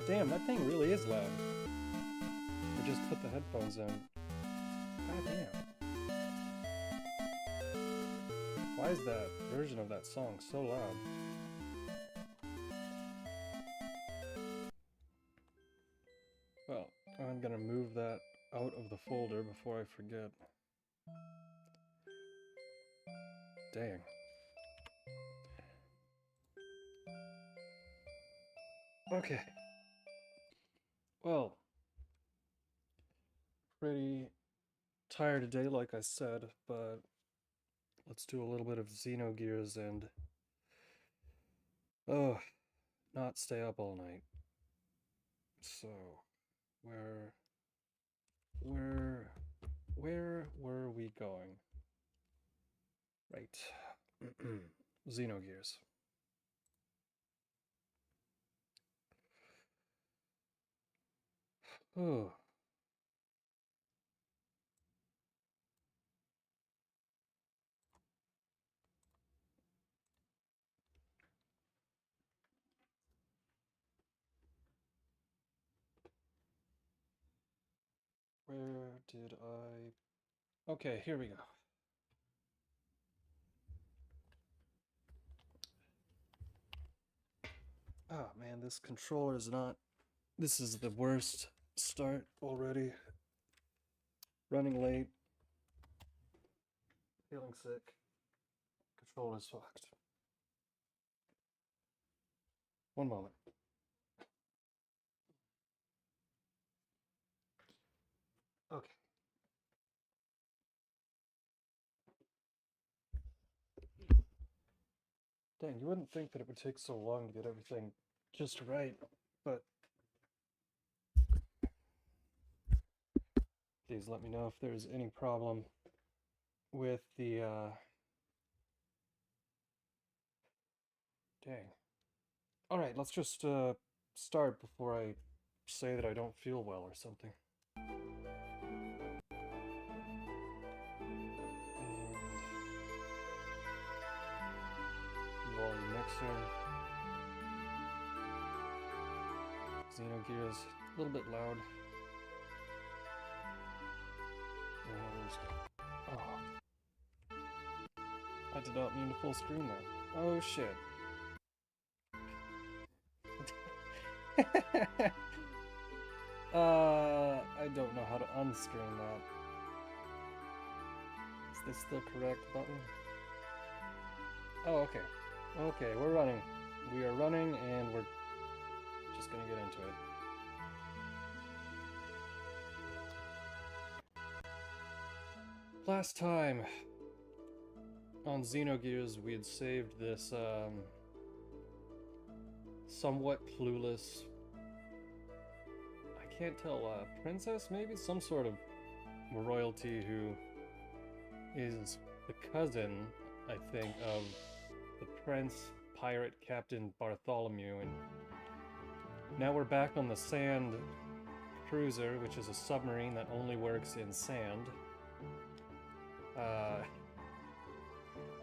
Damn, that thing really is loud. I just put the headphones in. God damn. Why is that version of that song so loud? Well, I'm gonna move that out of the folder before I forget. Dang. Okay. Well, pretty tired today, like I said, but let's do a little bit of Xenogears and not stay up all night. So, where were we going? Right. Xenogears. Oh. Where did I... Okay, here we go. Oh man, this controller is not... This is the worst start already. Running late. Feeling sick. Controller's fucked. One moment. Okay. Dang, you wouldn't think that it would take so long to get everything just right, but please let me know if there's any problem with the, Dang. Alright, let's just, start before I say that I don't feel well or something. And volume mixer. Xenogears, a little bit loud. And, oh. I did not mean to full screen that. Oh shit. I don't know how to unscreen that. Is this the correct button? Oh, okay. Okay, we're running. We are running and we're just gonna get into it. Last time on Xenogears we had saved this somewhat clueless, I can't tell, princess maybe? Some sort of royalty who is the cousin, I think, of the Prince Pirate Captain Bartholomew, and now we're back on the Sand Cruiser, which is a submarine that only works in sand.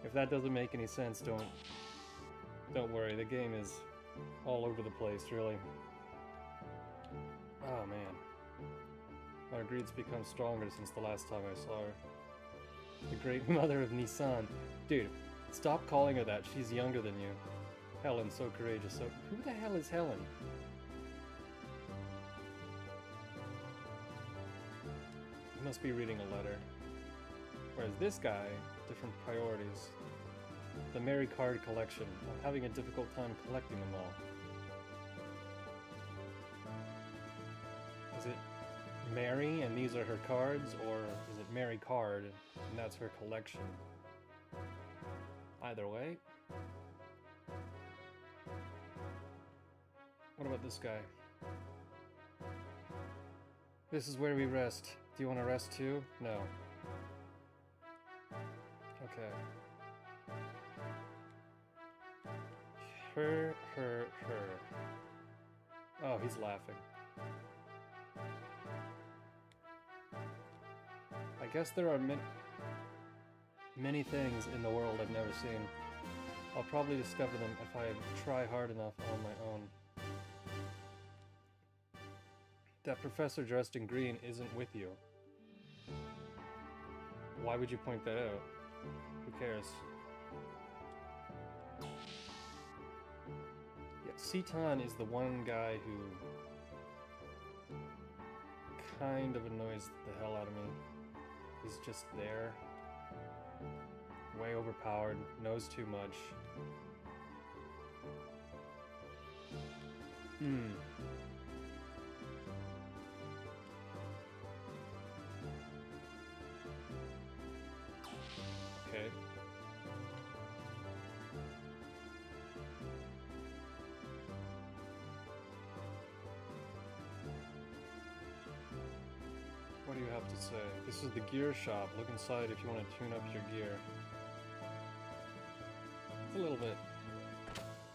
If that doesn't make any sense, don't worry, the game is all over the place, really. Oh man. Marguerite's become stronger since the last time I saw her. The great mother of Nissan. Dude, stop calling her that, she's younger than you. Helen's so courageous, so... Who the hell is Helen? You must be reading a letter. Whereas this guy, different priorities. The Mary card collection. I'm having a difficult time collecting them all. Is it Mary and these are her cards, or is it Mary card and that's her collection? Either way. What about this guy? This is where we rest. Do you want to rest too? No. Okay. Her. Oh, he's laughing. I guess there are many things in the world I've never seen. I'll probably discover them if I try hard enough on my own. That professor dressed in green isn't with you. Why would you point that out? Who cares? Yeah, Citan is the one guy who kind of annoys the hell out of me. He's just there. Way overpowered, knows too much. Okay. What do you have to say? This is the gear shop. Look inside if you want to tune up your gear. It's a little bit...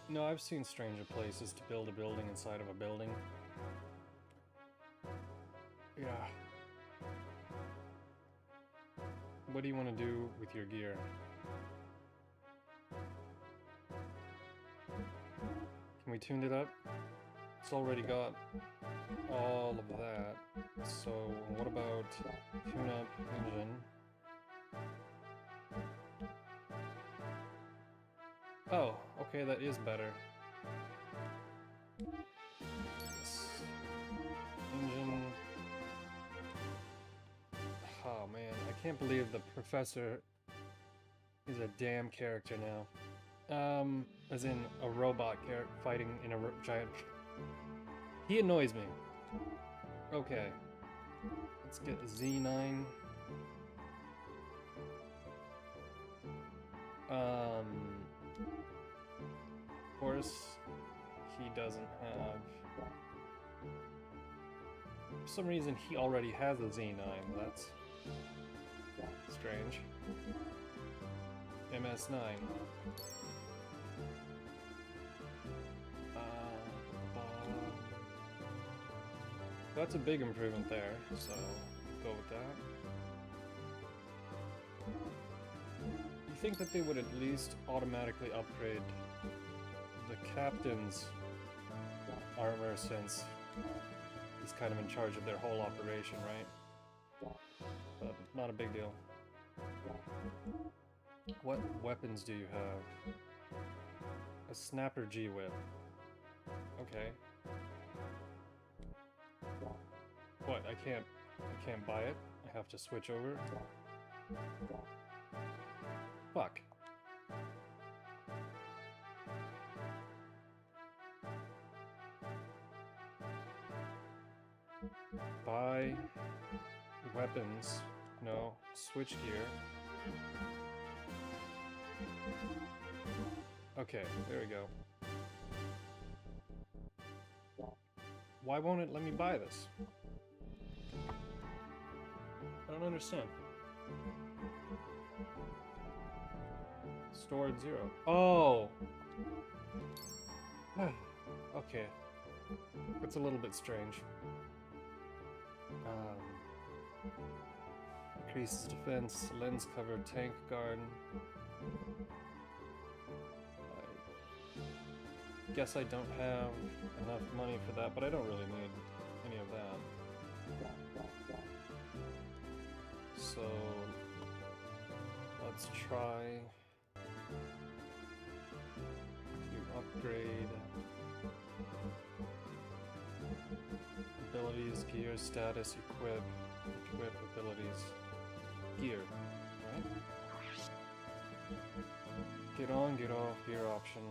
No, I've seen stranger places to build a building inside of a building. Yeah. What do you want to do with your gear? Can we tune it up? It's already got all of that. So what about tune up engine? Oh, okay, that is better. Engine. Oh man, I can't believe the professor is a damn character now. As in a robot character fighting in a giant. He annoys me. Okay. Let's get Z9. Of course, he doesn't have. For some reason, he already has a Z9. That's strange. MS9. That's a big improvement there, so go with that. You think that they would at least automatically upgrade the captain's armor since he's kind of in charge of their whole operation, right? But not a big deal. What weapons do you have? A snapper G-whip. Okay. What? I can't buy it? I have to switch over? Fuck. Buy weapons. No. Switch gear. Okay, there we go. Why won't it let me buy this? I don't understand. Stored 0. Oh! Okay. That's a little bit strange. Increases defense, lens cover, tank guard. I guess I don't have enough money for that, but I don't really need any of that. So let's try to upgrade abilities, gear, status, equip abilities, gear, right? Get on, get off, gear option.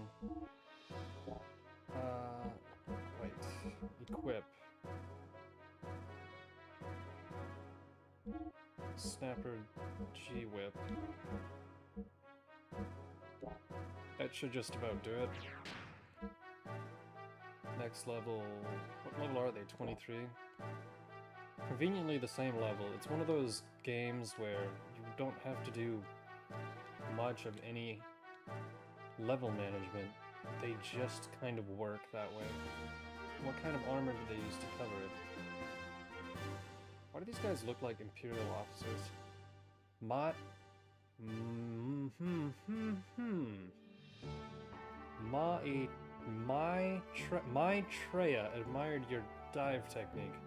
Wait, equip. Snapper G-whip. That should just about do it. Next level... What level are they? 23? Conveniently the same level. It's one of those games where you don't have to do much of any level management. They just kind of work that way. What kind of armor do they use to cover it? Why do these guys look like Imperial officers? Maitreya admired your dive technique.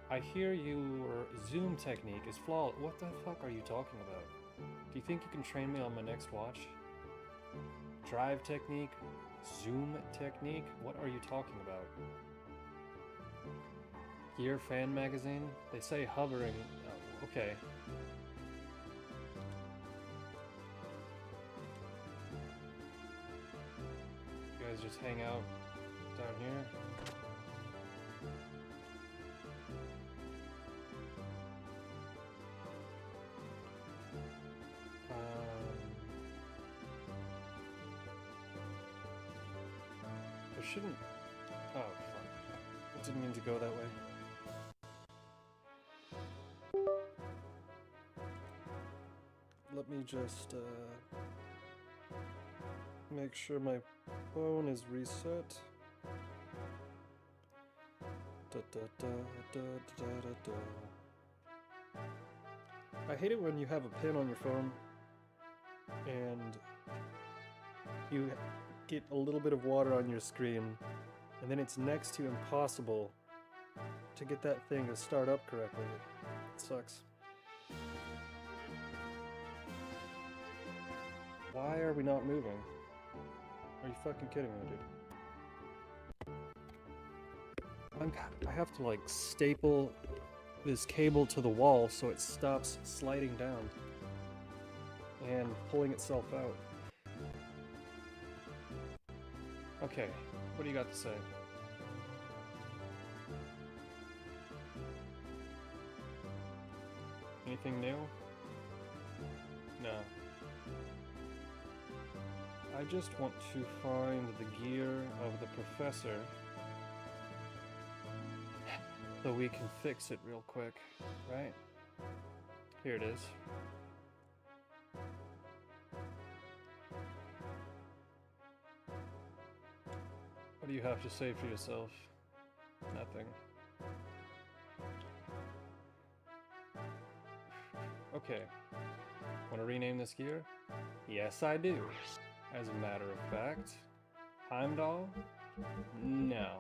I hear your zoom technique is flawless. What the fuck are you talking about? Do you think you can train me on my next watch? Drive technique? Zoom technique? What are you talking about? Gear fan magazine? They say hovering. Oh, okay. You guys just hang out down here. There shouldn't... Oh, fuck. I didn't mean to go that way. Let me just make sure my phone is reset. I hate it when you have a pin on your phone and you get a little bit of water on your screen and then it's next to impossible to get that thing to start up correctly. It sucks. Why are we not moving? Are you fucking kidding me, dude? I have to like staple this cable to the wall so it stops sliding down and pulling itself out. Okay, what do you got to say? Anything new? No. I just want to find the gear of the professor so we can fix it real quick, right? Here it is. What do you have to say for yourself? Nothing. Okay. Want to rename this gear? Yes, I do. As a matter of fact, Heimdall? No.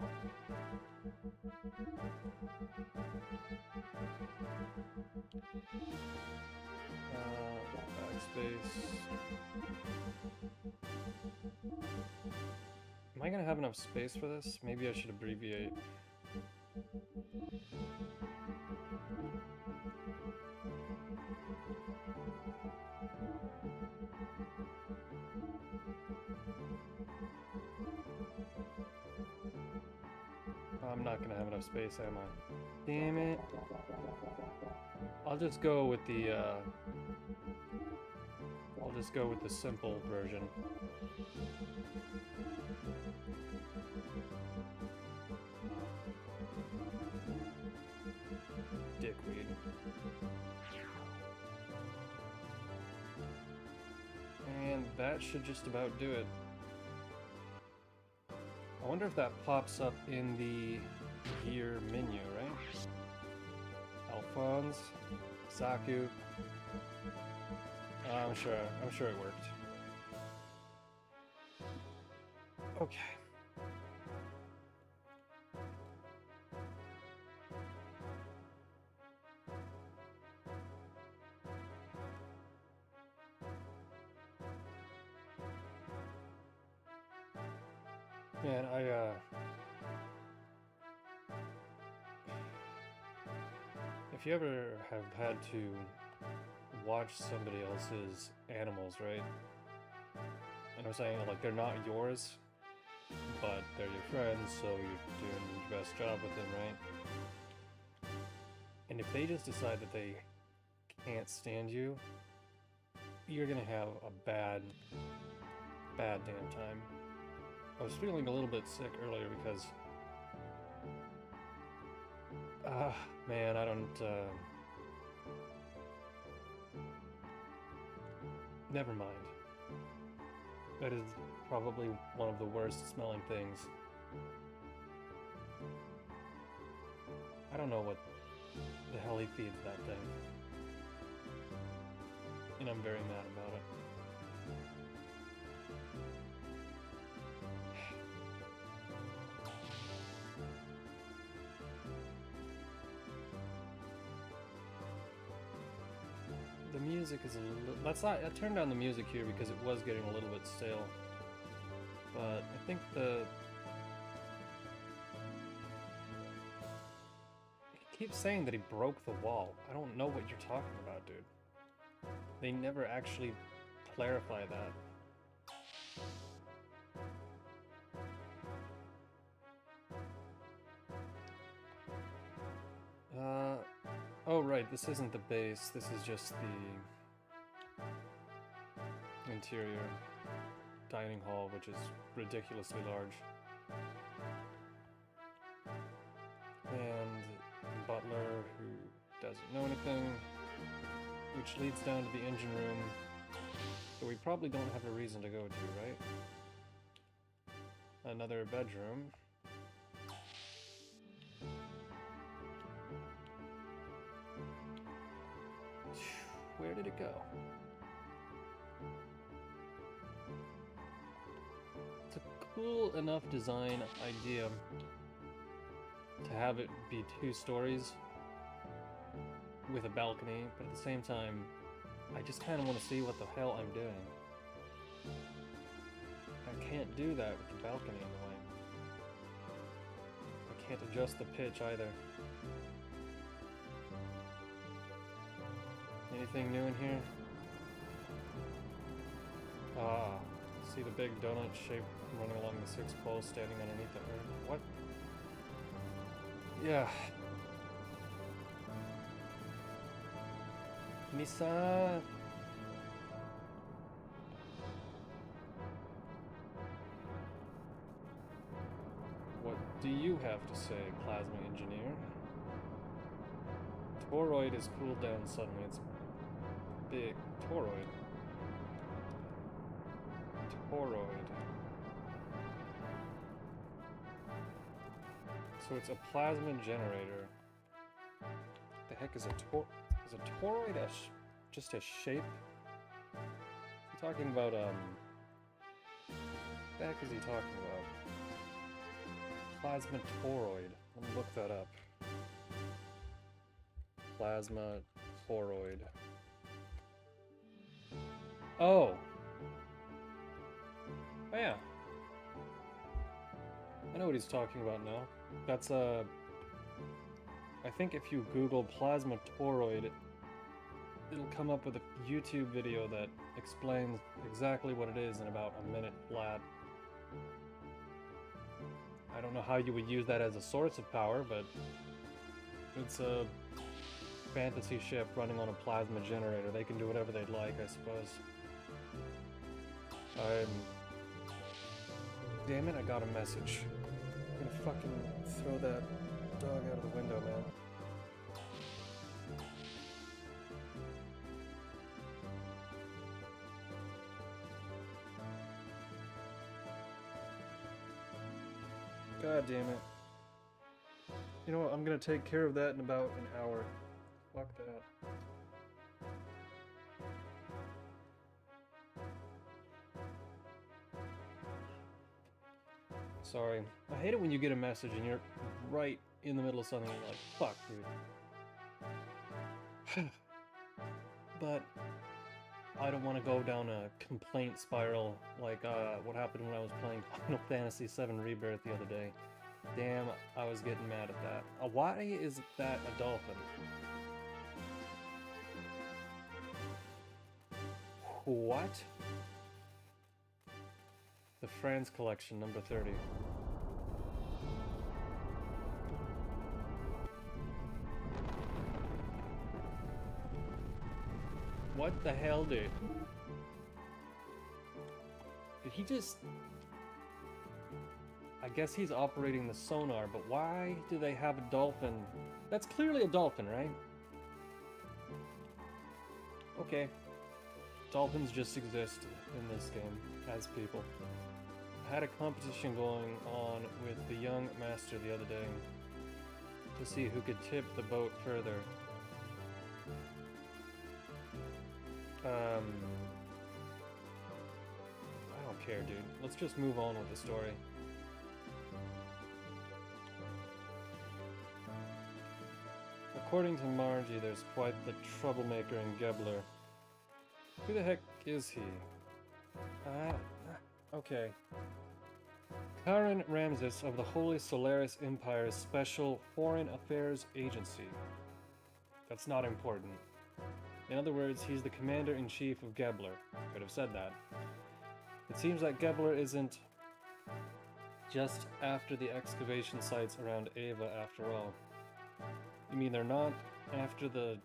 Backspace. Am I gonna have enough space for this? Maybe I should abbreviate. I'm not gonna have enough space, am I? Damn it. I'll just go with the simple version. Dickweed. And that should just about do it. I wonder if that pops up in the gear menu, right? Alphonse, Saku. I'm sure it worked. Okay. Man, if you ever have had to watch somebody else's animals, right? And I'm saying, like, they're not yours, but they're your friends, so you're doing your best job with them, right? And if they just decide that they can't stand you, you're gonna have a bad damn time. I was feeling a little bit sick earlier because man, I don't never mind. That is probably one of the worst smelling things. I don't know what the hell he feeds that thing. And I'm very mad about it. The music is a little... I turned down the music here because it was getting a little bit stale. But I think He keeps saying that he broke the wall. I don't know what you're talking about, dude. They never actually clarify that. Oh right, this isn't the base, this is just the interior dining hall, which is ridiculously large. And butler, who doesn't know anything, which leads down to the engine room, that we probably don't have a reason to go to, right? Where did it go? It's a cool enough design idea to have it be 2 stories with a balcony, but at the same time, I just kind of want to see what the hell I'm doing. I can't do that with the balcony in the way. I can't adjust the pitch either. Anything new in here? Ah, see the big donut shape running along the 6 poles standing underneath the earth. What? Yeah. Misa. What do you have to say, Plasma Engineer? Toroid is cooled down suddenly. It's big. Toroid. Toroid. So it's a plasma generator. What the heck is a toroid just a shape? Is he talking about what the heck is he talking about? Plasma toroid. Let me look that up. Plasma toroid. Oh! Oh yeah. I know what he's talking about now. That's I think if you Google plasma toroid, it'll come up with a YouTube video that explains exactly what it is in about a minute flat. I don't know how you would use that as a source of power, but it's a fantasy ship running on a plasma generator. They can do whatever they'd like, I suppose. Damn it, I got a message. I'm gonna fucking throw that dog out of the window, man. God damn it. You know what, I'm gonna take care of that in about an hour. Fuck that. Sorry. I hate it when you get a message and you're right in the middle of something and you're like, fuck, dude. But I don't want to go down a complaint spiral like what happened when I was playing Final Fantasy VII Rebirth the other day. Damn, I was getting mad at that. Why is that a dolphin? What? The France Collection, number 30. What the hell, dude? Did he just... I guess he's operating the sonar, but why do they have a dolphin? That's clearly a dolphin, right? Okay. Dolphins just exist in this game as people. I had a competition going on with the young master the other day to see who could tip the boat further. I don't care, dude. Let's just move on with the story. According to Margie, there's quite the troublemaker in Gebler. Who the heck is he? Okay. Karen Ramses of the Holy Solaris Empire's Special Foreign Affairs Agency. That's not important. In other words, he's the commander-in-chief of Gebler. Could have said that. It seems like Gebler isn't just after the excavation sites around Ava after all. You mean they're not after the...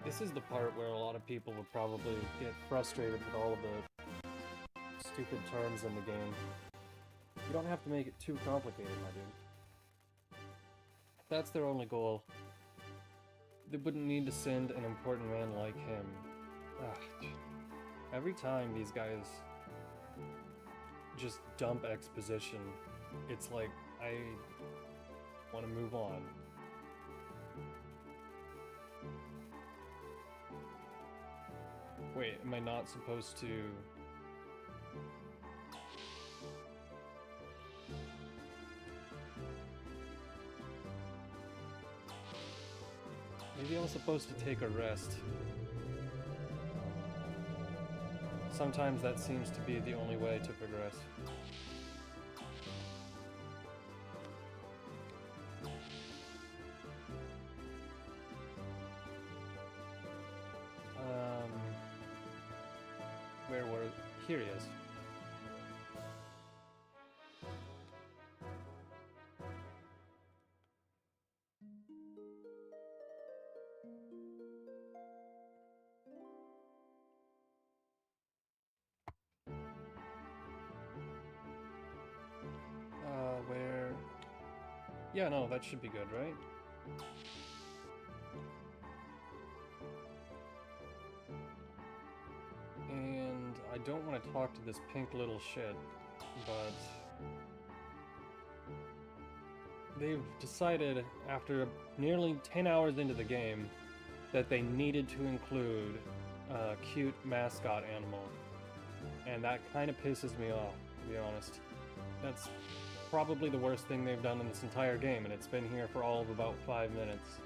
This is the part where a lot of people would probably get frustrated with all of the stupid terms in the game. You don't have to make it too complicated, my dude. If that's their only goal, they wouldn't need to send an important man like him. Ugh. Every time these guys just dump exposition, it's like, I want to move on. Wait, am I not supposed to... Maybe I'm supposed to take a rest. Sometimes that seems to be the only way to progress. Where were... Here he is. Where... Yeah, no, that should be good, right? And I don't want to talk to this pink little shit, but... They've decided, after nearly 10 hours into the game, that they needed to include a cute mascot animal. And that kind of pisses me off, to be honest. That's probably the worst thing they've done in this entire game, and it's been here for all of about 5 minutes.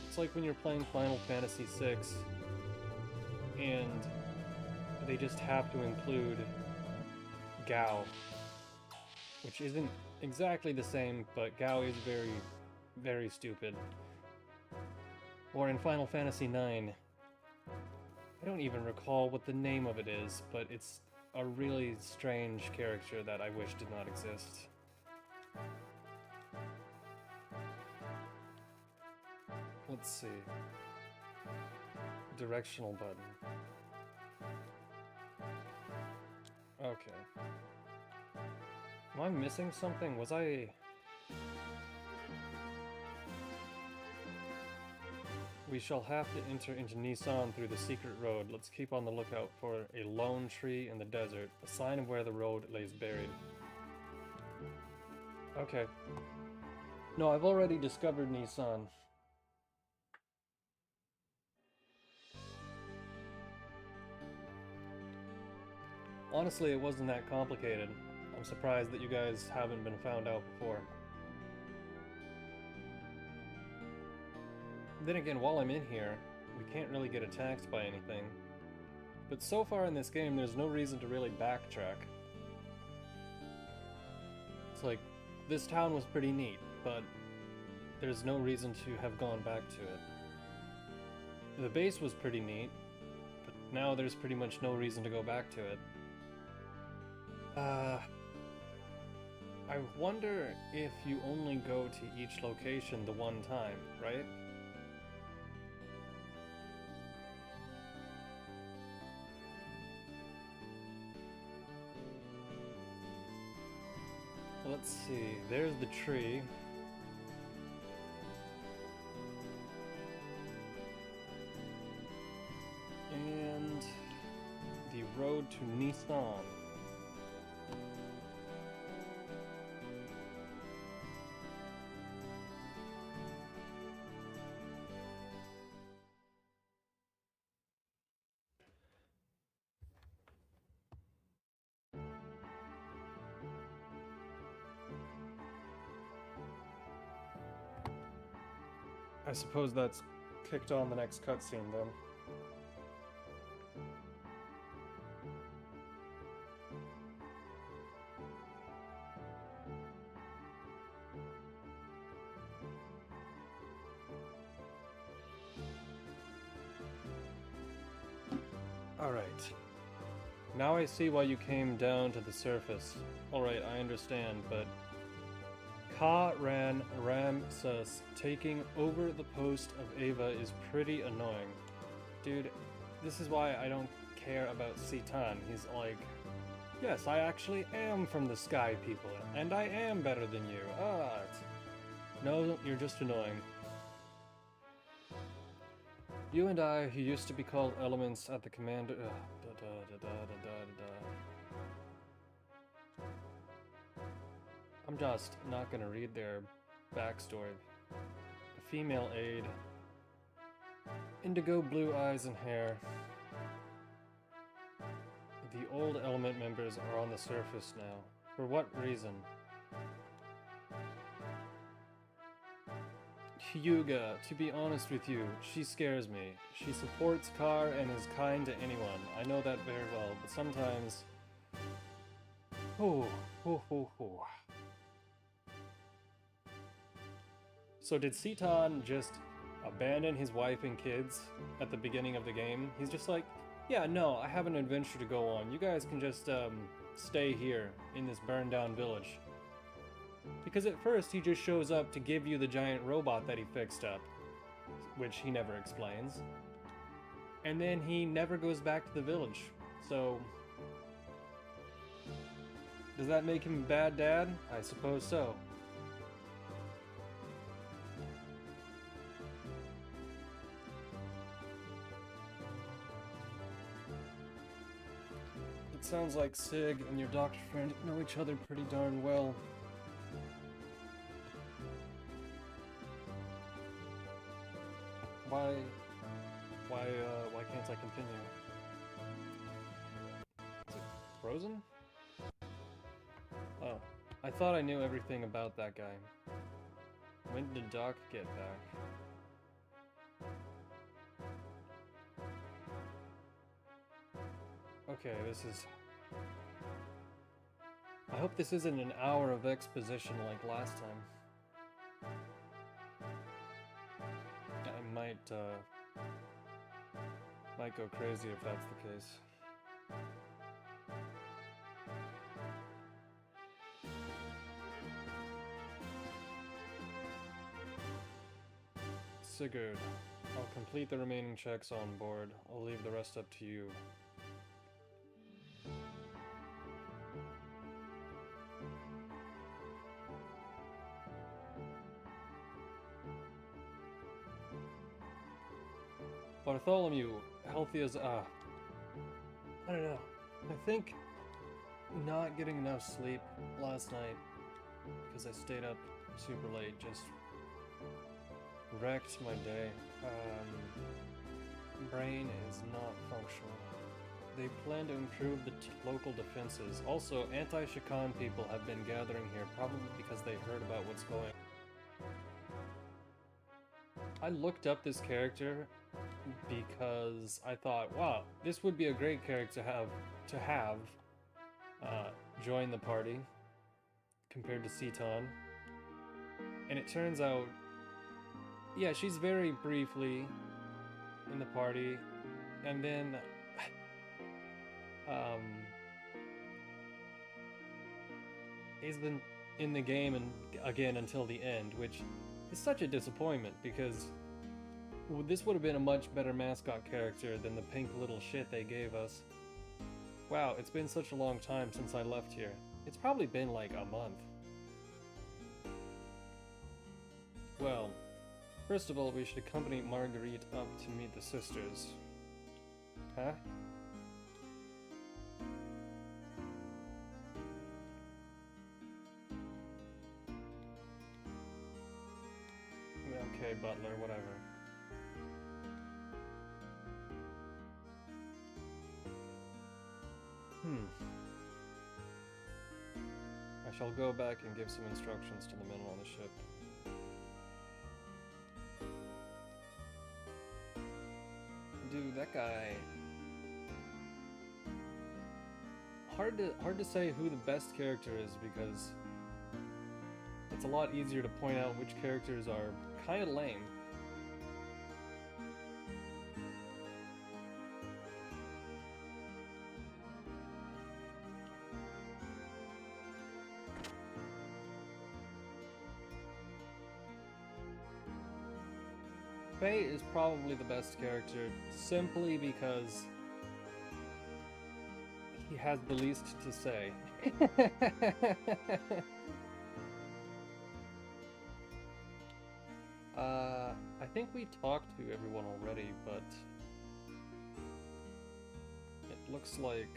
It's like when you're playing Final Fantasy VI, and they just have to include Gao, which isn't exactly the same, but Gao is very, very stupid. Or in Final Fantasy IX, I don't even recall what the name of it is, but it's a really strange character that I wish did not exist. Let's see. Directional button. Okay. Am I missing something? Was I... We shall have to enter into Nissan through the secret road. Let's keep on the lookout for a lone tree in the desert, a sign of where the road lays buried. Okay. No, I've already discovered Nissan. Honestly, it wasn't that complicated. I'm surprised that you guys haven't been found out before. Then again, while I'm in here, we can't really get attacked by anything. But so far in this game, there's no reason to really backtrack. It's like, this town was pretty neat, but there's no reason to have gone back to it. The base was pretty neat, but now there's pretty much no reason to go back to it. I wonder if you only go to each location the one time, right? Let's see, there's the tree. And the road to Nissan. I suppose that's kicked on the next cutscene then. Alright. Now I see why you came down to the surface. Alright, I understand, but... Ka-Ran Ramsus taking over the post of Ava is pretty annoying. Dude, this is why I don't care about Citan. He's like, yes, I actually am from the Sky People, and I am better than you. No, you're just annoying. You and I, who used to be called elements at the commander... I'm just not gonna read their backstory. I female aide. Indigo blue eyes and hair. The old element members are on the surface now. For what reason? Hyuga, to be honest with you, she scares me. She supports Kar and is kind to anyone. I know that very well, but sometimes... So did Citan just abandon his wife and kids at the beginning of the game? He's just like, yeah, no, I have an adventure to go on. You guys can just stay here in this burned down village. Because at first he just shows up to give you the giant robot that he fixed up, which he never explains. And then he never goes back to the village. So, does that make him a bad dad? I suppose so. It sounds like Sig and your doctor friend know each other pretty darn well. Why can't I continue? Is it frozen? Oh, I thought I knew everything about that guy. When did Doc get back? Okay, this is... I hope this isn't an hour of exposition like last time. I might go crazy if that's the case. Sigurd, I'll complete the remaining checks on board. I'll leave the rest up to you. Bartholomew, healthy as I don't know. I think not getting enough sleep last night because I stayed up super late just wrecked my day. Brain is not functional. They plan to improve the local defenses. Also, anti-Shakan people have been gathering here, probably because they heard about what's going on. I looked up this character because I thought, wow, this would be a great character to have join the party compared to Citan. And it turns out, yeah, she's very briefly in the party, and then isn't in the game and again until the end, which is such a disappointment because this would have been a much better mascot character than the pink little shit they gave us. Wow, it's been such a long time since I left here. It's probably been like a month. Well, first of all, we should accompany Marguerite up to meet the sisters. Huh? Okay, butler, whatever. I shall go back and give some instructions to the men on the ship. Dude, that guy... Hard to say who the best character is because it's a lot easier to point out which characters are kind of lame. Faye is probably the best character simply because he has the least to say. I think we talked to everyone already, but it looks like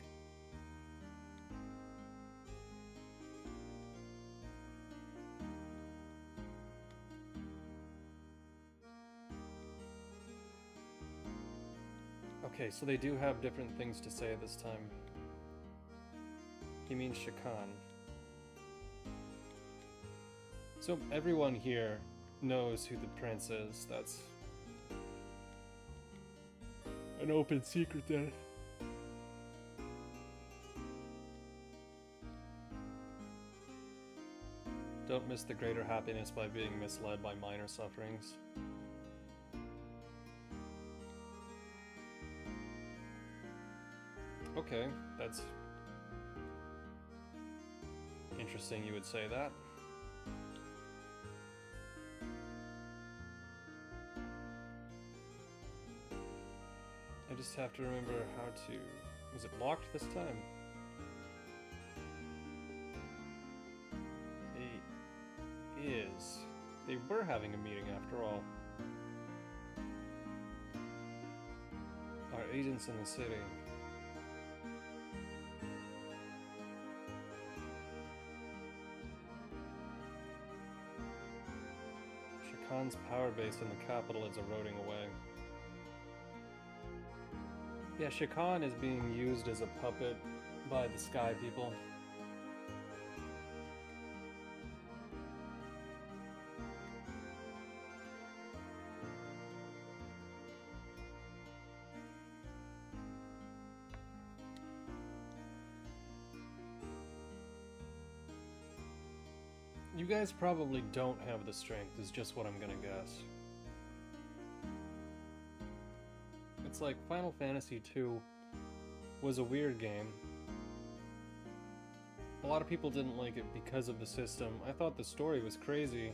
Okay, so they do have different things to say this time. He means Shakan. So everyone here knows who the prince is. That's an open secret then. Don't miss the greater happiness by being misled by minor sufferings. Okay, that's interesting you would say that. I just have to remember how to... Was it locked this time? It is. They were having a meeting after all. Our agents in the city. Shakan's power base in the capital is eroding away. Yeah, Shakan is being used as a puppet by the Sky people. You guys probably don't have the strength, is just what I'm gonna guess. It's like Final Fantasy II was a weird game. A lot of people didn't like it because of the system. I thought the story was crazy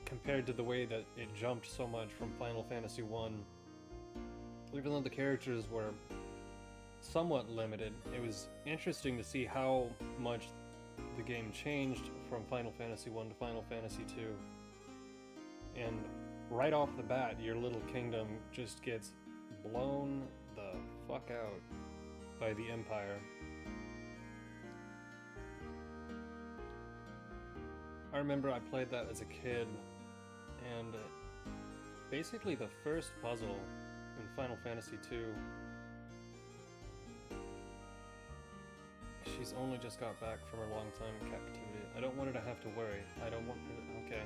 compared to the way that it jumped so much from Final Fantasy I. Even though the characters were somewhat limited, it was interesting to see how much the game changed from Final Fantasy I to Final Fantasy II. And right off the bat, your little kingdom just gets blown the fuck out by the Empire. I remember I played that as a kid, and basically the first puzzle in Final Fantasy II, she's only just got back from her long time in captivity. I don't want her to have to worry. I don't want her to... Okay.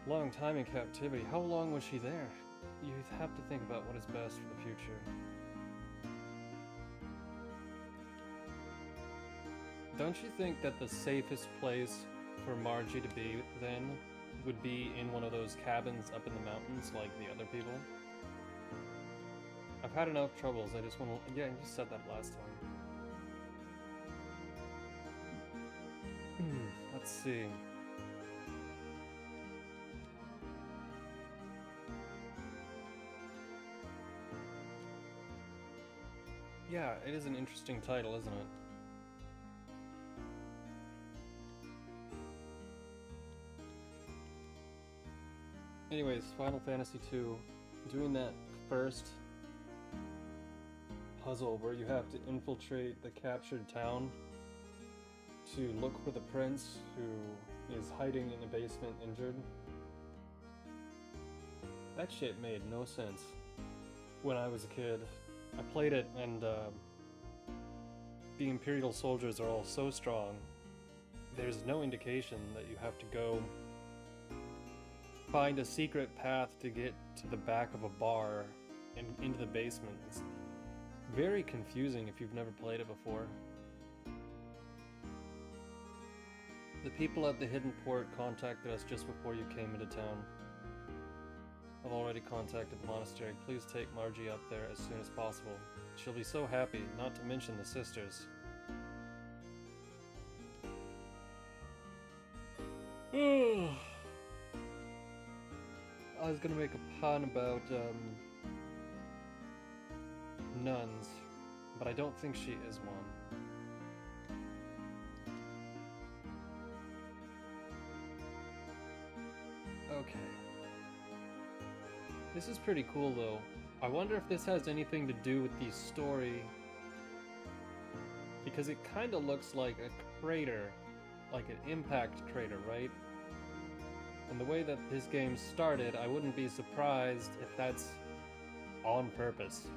Long time in captivity. How long was she there? You have to think about what is best for the future. Don't you think that the safest place for Margie to be then would be in one of those cabins up in the mountains like the other people? I've had enough troubles. I just want to... Yeah, you said that last time. Let's see. Yeah, it is an interesting title, isn't it? Anyways, Final Fantasy II, doing that first puzzle where you have to infiltrate the captured town to look for the prince who is hiding in the basement injured. That shit made no sense when I was a kid. I played it and the Imperial soldiers are all so strong. There's no indication that you have to go find a secret path to get to the back of a bar and into the basement. It's very confusing if you've never played it before. The people at the hidden port contacted us just before you came into town. I've already contacted the monastery. Please take Margie up there as soon as possible. She'll be so happy, not to mention the sisters. I was gonna make a pun about nuns, but I don't think she is one. Okay. This is pretty cool though. I wonder if this has anything to do with the story, because it kind of looks like a crater, like an impact crater, right? And the way that this game started, I wouldn't be surprised if that's on purpose.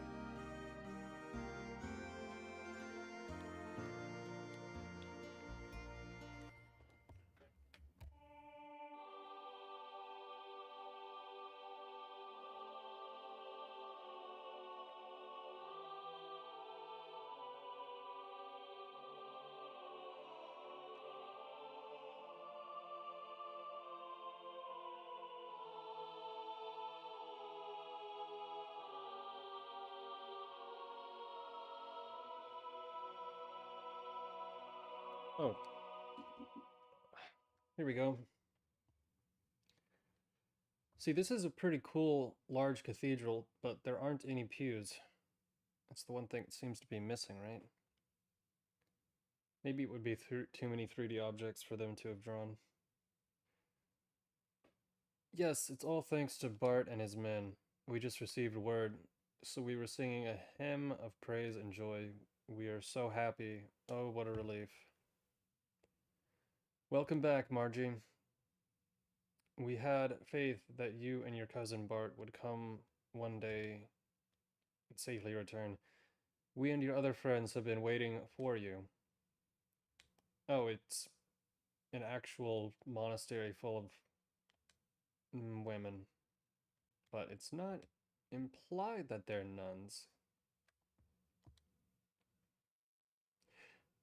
Oh, here we go. See, this is a pretty cool, large cathedral, but there aren't any pews. That's the one thing that seems to be missing, right? Maybe it would be too many 3D objects for them to have drawn. Yes, it's all thanks to Bart and his men. We just received word, so we were singing a hymn of praise and joy. We are so happy. Oh, what a relief. Welcome back, Margie. We had faith that you and your cousin Bart would come one day and safely return. We and your other friends have been waiting for you. Oh, it's an actual monastery full of women. But it's not implied that they're nuns.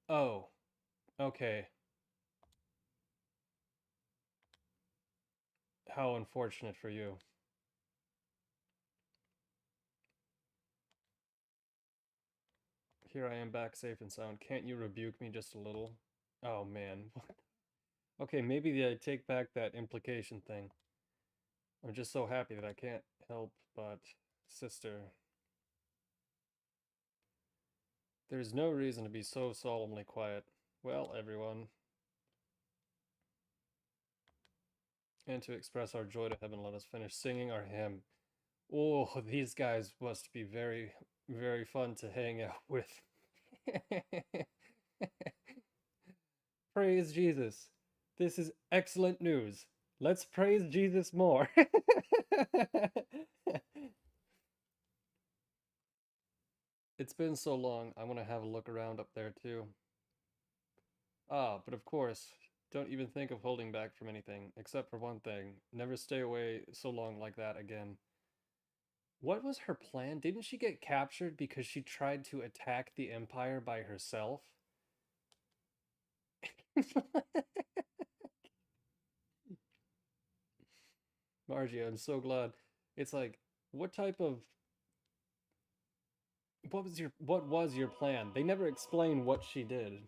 Oh, okay. How unfortunate for you. Here I am back safe and sound. Can't you rebuke me just a little? Oh man. Okay, maybe I take back that implication thing. I'm just so happy that I can't help but, sister. There's no reason to be so solemnly quiet. Well, everyone. And to express our joy to heaven, let us finish singing our hymn. Oh, these guys must be very, very fun to hang out with. Praise Jesus. This is excellent news. Let's praise Jesus more. It's been so long, I want to have a look around up there too. Ah, but of course, don't even think of holding back from anything, except for one thing. Never stay away so long like that again. What was her plan? Didn't she get captured because she tried to attack the Empire by herself? Margie, I'm so glad. It's like, what type of what was your plan? They never explain what she did.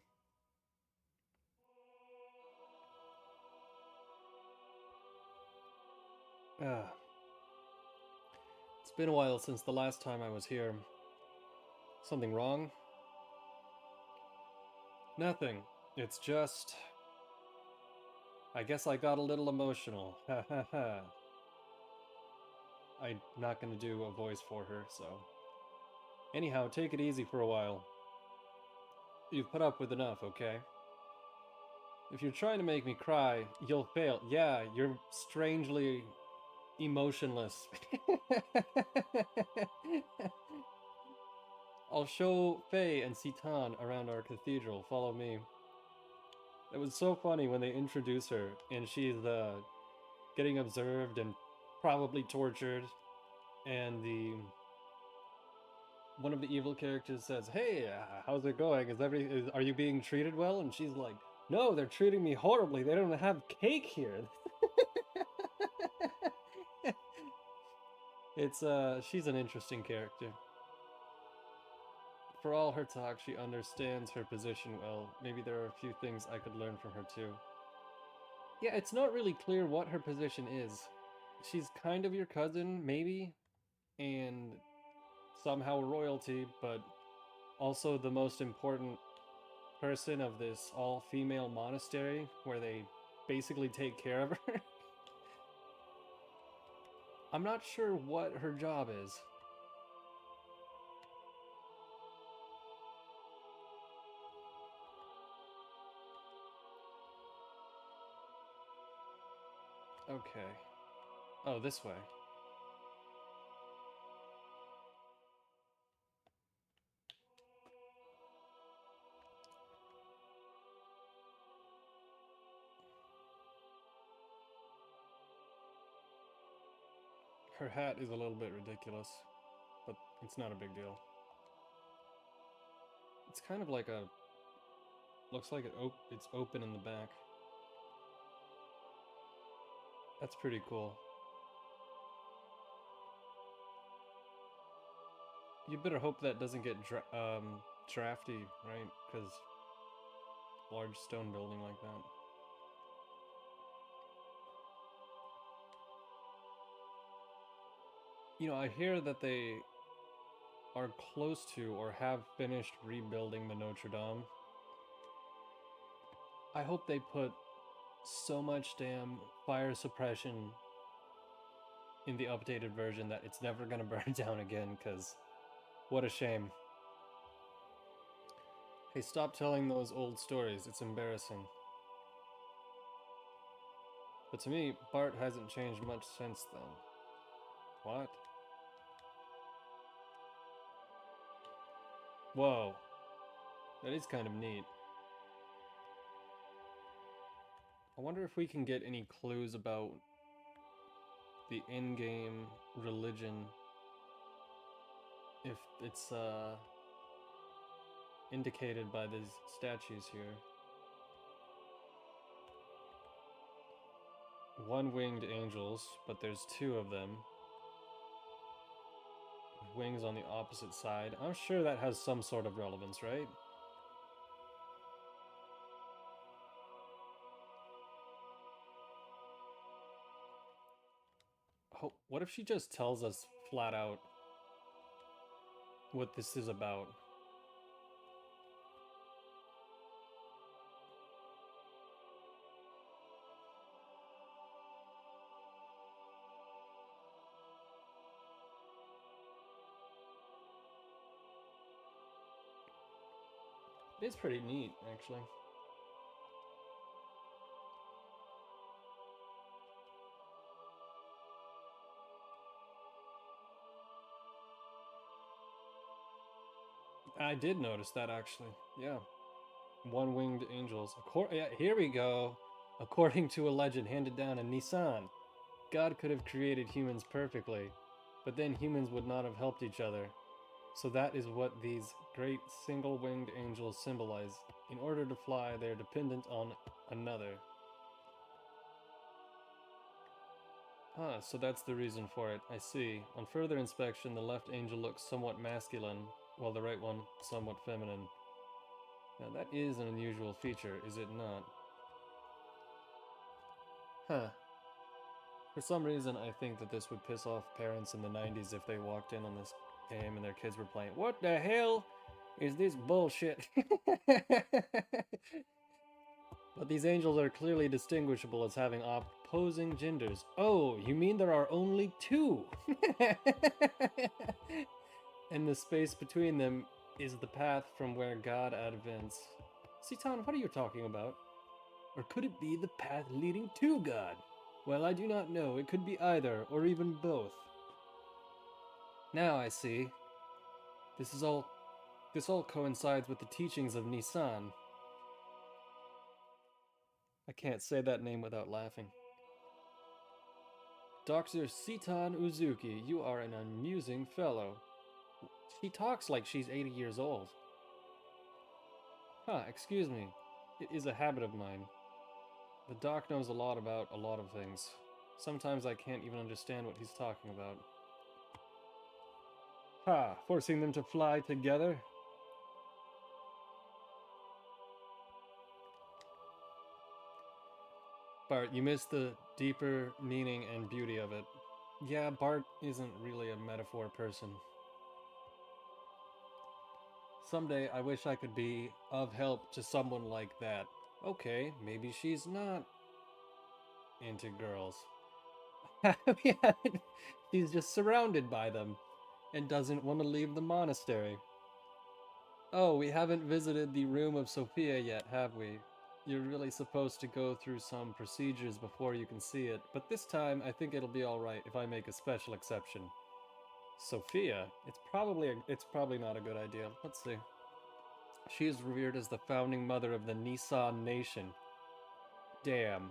Ah, it's been a while since the last time I was here. Something wrong? Nothing. It's just I guess I got a little emotional. Ha ha ha. I'm not gonna do a voice for her, so. Anyhow, take it easy for a while. You've put up with enough, okay? If you're trying to make me cry, you'll fail. Yeah, you're strangely emotionless. I'll show Faye and Citan around our cathedral. Follow me. It was so funny when they introduce her and she's getting observed and probably tortured, and the one of the evil characters says, "Hey, how's it going? Are you being treated well?" And she's like, "No, they're treating me horribly. They don't have cake here." It's she's an interesting character. For all her talk, she understands her position well. Maybe there are a few things I could learn from her too. Yeah, it's not really clear what her position is. She's kind of your cousin, maybe, and somehow royalty, but also the most important person of this all-female monastery where they basically take care of her. I'm not sure what her job is. Okay. Oh, this way. Her hat is a little bit ridiculous, but it's not a big deal. It's kind of like a... looks like it's open in the back. That's pretty cool. You better hope that doesn't get drafty, right? Because large stone building like that. You know, I hear that they are close to or have finished rebuilding the Notre Dame. I hope they put so much damn fire suppression in the updated version that it's never gonna burn down again, because what a shame. Hey, stop telling those old stories, it's embarrassing. But to me, Bart hasn't changed much since then. What? Whoa. That is kind of neat. I wonder if we can get any clues about the in-game religion. If it's indicated by these statues here. One-winged angels, but there's two of them. Wings on the opposite side. I'm sure that has some sort of relevance, right? Oh, what if she just tells us flat out what this is about? It's pretty neat, actually. I did notice that, actually. Yeah. One-winged angels. Yeah, here we go. According to a legend handed down in Nissan, God could have created humans perfectly, but then humans would not have helped each other. So that is what these great single-winged angels symbolize. In order to fly, they are dependent on another. Ah, so that's the reason for it. I see. On further inspection, the left angel looks somewhat masculine, while the right one somewhat feminine. Now that is an unusual feature, is it not? Huh. For some reason, I think that this would piss off parents in the 90s if they walked in on this game and their kids were playing. What the hell is this bullshit? But these angels are clearly distinguishable as having opposing genders. Oh, you mean there are only two? And the space between them is the path from where God advents. Citan, what are you talking about? Or could it be the path leading to God? Well, I do not know. It could be either, or even both. Now I see. This all coincides with the teachings of Nissan. I can't say that name without laughing. Dr. Citan Uzuki, you are an amusing fellow. She talks like she's 80 years old. Huh, excuse me. It is a habit of mine. The doc knows a lot about a lot of things. Sometimes I can't even understand what he's talking about. Ha! Forcing them to fly together? Bart, you missed the deeper meaning and beauty of it. Yeah, Bart isn't really a metaphor person. Someday I wish I could be of help to someone like that. Okay, maybe she's not into girls. Yeah, she's just surrounded by them and doesn't want to leave the monastery. Oh, we haven't visited the room of Sophia yet, have we? You're really supposed to go through some procedures before you can see it, but this time I think it'll be alright if I make a special exception. Sophia? It's probably not a good idea. Let's see. She is revered as the founding mother of the Nissan Nation. Damn.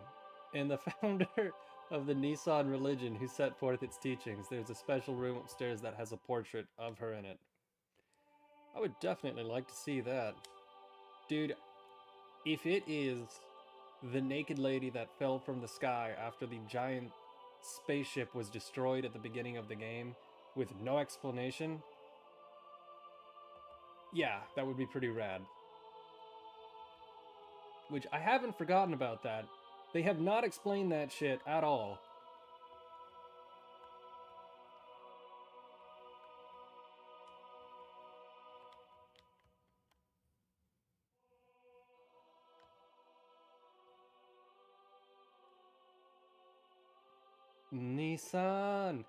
And the founder of the Nissan religion who set forth its teachings. There's a special room upstairs that has a portrait of her in it. I would definitely like to see that. Dude, if it is the naked lady that fell from the sky after the giant spaceship was destroyed at the beginning of the game with no explanation, yeah, that would be pretty rad. Which I haven't forgotten about that. They have not explained that shit at all. Nissan!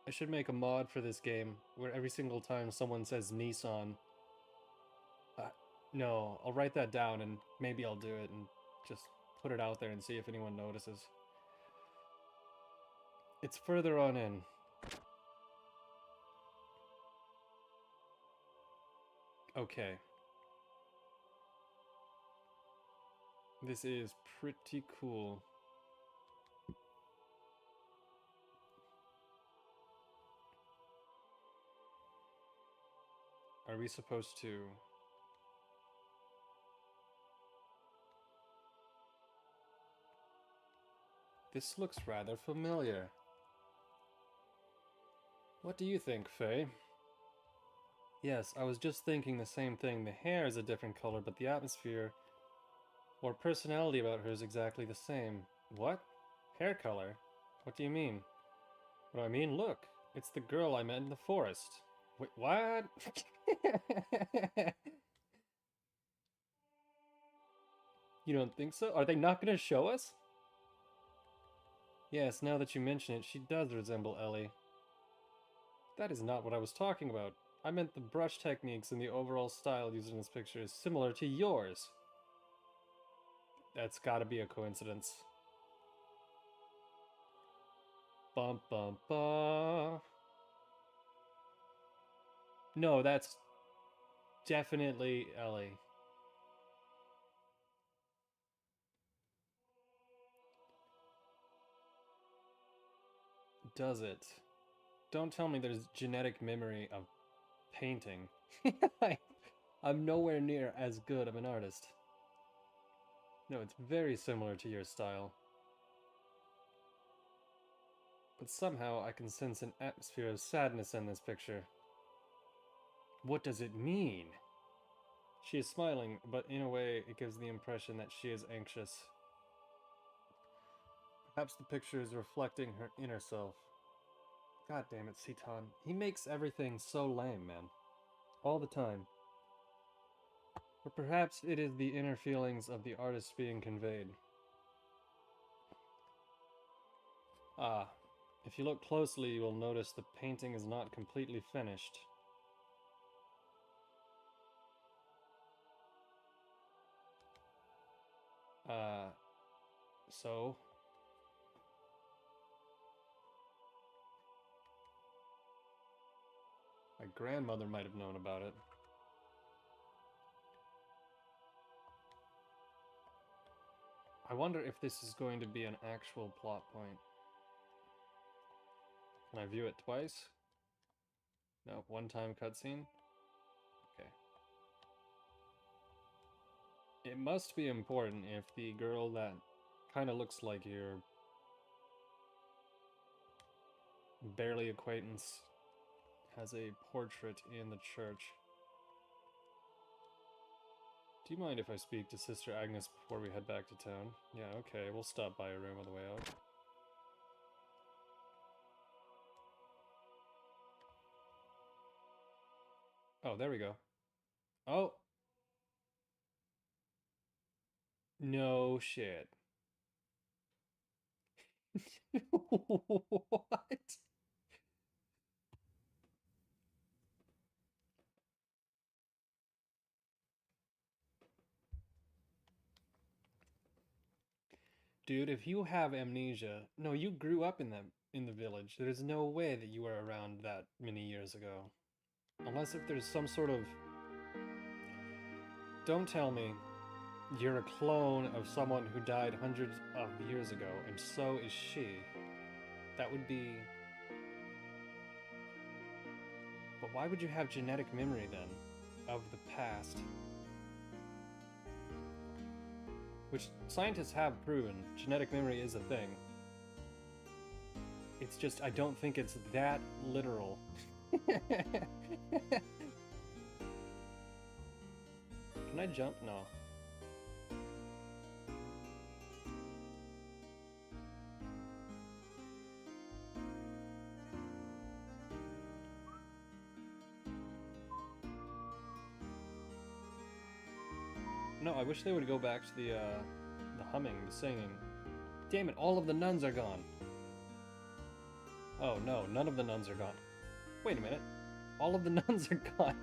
I should make a mod for this game where every single time someone says Nissan, uh, no, I'll write that down and maybe I'll do it and just put it out there and see if anyone notices. It's further on in. Okay. This is pretty cool. Are we supposed to... This looks rather familiar. What do you think, Faye? Yes, I was just thinking the same thing. The hair is a different color, but the atmosphere or personality about her is exactly the same. What? Hair color? What do you mean? What do I mean? Look, it's the girl I met in the forest. Wait, what? You don't think so? Are they not going to show us? Yes, now that you mention it, she does resemble Ellie. That is not what I was talking about. I meant the brush techniques and the overall style used in this picture is similar to yours. That's gotta be a coincidence. Bum bum bum. No, that's definitely Ellie. Does it? Don't tell me there's genetic memory of painting. I'm nowhere near as good of an artist. No, it's very similar to your style. But somehow I can sense an atmosphere of sadness in this picture. What does it mean? She is smiling, but in a way it gives the impression that she is anxious. Perhaps the picture is reflecting her inner self. God damn it, Citan. He makes everything so lame, man. All the time. Or perhaps it is the inner feelings of the artist being conveyed. Ah, if you look closely, you will notice the painting is not completely finished. So? My grandmother might have known about it. I wonder if this is going to be an actual plot point. Can I view it twice? No, one-time cutscene? Okay. It must be important if the girl that kind of looks like your barely acquaintance has a portrait in the church. Do you mind if I speak to Sister Agnes before we head back to town? Yeah, okay, we'll stop by her room on the way out. Oh, there we go. Oh! No shit. What? Dude, if you have amnesia, no, you grew up in the village. There's no way that you were around that many years ago. Unless if there's some sort of Don't tell me you're a clone of someone who died hundreds of years ago, and so is she. That would be... But why would you have genetic memory, then, of the past? Which scientists have proven, genetic memory is a thing. It's just, I don't think it's that literal. Can I jump? No. No, I wish they would go back to the humming, the singing. Damn it, all of the nuns are gone. Oh no, none of the nuns are gone. Wait a minute. All of the nuns are gone.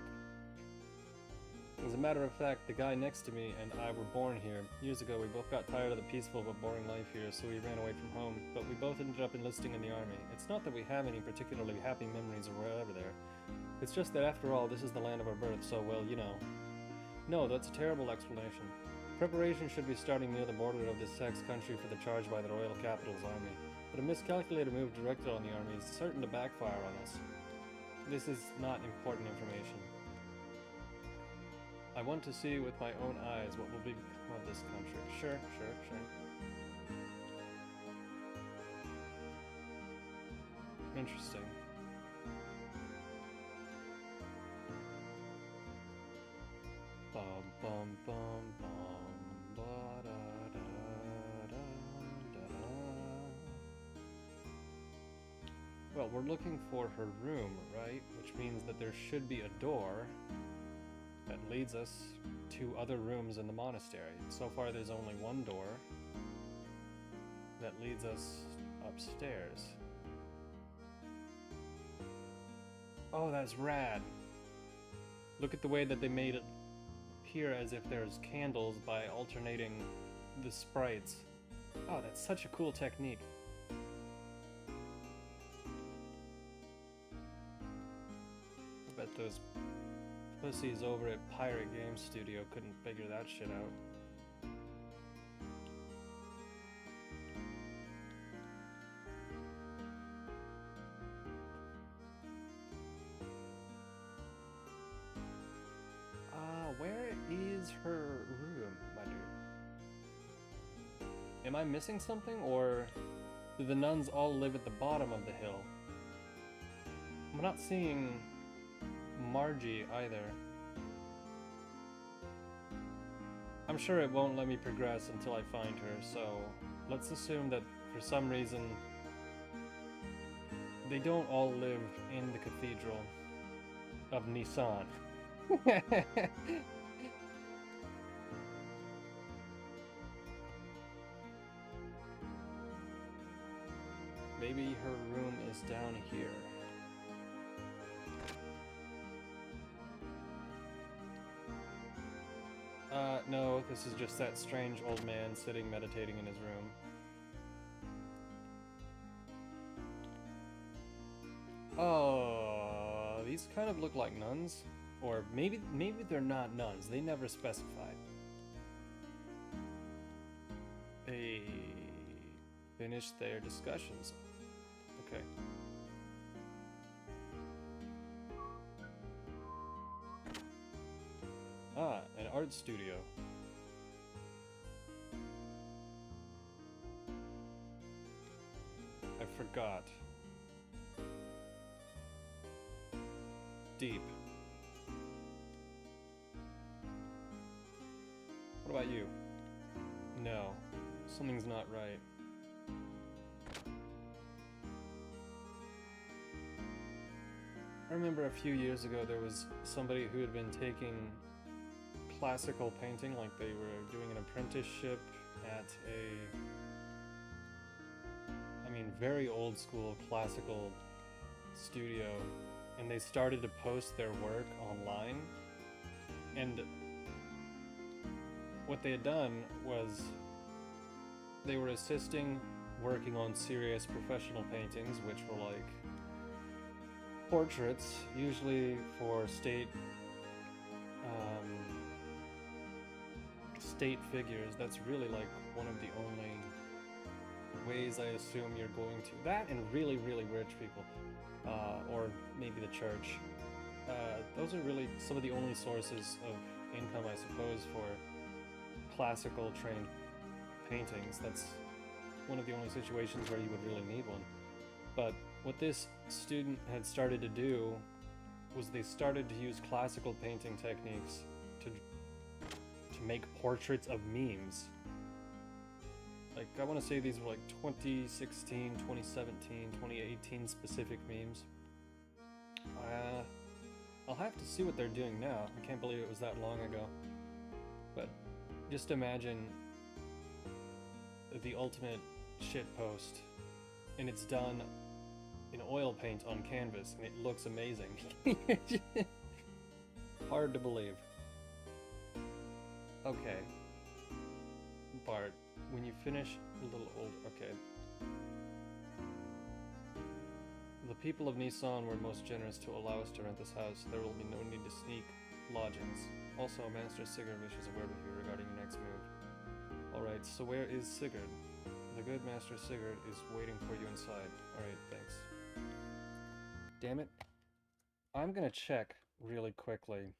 As a matter of fact, the guy next to me and I were born here. Years ago, we both got tired of the peaceful but boring life here, so we ran away from home. But we both ended up enlisting in the army. It's not that we have any particularly happy memories or whatever there. It's just that after all, this is the land of our birth, so well, you know. No, that's a terrible explanation. Preparation should be starting near the border of this sex country for the charge by the Royal Capital's army. But a miscalculated move directed on the army is certain to backfire on us. This is not important information. I want to see with my own eyes what will become of this country. Sure. Interesting. Bum bum bum bum ba da da da da da. Well, we're looking for her room, right? Which means that there should be a door that leads us to other rooms in the monastery. So far there's only one door that leads us upstairs. Oh, that's rad. Look at the way that they made it appear as if there's candles by alternating the sprites. Oh, that's such a cool technique. I bet those pussies over at Pirate Games Studio couldn't figure that shit out. Where is her room, my dude? Am I missing something, or do the nuns all live at the bottom of the hill? I'm not seeing Margie either. I'm sure it won't let me progress until I find her, so let's assume that for some reason they don't all live in the Cathedral of Nissan. Maybe her room is down here. No, this is just that strange old man sitting meditating in his room. Oh, these kind of look like nuns. Or maybe they're not nuns. They never specified. They finished their discussions. Okay. Ah, an art studio. I forgot. Deep. What about you? No, something's not right. I remember a few years ago there was somebody who had been taking classical painting, like they were doing an apprenticeship at very old school classical studio, and they started to post their work online, and what they had done was they were assisting working on serious professional paintings, which were like portraits, usually for state state figures, that's really like one of the only ways I assume you're going to. That and really, really rich people. Or maybe the church. Those are really some of the only sources of income, I suppose, for classical trained paintings. That's one of the only situations where you would really need one. But what this student had started to do was they started to use classical painting techniques to make portraits of memes. Like, I want to say these were like 2016, 2017, 2018 specific memes. I'll have to see what they're doing now. I can't believe it was that long ago. But just imagine the ultimate shitpost, and it's done in oil paint on canvas, and it looks amazing. Hard to believe. Okay. Bart, when you finish a little old, okay. The people of Nissan were most generous to allow us to rent this house. There will be no need to sneak lodgings. Also, Master Sigurd wishes a word with you regarding your next move. Alright, so where is Sigurd? The good Master Sigurd is waiting for you inside. Alright, thanks. Damn it. I'm gonna check really quickly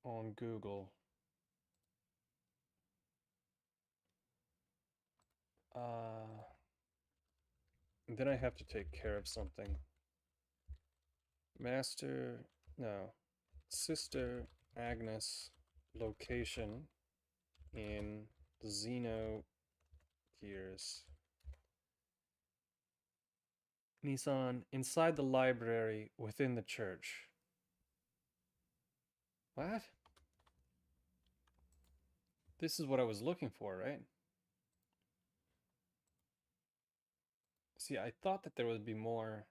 on Google. Then I have to take care of something. Sister Agnes location in Xenogears. Nissan, inside the library within the church. What? This is what I was looking for, right? See, I thought that there would be more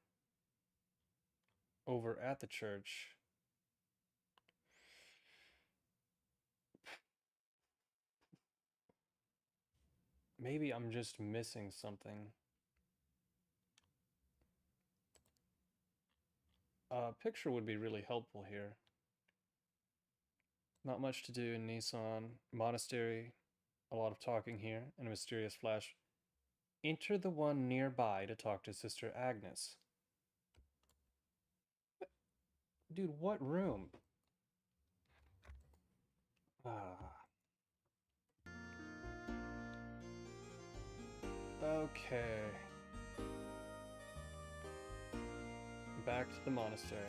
over at the church. Maybe I'm just missing something. A picture would be really helpful here. Not much to do in Nissan. Monastery, a lot of talking here, and a mysterious flash. Enter the one nearby to talk to Sister Agnes. Dude, what room? Okay. Back to the monastery.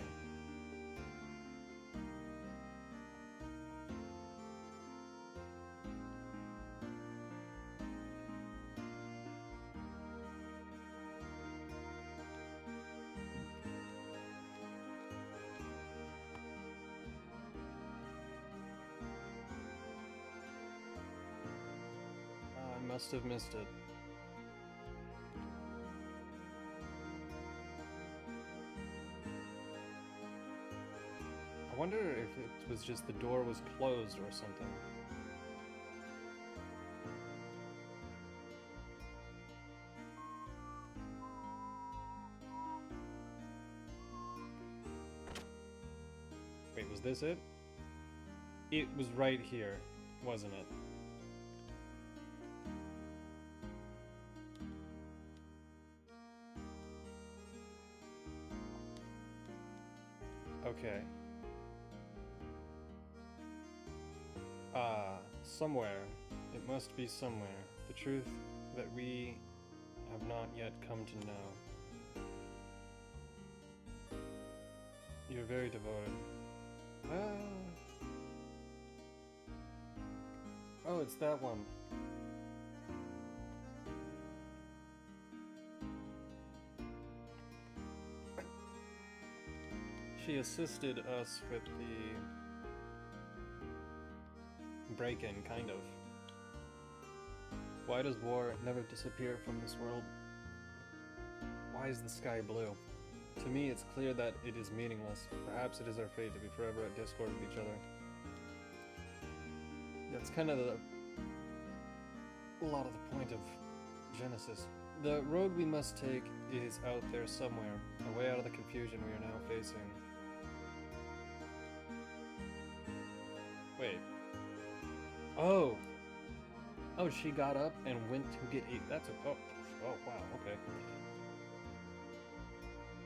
I must have missed it. I wonder if it was just the door was closed or something. Wait, was this it? It was right here, wasn't it? Okay. Somewhere. It must be somewhere. The truth that we have not yet come to know. You're very devoted. Oh, it's that one. She assisted us with the break-in, kind of. Why does war never disappear from this world? Why is the sky blue? To me, it's clear that it is meaningless. Perhaps it is our fate to be forever at discord with each other. That's kind of a lot of the point of Genesis. The road we must take is out there somewhere, a way out of the confusion we are now facing. Wait. Oh! Oh, she got up and went to get a... That's a... Oh, oh wow, okay.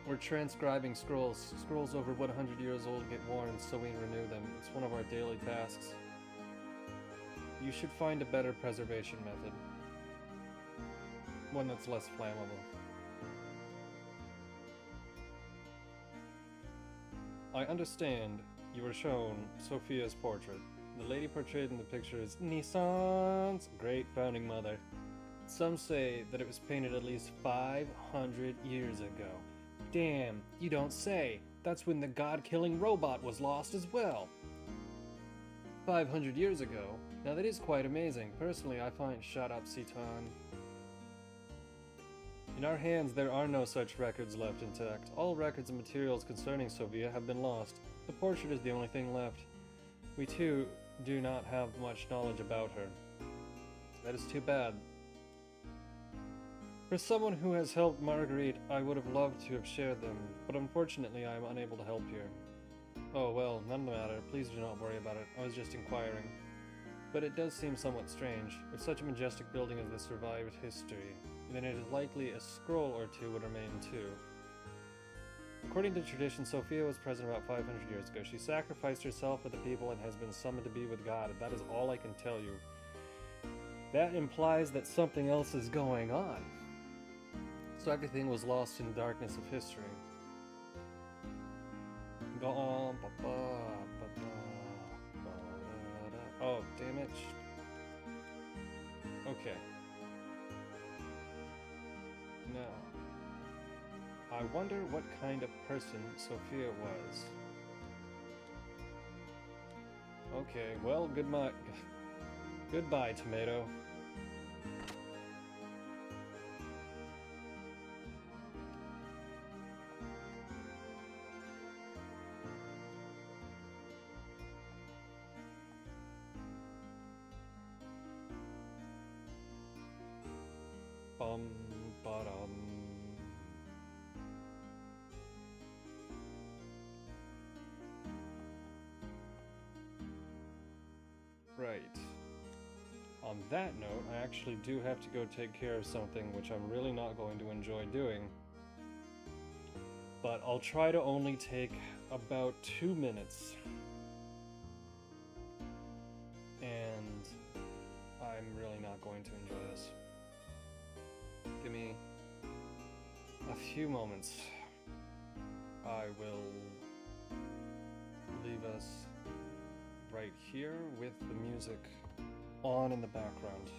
We're transcribing scrolls. Scrolls over 100 years old get worn, so we renew them. It's one of our daily tasks. You should find a better preservation method. One that's less flammable. I understand you were shown Sophia's portrait. The lady portrayed in the picture is Nissan's great founding mother. Some say that it was painted at least 500 years ago. Damn, you don't say. That's when the god-killing robot was lost as well. 500 years ago? Now that is quite amazing. Personally, I find... Shut up, Citan. In our hands, there are no such records left intact. All records and materials concerning Sophia have been lost. The portrait is the only thing left. We too do not have much knowledge about her. That is too bad. For someone who has helped Marguerite, I would have loved to have shared them, but unfortunately I am unable to help here. Oh well, none of the matter. Please do not worry about it. I was just inquiring. But it does seem somewhat strange. If such a majestic building as this survived history, then it is likely a scroll or two would remain too. According to tradition, Sophia was present about 500 years ago. She sacrificed herself for the people and has been summoned to be with God, and that is all I can tell you. That implies that something else is going on. So everything was lost in the darkness of history. Go on, oh, damn it. Okay. Now, I wonder what kind of person Sophia was. Okay, well, goodbye, tomato. Ba-dum. Right. On that note, I actually do have to go take care of something which I'm really not going to enjoy doing. But I'll try to only take about 2 minutes. And I'm really not going to enjoy this. Give me a few moments. I will leave us right here with the music on in the background.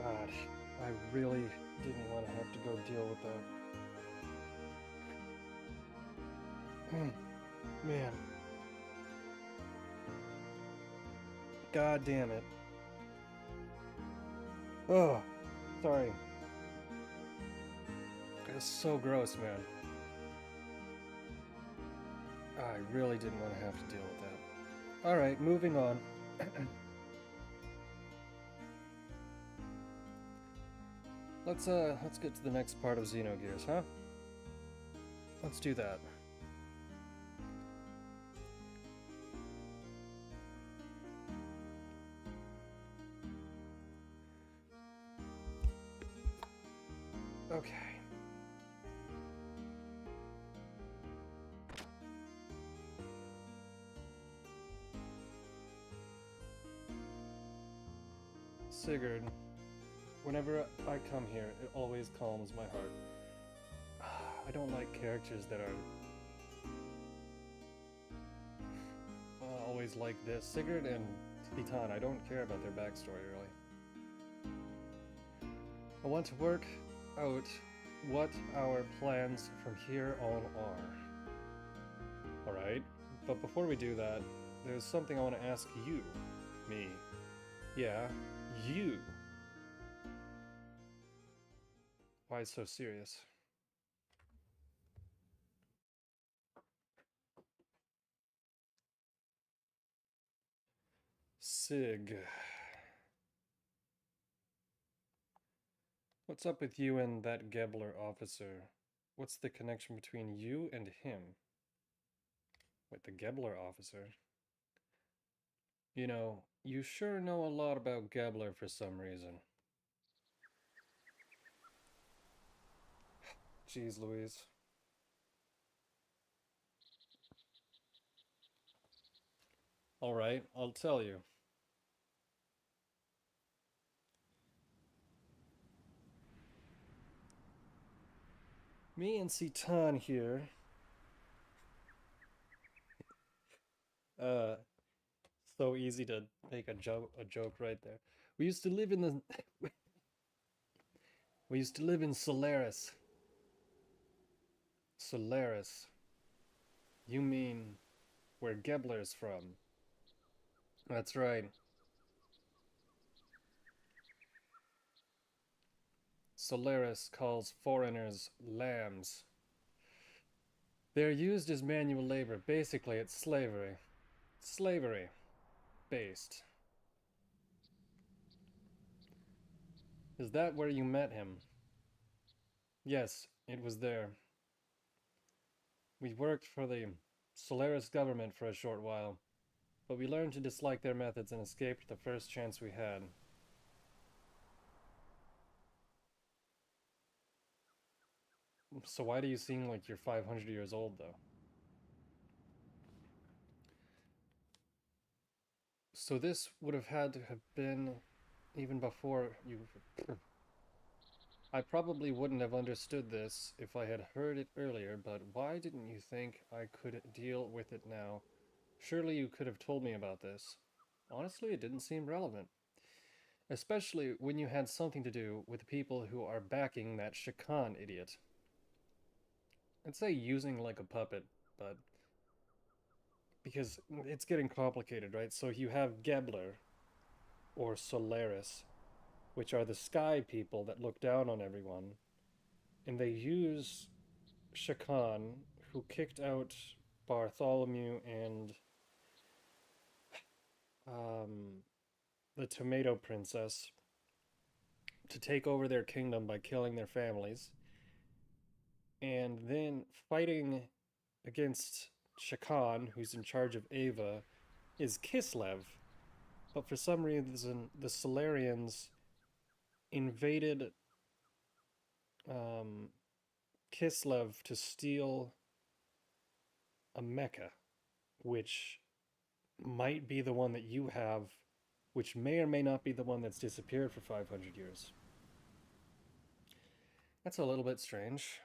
God, I really didn't want to have to go deal with that. Man. God damn it. Oh, sorry. It's so gross, man. I really didn't want to have to deal with that. Alright, moving on. Let's get to the next part of Xenogears, huh? Let's do that. Okay. Sigurd, whenever I come here, it always calms my heart. I don't like characters that are always like this. Sigurd and Titan, I don't care about their backstory, really. I want to work out what our plans from here on are. Alright, but before we do that, there's something I want to ask you. Me. Yeah, you. Why so serious? Sig. What's up with you and that Gebler officer? What's the connection between you and him? Wait, the Gebler officer? You know, you sure know a lot about Gebler for some reason. Jeez Louise. Alright, I'll tell you. Me and Citan here. So easy to make a joke right there. We used to live in the we used to live in Solaris. Solaris. You mean where Gebler's from? That's right. Solaris calls foreigners lambs. They're used as manual labor. Basically, it's slavery. Slavery. Based. Is that where you met him? Yes, it was there. We worked for the Solaris government for a short while, but we learned to dislike their methods and escaped the first chance we had. So why do you seem like you're 500 years old, though? So this would have had to have been even before you... I probably wouldn't have understood this if I had heard it earlier, but why didn't you think I could deal with it now? Surely you could have told me about this. Honestly, it didn't seem relevant. Especially when you had something to do with the people who are backing that Shakan idiot. I'd say using like a puppet, but... because it's getting complicated, right? So you have Gebler, or Solaris, which are the sky people that look down on everyone, and they use Shakan, who kicked out Bartholomew and the Tomato Princess, to take over their kingdom by killing their families, and then fighting against Shakan, who's in charge of Ava, is Kislev. But for some reason, the Solarians invaded Kislev to steal a mecha, which might be the one that you have, which may or may not be the one that's disappeared for 500 years. That's a little bit strange.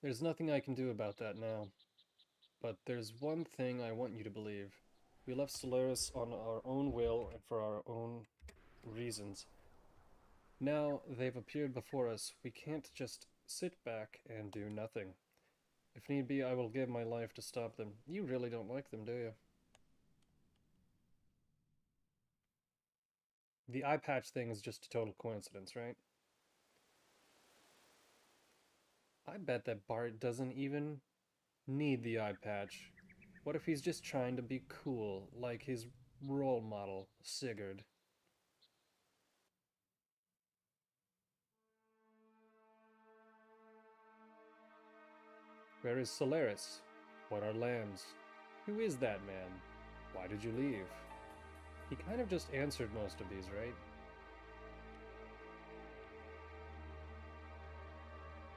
There's nothing I can do about that now, but there's one thing I want you to believe. We left Solaris on our own will and for our own reasons. Now they've appeared before us. We can't just sit back and do nothing. If need be, I will give my life to stop them. You really don't like them, do you? The eye patch thing is just a total coincidence, right? I bet that Bart doesn't even need the eye patch. What if he's just trying to be cool, like his role model, Sigurd? Where is Solaris? What are lambs? Who is that man? Why did you leave? He kind of just answered most of these, right?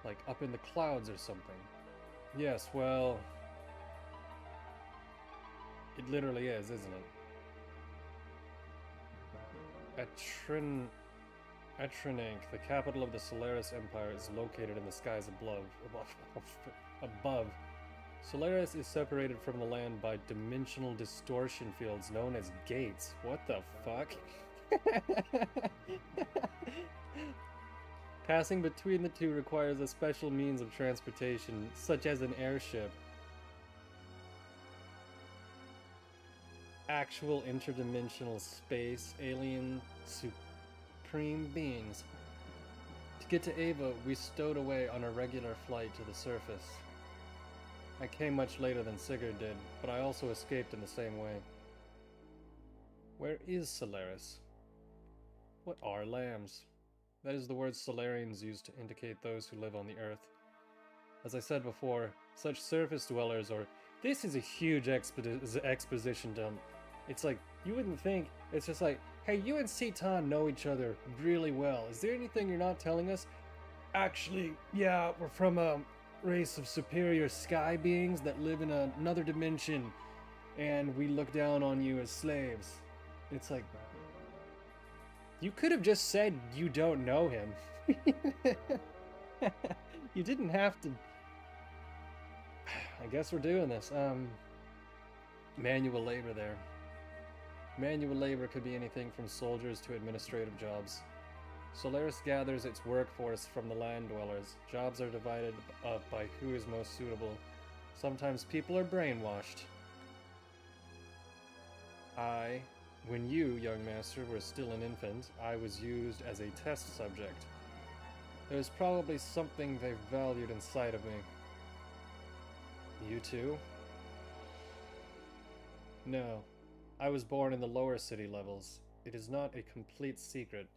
Like up in the clouds or something. Yes, well... It literally is, isn't it? Etrinank, the capital of the Solaris Empire, is located in the skies above. Solaris is separated from the land by dimensional distortion fields known as gates. What the fuck? Passing between the two requires a special means of transportation, such as an airship. Actual interdimensional space, alien supreme beings. To get to Ava, we stowed away on a regular flight to the surface. I came much later than Sigurd did, but I also escaped in the same way. Where is Solaris? What are lambs? That is the word Solarians use to indicate those who live on the earth. As I said before, such surface dwellers are... This is a huge exposition dump. It's like, you wouldn't think, it's just like, hey, you and Citan know each other really well. Is there anything you're not telling us? Actually, yeah, we're from a race of superior sky beings that live in another dimension, and we look down on you as slaves. It's like... You could have just said you don't know him. You didn't have to... I guess we're doing this. Manual labor there. Manual labor could be anything from soldiers to administrative jobs. Solaris gathers its workforce from the land dwellers. Jobs are divided up by who is most suitable. Sometimes people are brainwashed. When you, young master, were still an infant, I was used as a test subject. There's probably something they valued inside of me. You too? No. I was born in the lower city levels. It is not a complete secret,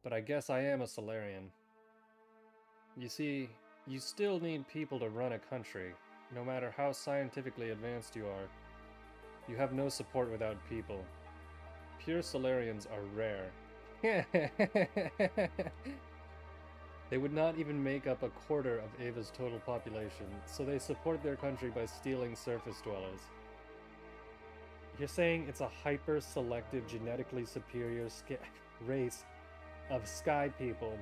but I guess I am a Solarian. You see, you still need people to run a country, no matter how scientifically advanced you are. You have no support without people. Pure Solarians are rare. They would not even make up a quarter of Ava's total population, so they support their country by stealing surface dwellers. You're saying it's a hyper-selective, genetically superior race of sky people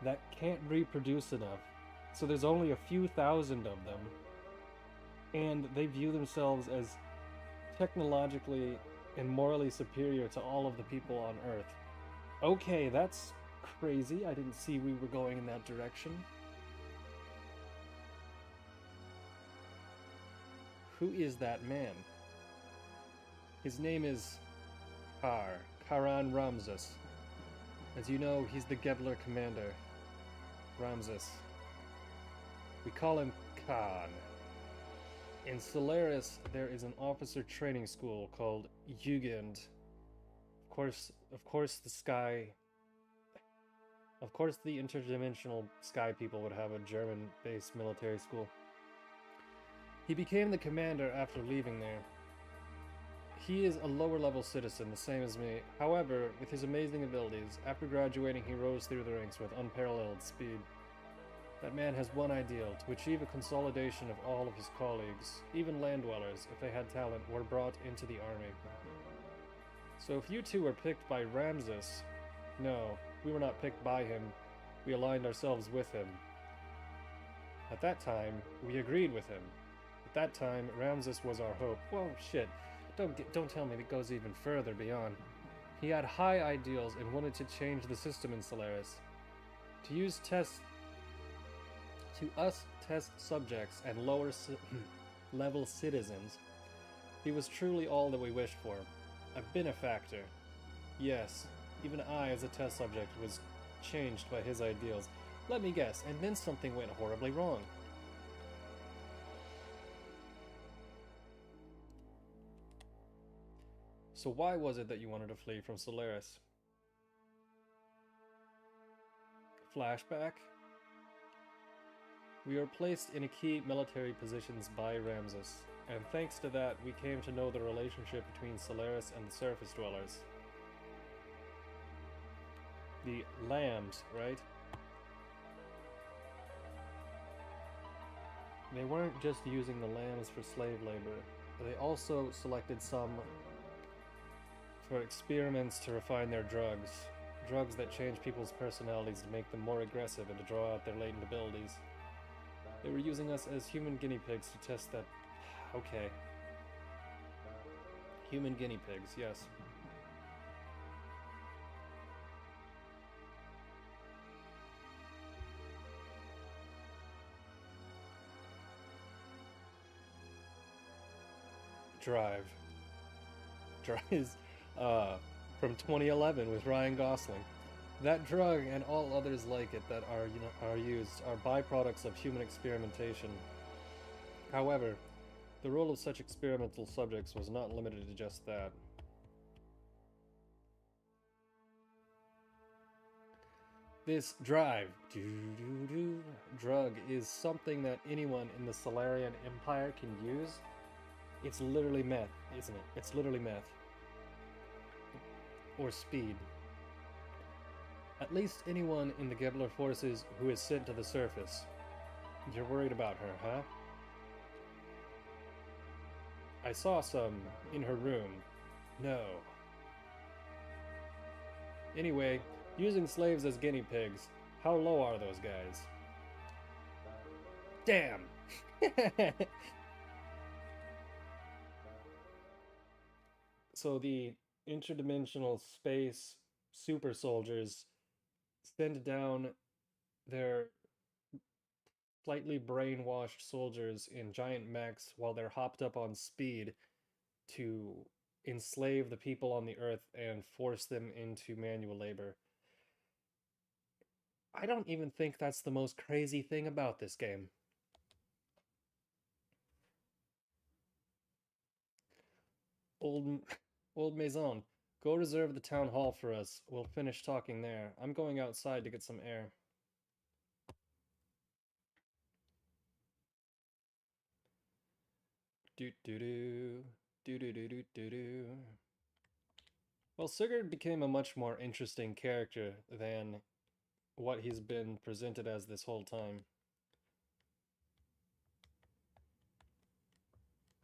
that can't reproduce enough, so there's only a few thousand of them, and they view themselves as technologically and morally superior to all of the people on Earth. Okay, that's crazy. I didn't see we were going in that direction. Who is that man? His name is Karan Ramses. As you know, he's the Gebler commander. Ramses. We call him Khan. In Solaris, there is an officer training school called Jugend. Of course, the interdimensional sky people would have a German-based military school. He became the commander after leaving there. He is a lower-level citizen, the same as me. However, with his amazing abilities, after graduating he rose through the ranks with unparalleled speed. That man has one ideal: to achieve a consolidation of all of his colleagues. Even land dwellers, if they had talent, were brought into the army. So if you two were picked by Ramses... No, we were not picked by him. We aligned ourselves with him. At that time, we agreed with him. At that time, Ramses was our hope. Well, shit. Don't tell me it goes even further beyond. He had high ideals and wanted to change the system in Solaris. To us test subjects and lower level citizens, he was truly all that we wished for. A benefactor. Yes, even I, as a test subject, was changed by his ideals. Let me guess, and then something went horribly wrong. So why was it that you wanted to flee from Solaris? Flashback? We were placed in key military positions by Ramses, and thanks to that, we came to know the relationship between Solaris and the surface dwellers. The lambs, right? They weren't just using the lambs for slave labor. They also selected some for experiments to refine their drugs. Drugs that change people's personalities to make them more aggressive and to draw out their latent abilities. They were using us as human guinea pigs to test that. Okay. Human guinea pigs, yes. Drive. Drive is from 2011 with Ryan Gosling. That drug and all others like it that are used are byproducts of human experimentation. However, the role of such experimental subjects was not limited to just that. This drive drug is something that anyone in the Solarian Empire can use. It's literally meth, isn't it? It's literally meth. Or speed. At least anyone in the Gebler forces who is sent to the surface. You're worried about her, huh? I saw some in her room. No. Anyway, using slaves as guinea pigs, how low are those guys? Damn! So the interdimensional space super soldiers send down their slightly brainwashed soldiers in giant mechs while they're hopped up on speed to enslave the people on the earth and force them into manual labor. I don't even think that's the most crazy thing about this game. Old Maison, go reserve the town hall for us. We'll finish talking there. I'm going outside to get some air. Well, Sigurd became a much more interesting character than what he's been presented as this whole time.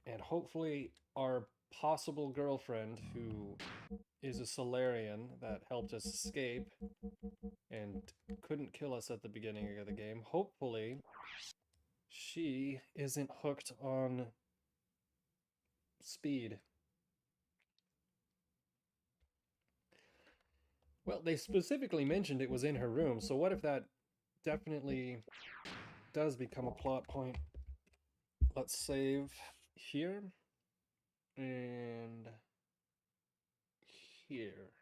And hopefully our possible girlfriend, who is a Solarian that helped us escape and couldn't kill us at the beginning of the game, hopefully she isn't hooked on speed. Well, they specifically mentioned it was in her room, so what if that definitely does become a plot point? Let's save here and here.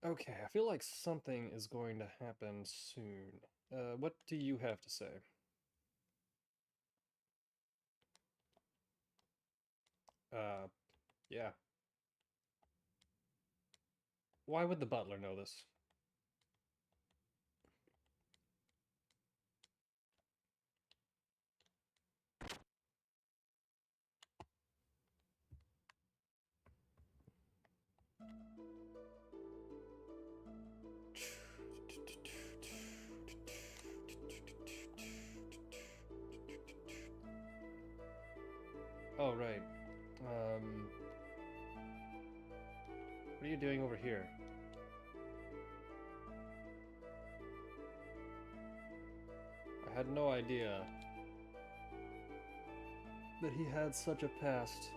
Okay, I feel like something is going to happen soon. What do you have to say? Yeah. Why would the butler know this? Oh, right. What are you doing over here? I had no idea. that he had such a past.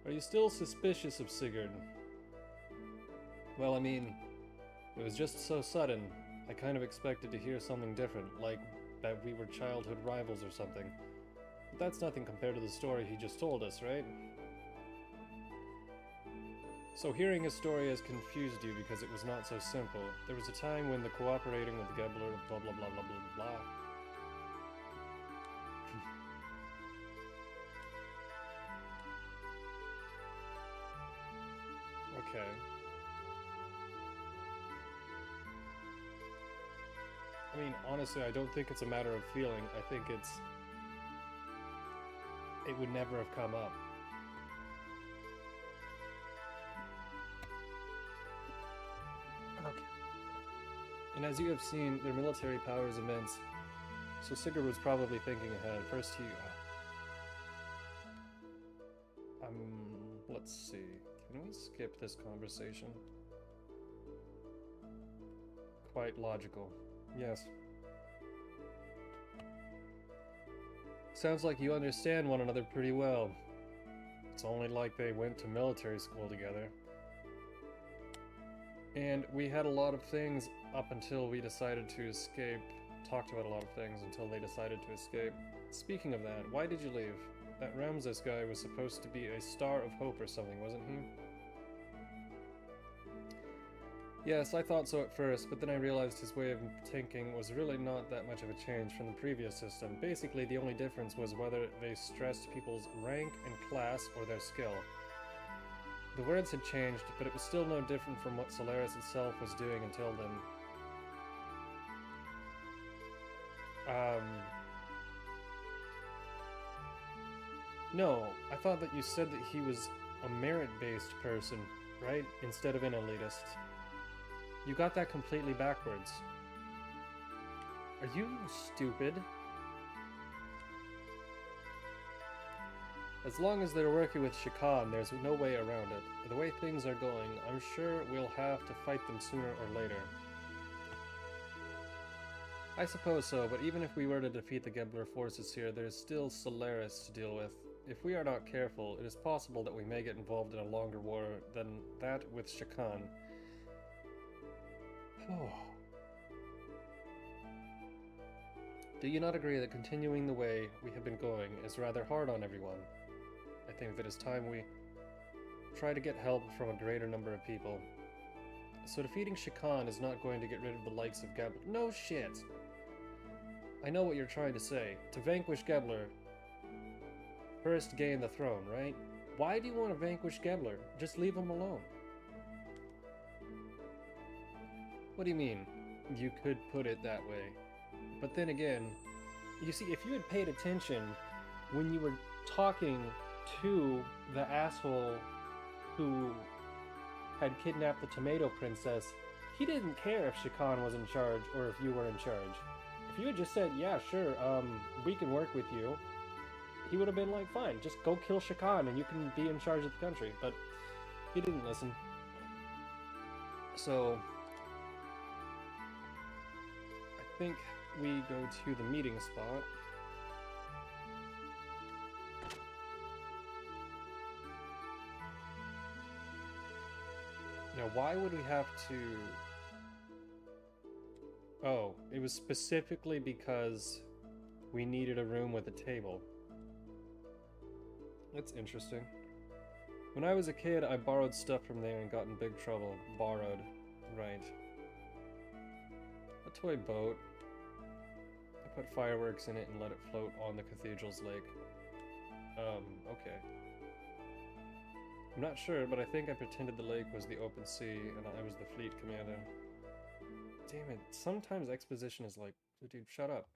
Are you still suspicious of Sigurd? Well, I mean, it was just so sudden. I kind of expected to hear something different, like that we were childhood rivals or something. But that's nothing compared to the story he just told us, right? So hearing his story has confused you because it was not so simple. There was a time when the cooperating with the Gebler, blah blah blah blah blah blah. Okay. I mean, honestly, I don't think it's a matter of feeling. I think it would never have come up. Okay. And as you have seen, their military power is immense. So Sigurd was probably thinking ahead. First he... let's see. Can we skip this conversation? Quite logical. Yes. Sounds like you understand one another pretty well. It's only like they went to military school together. And we had a lot of things up until we decided to escape. Talked about a lot of things until they decided to escape. Speaking of that, why did you leave? That Ramses guy was supposed to be a star of hope or something, wasn't he? Yes, I thought so at first, but then I realized his way of thinking was really not that much of a change from the previous system. Basically, the only difference was whether they stressed people's rank and class or their skill. The words had changed, but it was still no different from what Solaris itself was doing until then. No, I thought that you said that he was a merit-based person, right? Instead of an elitist. You got that completely backwards. Are you stupid? As long as they're working with Shakan, there's no way around it. The way things are going, I'm sure we'll have to fight them sooner or later. I suppose so, but even if we were to defeat the Gebler forces here, there's still Solaris to deal with. If we are not careful, it is possible that we may get involved in a longer war than that with Shakan. Do you not agree that continuing the way we have been going is rather hard on everyone? I think that it's time we try to get help from a greater number of people. So defeating Shakan is not going to get rid of the likes of Gebler. No shit! I know what you're trying to say. To vanquish Gebler, first gain the throne, right? Why do you want to vanquish Gebler? Just leave him alone. What do you mean? You could put it that way. But then again, you see, if you had paid attention when you were talking to the asshole who had kidnapped the Tomato Princess, he didn't care if Shakan was in charge or if you were in charge. If you had just said, yeah, sure, we can work with you, he would have been like, fine, just go kill Shakan and you can be in charge of the country. But he didn't listen. So I think we go to the meeting spot. Now, why would we have to... Oh, it was specifically because we needed a room with a table. That's interesting. When I was a kid, I borrowed stuff from there and got in big trouble. Borrowed. Right. A toy boat. I put fireworks in it and let it float on the cathedral's lake. Okay. I'm not sure, but I think I pretended the lake was the open sea and I was the fleet commander. Damn it, sometimes exposition is like, dude, shut up.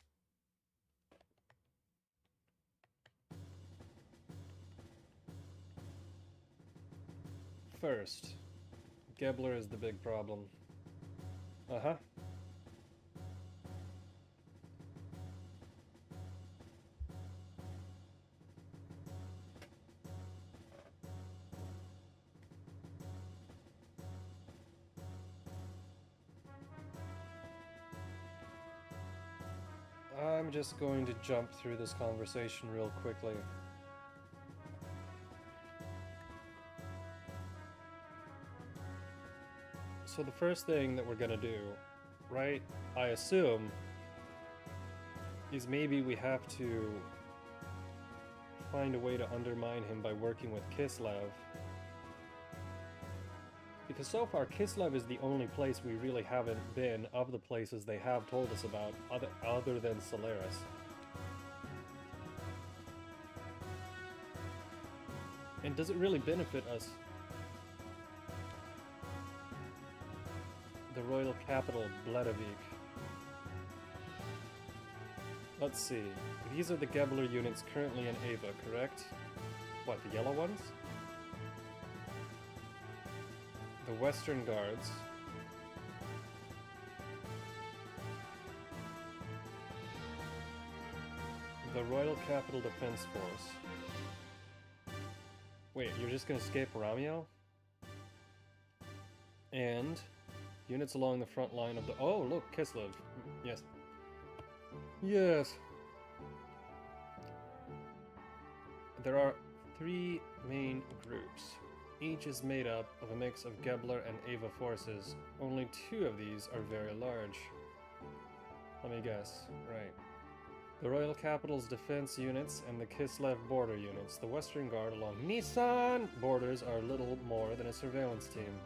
First, Gebler is the big problem. Uh-huh. I'm just going to jump through this conversation real quickly. So the first thing that we're gonna do, right, I assume, is maybe we have to find a way to undermine him by working with Kislev. Because so far, Kislev is the only place we really haven't been of the places they have told us about, other than Solaris. And does it really benefit us? The royal capital, Bledavik. Let's see. These are the Gebler units currently in Ava, correct? What, the yellow ones? The Western Guards. The Royal Capital Defense Force. Wait, you're just gonna escape Ramiel? And units along the front line of the... Oh, look, Kislev. Yes. Yes. There are 3 main groups. Each is made up of a mix of Gebler and Ava forces. Only 2 of these are very large. Let me guess. Right. The Royal Capital's defense units and the Kislev border units. The Western Guard along Nissan borders are little more than a surveillance team.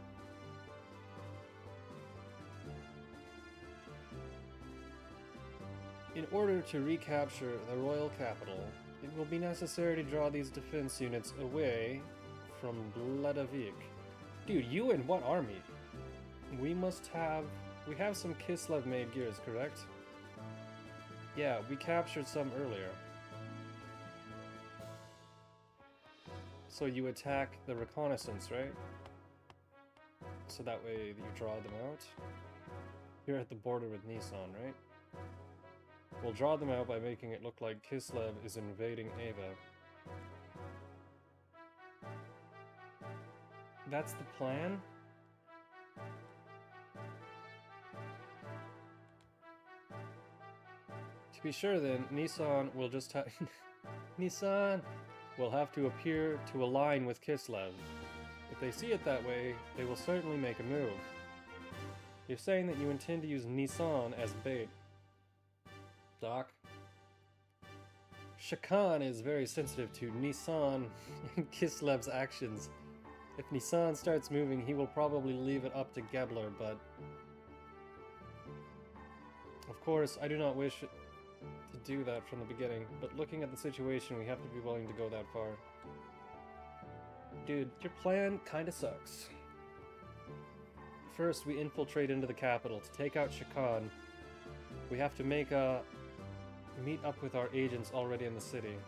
In order to recapture the Royal Capital, it will be necessary to draw these defense units away from Bledavik. Dude, you in what army? We have some Kislev-made gears, correct? Yeah, we captured some earlier. So you attack the reconnaissance, right? So that way you draw them out. You're at the border with Nissan, right? We'll draw them out by making it look like Kislev is invading Ava. That's the plan? To be sure then, Nissan will just have... Nissan will have to appear to align with Kislev. If they see it that way, they will certainly make a move. You're saying that you intend to use Nissan as bait. Doc? Shakan is very sensitive to Nissan and Kislev's actions. If Nissan starts moving, he will probably leave it up to Gebler, but... Of course, I do not wish to do that from the beginning, but looking at the situation, we have to be willing to go that far. Dude, your plan kinda sucks. First, we infiltrate into the capital. To take out Shakan, we have to meet up with our agents already in the city.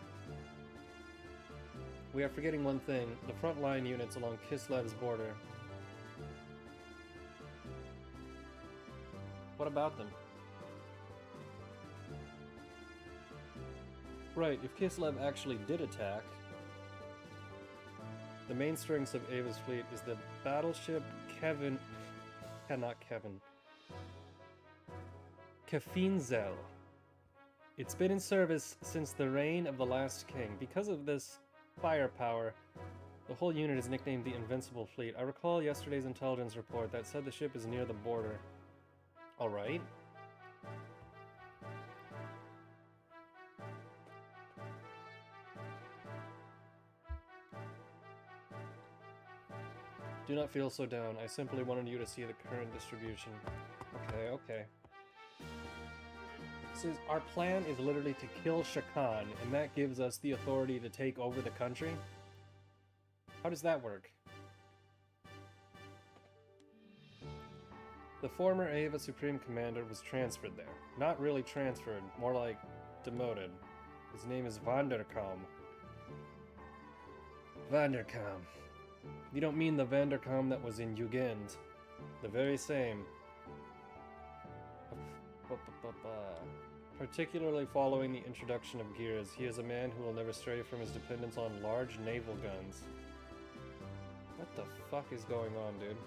We are forgetting one thing, the frontline units along Kislev's border. What about them? Right, if Kislev actually did attack, the main strengths of Ava's fleet is the battleship Kefinzel. It's been in service since the reign of the last king. Because of this firepower, the whole unit is nicknamed the Invincible Fleet. I recall yesterday's intelligence report that said the ship is near the border. Alright. Do not feel so down. I simply wanted you to see the current distribution. Okay, okay. So our plan is literally to kill Shakan, and that gives us the authority to take over the country? How does that work? The former Ava Supreme Commander was transferred there. Not really transferred, more like demoted. His name is Vanderkam. Vanderkam. You don't mean the Vanderkam that was in Jugend. The very same. Particularly following the introduction of gears, he is a man who will never stray from his dependence on large naval guns. What the fuck is going on, dude?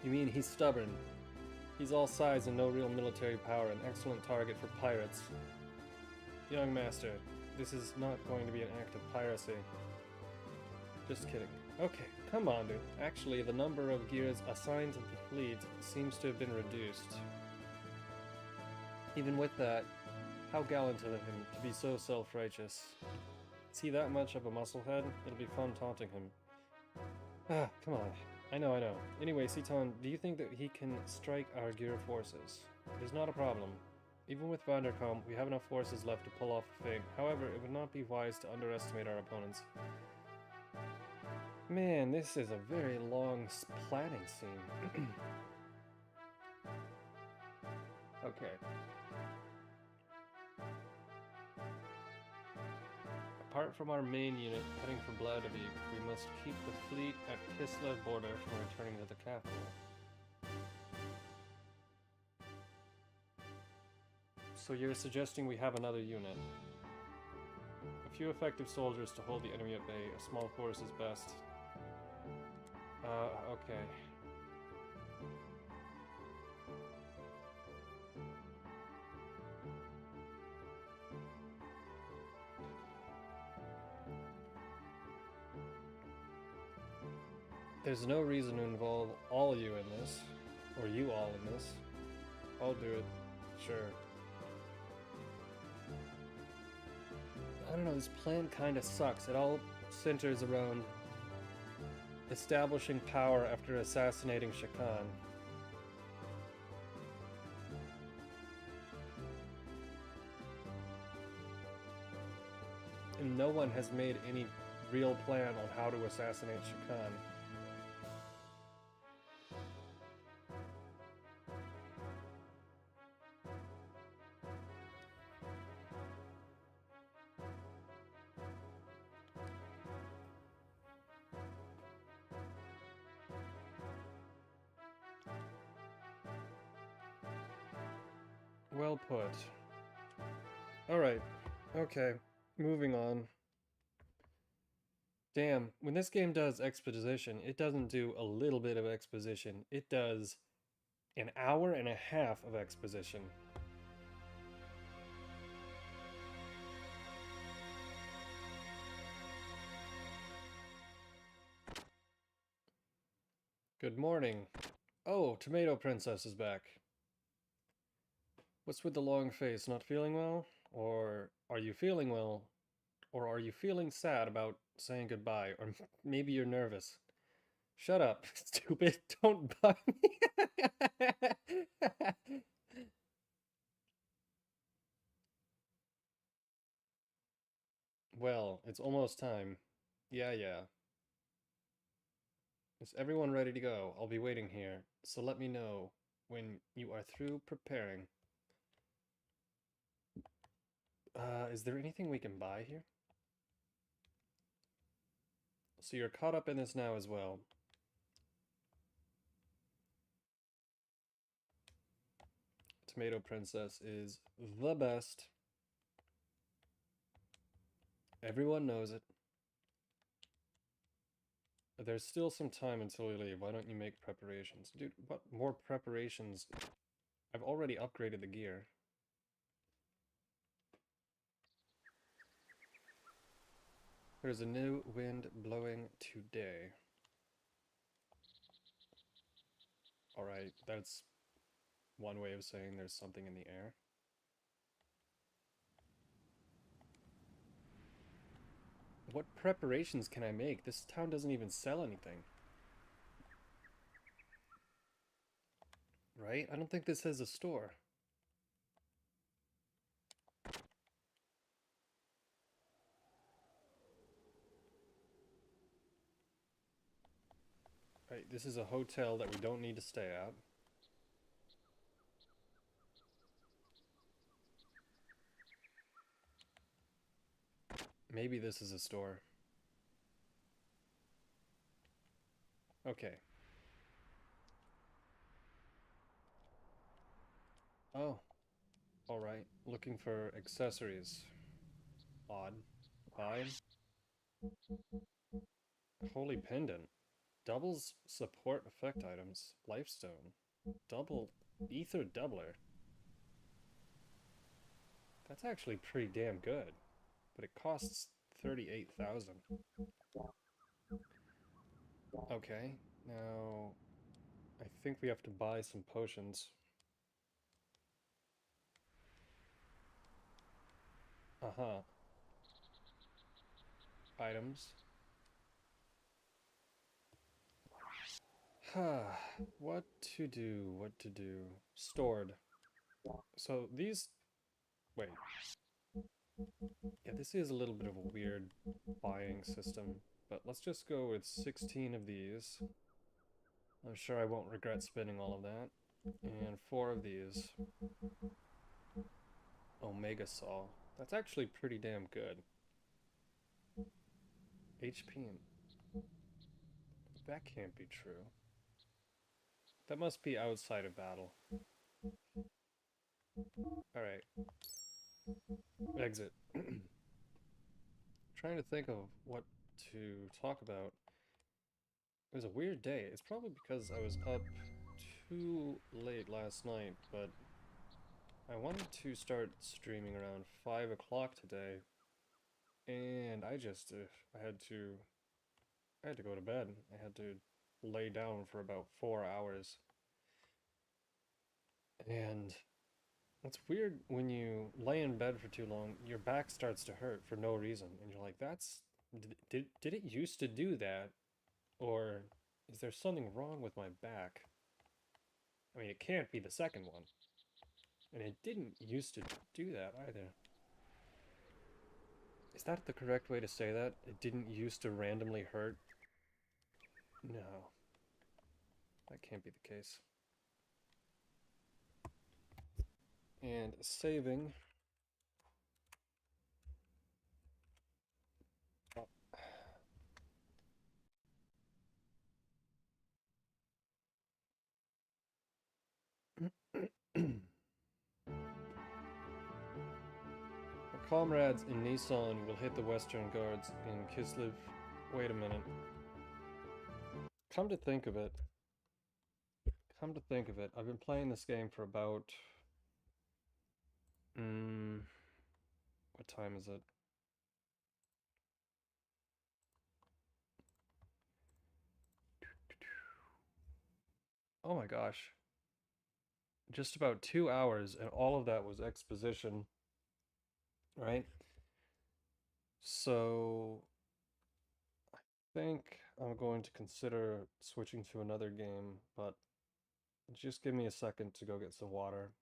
You mean he's stubborn? He's all size and no real military power, an excellent target for pirates. Young master, this is not going to be an act of piracy. Just kidding. Okay, come on, dude. Actually, the number of gears assigned to the fleet seems to have been reduced. Even with that, how gallant of him to be so self-righteous. Is he that much of a musclehead? It'll be fun taunting him. Ah, come on. I know. Anyway, Citan, do you think that he can strike our gear forces? It is not a problem. Even with Vanderkamp, we have enough forces left to pull off a feint. However, it would not be wise to underestimate our opponents. Man, this is a very long planning scene. Okay. Apart from our main unit heading for Vladivik, we must keep the fleet at Kislev border from returning to the capital. So you're suggesting we have another unit? A few effective soldiers to hold the enemy at bay. A small force is best. Okay. There's no reason to involve all you in this, or you all in this. I'll do it, sure. I don't know, this plan kinda sucks. It all centers around establishing power after assassinating Shakan. And no one has made any real plan on how to assassinate Shakan. Well put. Alright, okay, moving on. Damn, when this game does exposition, it doesn't do a little bit of exposition. It does an hour and a half of exposition. Good morning. Oh, Tomato Princess is back. What's with the long face? Not feeling well? Or are you feeling well? Or are you feeling sad about saying goodbye? Or maybe you're nervous. Shut up, stupid. Don't bug me. Well, it's almost time. Yeah. Is everyone ready to go? I'll be waiting here. So let me know when you are through preparing. Is there anything we can buy here? So you're caught up in this now as well. Tomato Princess is the best. Everyone knows it. There's still some time until we leave. Why don't you make preparations? Dude, what more preparations? I've already upgraded the gear. There's a new wind blowing today. Alright, that's one way of saying there's something in the air. What preparations can I make? This town doesn't even sell anything. Right? I don't think this has a store. Right, this is a hotel that we don't need to stay at. Maybe this is a store. Okay. Oh. Alright. Looking for accessories. Odd. Fine. Holy pendant. Doubles support effect items. Lifestone. Double ether doubler. That's actually pretty damn good. But it costs 38,000. Okay, now I think we have to buy some potions. Uh-huh. Items. What to do? What to do? Stored. So these... Wait. Yeah, this is a little bit of a weird buying system, but let's just go with 16 of these. I'm sure I won't regret spending all of that. And 4 of these. Omega Saw. That's actually pretty damn good. HP. That can't be true. That must be outside of battle. Alright. Exit. Trying to think of what to talk about. It was a weird day. It's probably because I was up too late last night, but I wanted to start streaming around 5 o'clock today, and I just, I had to go to bed. I had to lay down for about 4 hours. And it's weird when you lay in bed for too long, your back starts to hurt for no reason, and you're like, did it used to do that? Or is there something wrong with my back? I mean, it can't be the second one. And it didn't used to do that either. Is that the correct way to say that? It didn't used to randomly hurt? No, that can't be the case. And saving. Our comrades in Nissan will hit the Western Guards in Kislev. Wait a minute. Come to think of it, I've been playing this game for about... what time is it? Oh my gosh. Just about 2 hours, and all of that was exposition, right? So I think I'm going to consider switching to another game, but just give me a second to go get some water,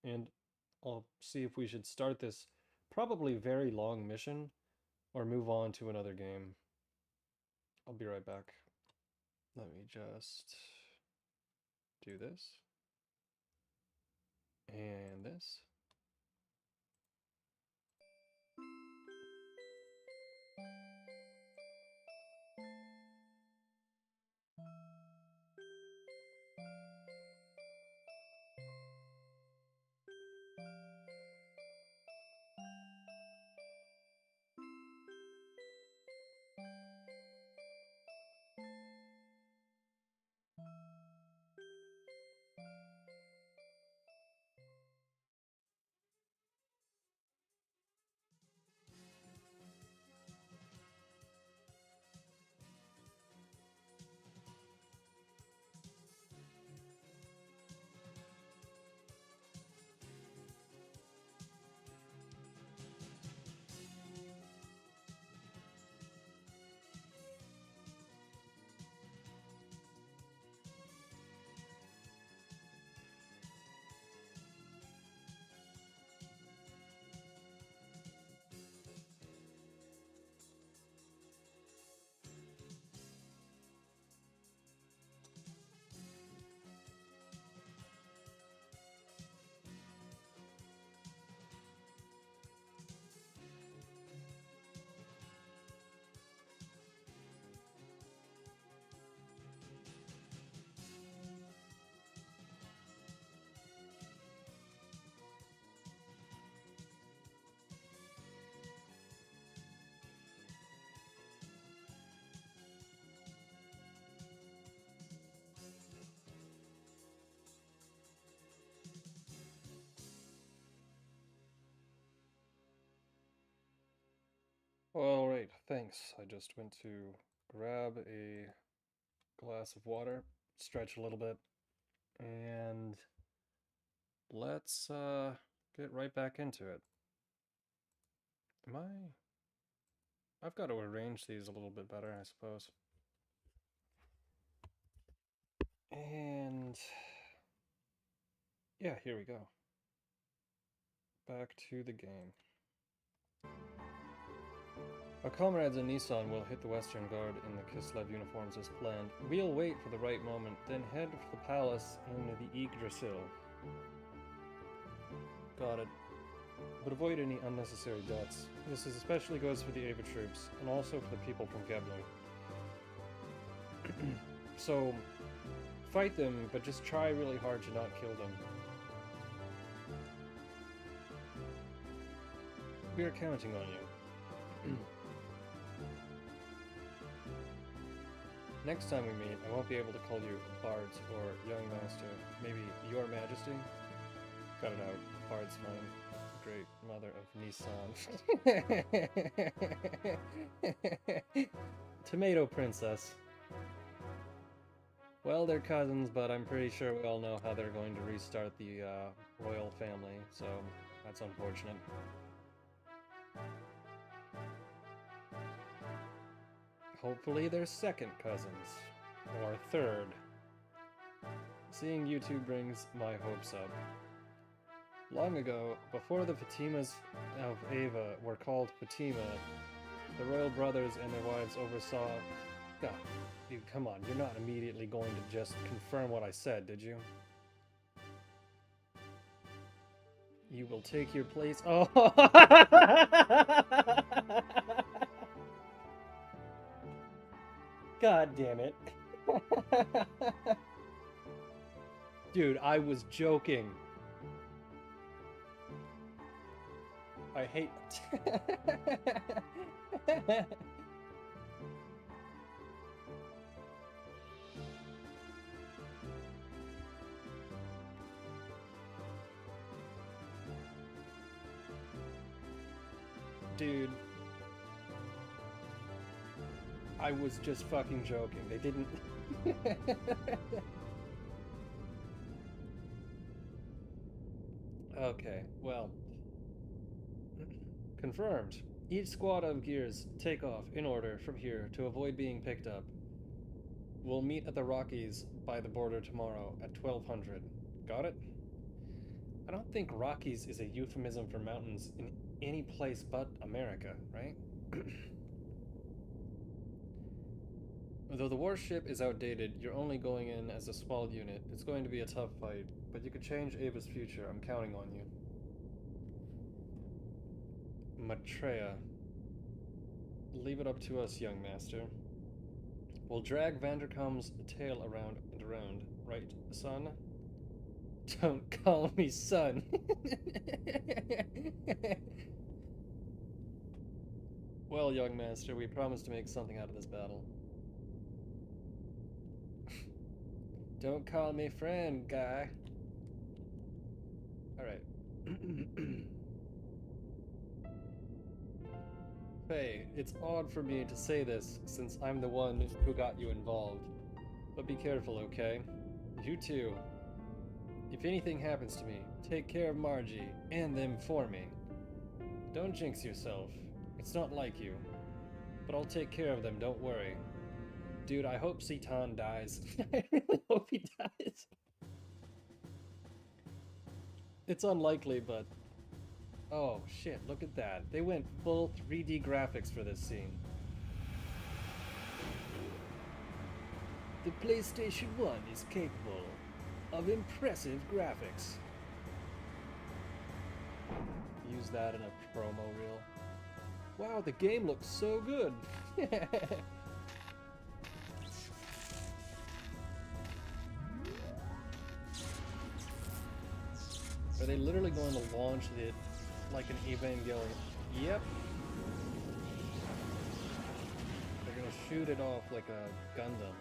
and I'll see if we should start this probably very long mission or move on to another game. I'll be right back. Let me just do this and this. All right, thanks. I just went to grab a glass of water, stretch a little bit, and let's get right back into it. I've got to arrange these a little bit better, I suppose. And yeah, here we go. Back to the game. Our comrades in Nissan will hit the Western Guard in the Kislev uniforms as planned. We'll wait for the right moment, then head for the palace in the Yggdrasil. Got it. But avoid any unnecessary deaths. This especially goes for the Ava troops, and also for the people from Gebler. So, fight them, but just try really hard to not kill them. We are counting on you. Next time we meet, I won't be able to call you Bards or Young Master. Maybe Your Majesty? Cut it out. Bard's fine. Great mother of Nissan. Tomato Princess. Well, they're cousins, but I'm pretty sure we all know how they're going to restart the royal family, so that's unfortunate. Hopefully they're second cousins. Or third. Seeing you two brings my hopes up. Long ago, before the Fatimas of Ava were called Fatima, the royal brothers and their wives oversaw... God, dude, come on, you're not immediately going to just confirm what I said, did you? You will take your place... Oh! God damn it. Dude, I was joking. I hate... Dude. I was just fucking joking. They didn't... Okay, well... Confirmed. Each squad of gears take off in order from here to avoid being picked up. We'll meet at the Rockies by the border tomorrow at 1200. Got it? I don't think Rockies is a euphemism for mountains in any place but America, right? Though the warship is outdated, you're only going in as a small unit. It's going to be a tough fight, but you could change Ava's future. I'm counting on you. Maitreya. Leave it up to us, young master. We'll drag Vanderkam's tail around and around, right, son? Don't call me son. Well, young master, we promise to make something out of this battle. Don't call me friend, guy. Alright. Faye, it's odd for me to say this since I'm the one who got you involved. But be careful, okay? You too. If anything happens to me, take care of Margie and them for me. Don't jinx yourself. It's not like you. But I'll take care of them, don't worry. Dude, I hope Citan dies. I really hope he dies. It's unlikely, but... Oh, shit, look at that. They went full 3D graphics for this scene. The PlayStation 1 is capable of impressive graphics. Use that in a promo reel. Wow, the game looks so good. Are they literally going to launch it like an Evangelion? Yep. They're going to shoot it off like a Gundam.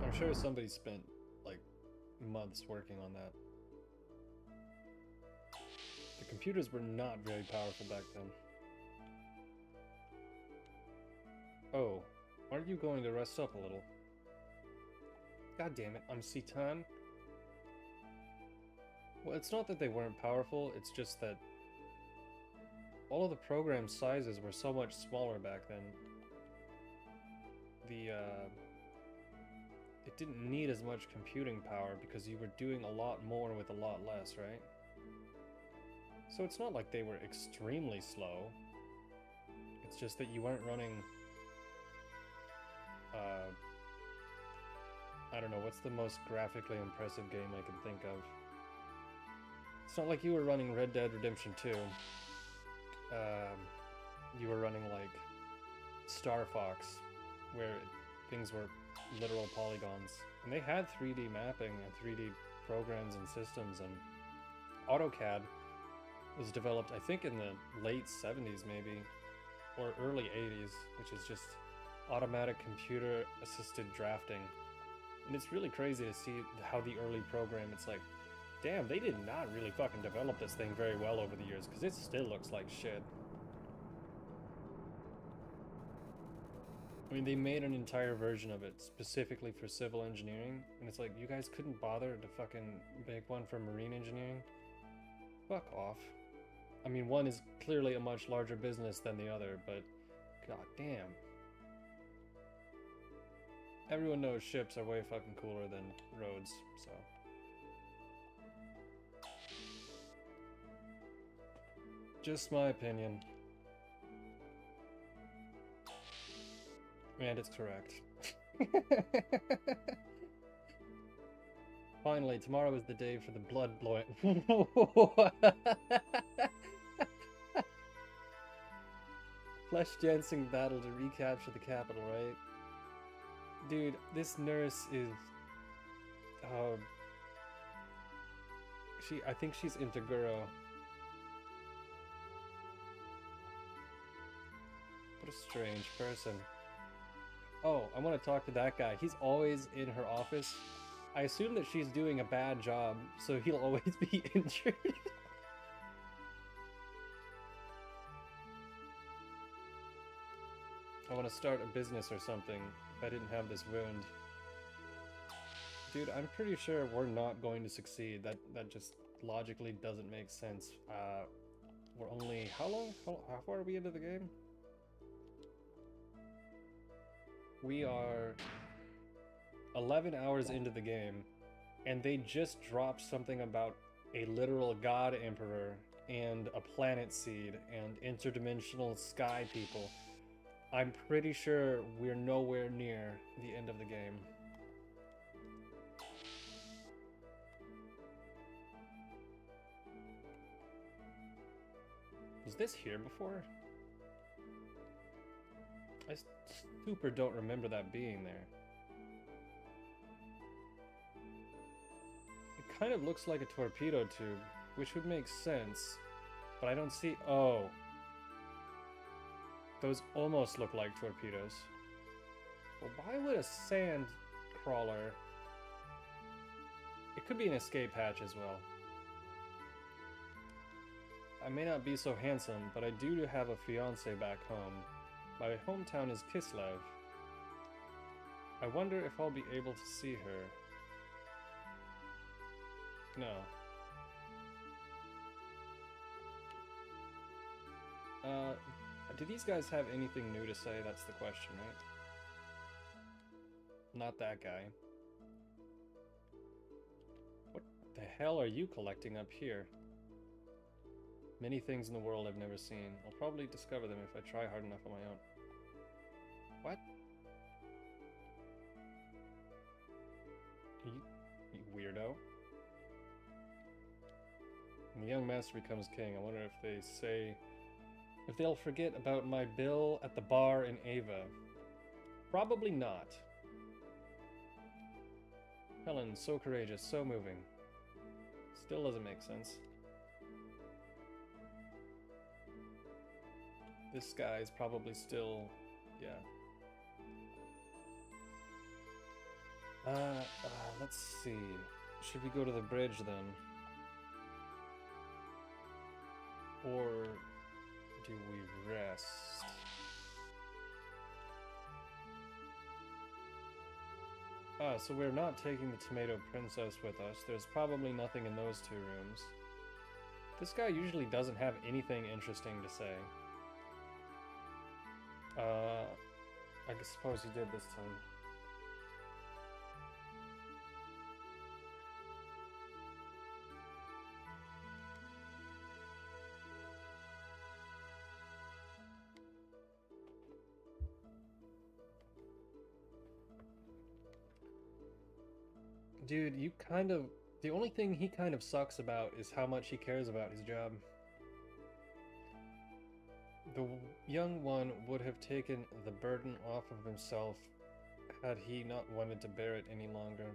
I'm sure somebody spent months working on that. The computers were not very powerful back then. Oh, aren't you going to rest up a little? God damn it, I'm Citan. Well, it's not that they weren't powerful, it's just that all of the program sizes were so much smaller back then. It didn't need as much computing power because you were doing a lot more with a lot less, right? So it's not like they were extremely slow. It's just that you weren't running... I don't know, what's the most graphically impressive game I can think of? It's not like you were running Red Dead Redemption 2. You were running like Star Fox, where things were literal polygons. And they had 3D mapping and 3D programs and systems, and AutoCAD was developed, I think, in the late 70s maybe, or early 80s, which is just automatic computer-assisted drafting. And it's really crazy to see how the early program, it's like, damn, they did not really fucking develop this thing very well over the years, because it still looks like shit. I mean, they made an entire version of it specifically for civil engineering, and it's like, you guys couldn't bother to fucking make one for marine engineering? Fuck off. I mean, one is clearly a much larger business than the other, but god damn. Everyone knows ships are way fucking cooler than roads, so... Just my opinion. And it's correct. Finally, tomorrow is the day for the blood blowing. Flesh dancing battle to recapture the capital, right? Dude, this nurse is... I think she's into Guro. What a strange person. Oh, I want to talk to that guy. He's always in her office. I assume that she's doing a bad job, so he'll always be injured. I want to start a business or something if I didn't have this wound. Dude, I'm pretty sure we're not going to succeed. That just logically doesn't make sense. We're only... How long? How far are we into the game? We are 11 hours into the game, and they just dropped something about a literal god emperor and a planet seed and interdimensional sky people. I'm pretty sure we're nowhere near the end of the game. Was this here before? I super don't remember that being there. It kind of looks like a torpedo tube, which would make sense, but I don't see... Oh. Those almost look like torpedoes. Well, why would a sand crawler... It could be an escape hatch as well. I may not be so handsome, but I do have a fiancé back home. My hometown is Kislev. I wonder if I'll be able to see her. No. Do these guys have anything new to say? That's the question, right? Not that guy. What the hell are you collecting up here? Many things in the world I've never seen. I'll probably discover them if I try hard enough on my own. What? You weirdo. When the young master becomes king, I wonder if they say... If they'll forget about my bill at the bar in Ava. Probably not. Helen, so courageous, so moving. Still doesn't make sense. This guy is probably still... yeah. Let's see. should we go to the bridge then? Or do we rest? Ah, so we're not taking the Tomato Princess with us. There's probably nothing in those 2 rooms. This guy usually doesn't have anything interesting to say. I suppose he did this time. Dude, you kind of... The only thing he kind of sucks about is how much he cares about his job. The young one would have taken the burden off of himself had he not wanted to bear it any longer.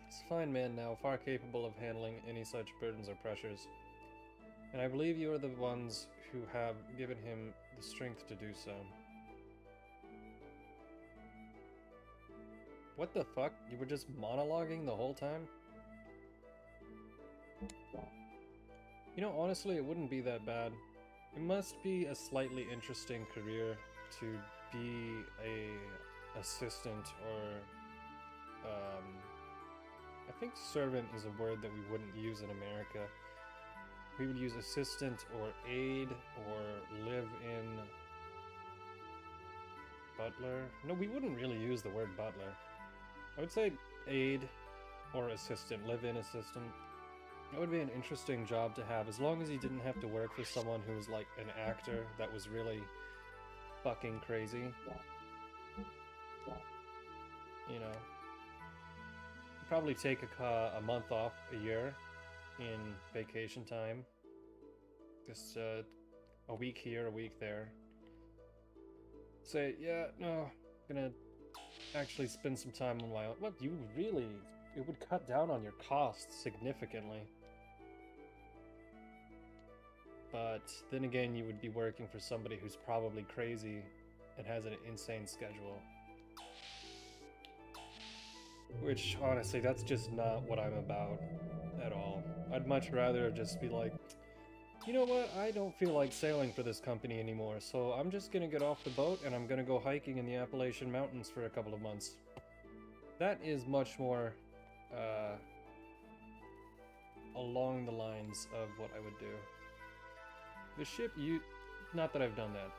He's a fine man now, far capable of handling any such burdens or pressures. And I believe you are the ones who have given him the strength to do so. What the fuck? You were just monologuing the whole time? You know, honestly, it wouldn't be that bad. It must be a slightly interesting career to be a assistant or, I think servant is a word that we wouldn't use in America. We would use assistant or aide or live in butler. No, we wouldn't really use the word butler. I would say aide or assistant, live-in assistant. That would be an interesting job to have, as long as you didn't have to work for someone who was like an actor that was really fucking crazy. You know. Probably take a month off a year in vacation time. Just a week here, a week there. Say, yeah, no, I'm gonna actually spend some time on my own. What, you really... It would cut down on your costs significantly. But then again, you would be working for somebody who's probably crazy and has an insane schedule. Which, honestly, that's just not what I'm about at all. I'd much rather just be like, you know what, I don't feel like sailing for this company anymore, so I'm just gonna get off the boat and I'm gonna go hiking in the Appalachian Mountains for a couple of months. That is much more, along the lines of what I would do. The ship, not that I've done that.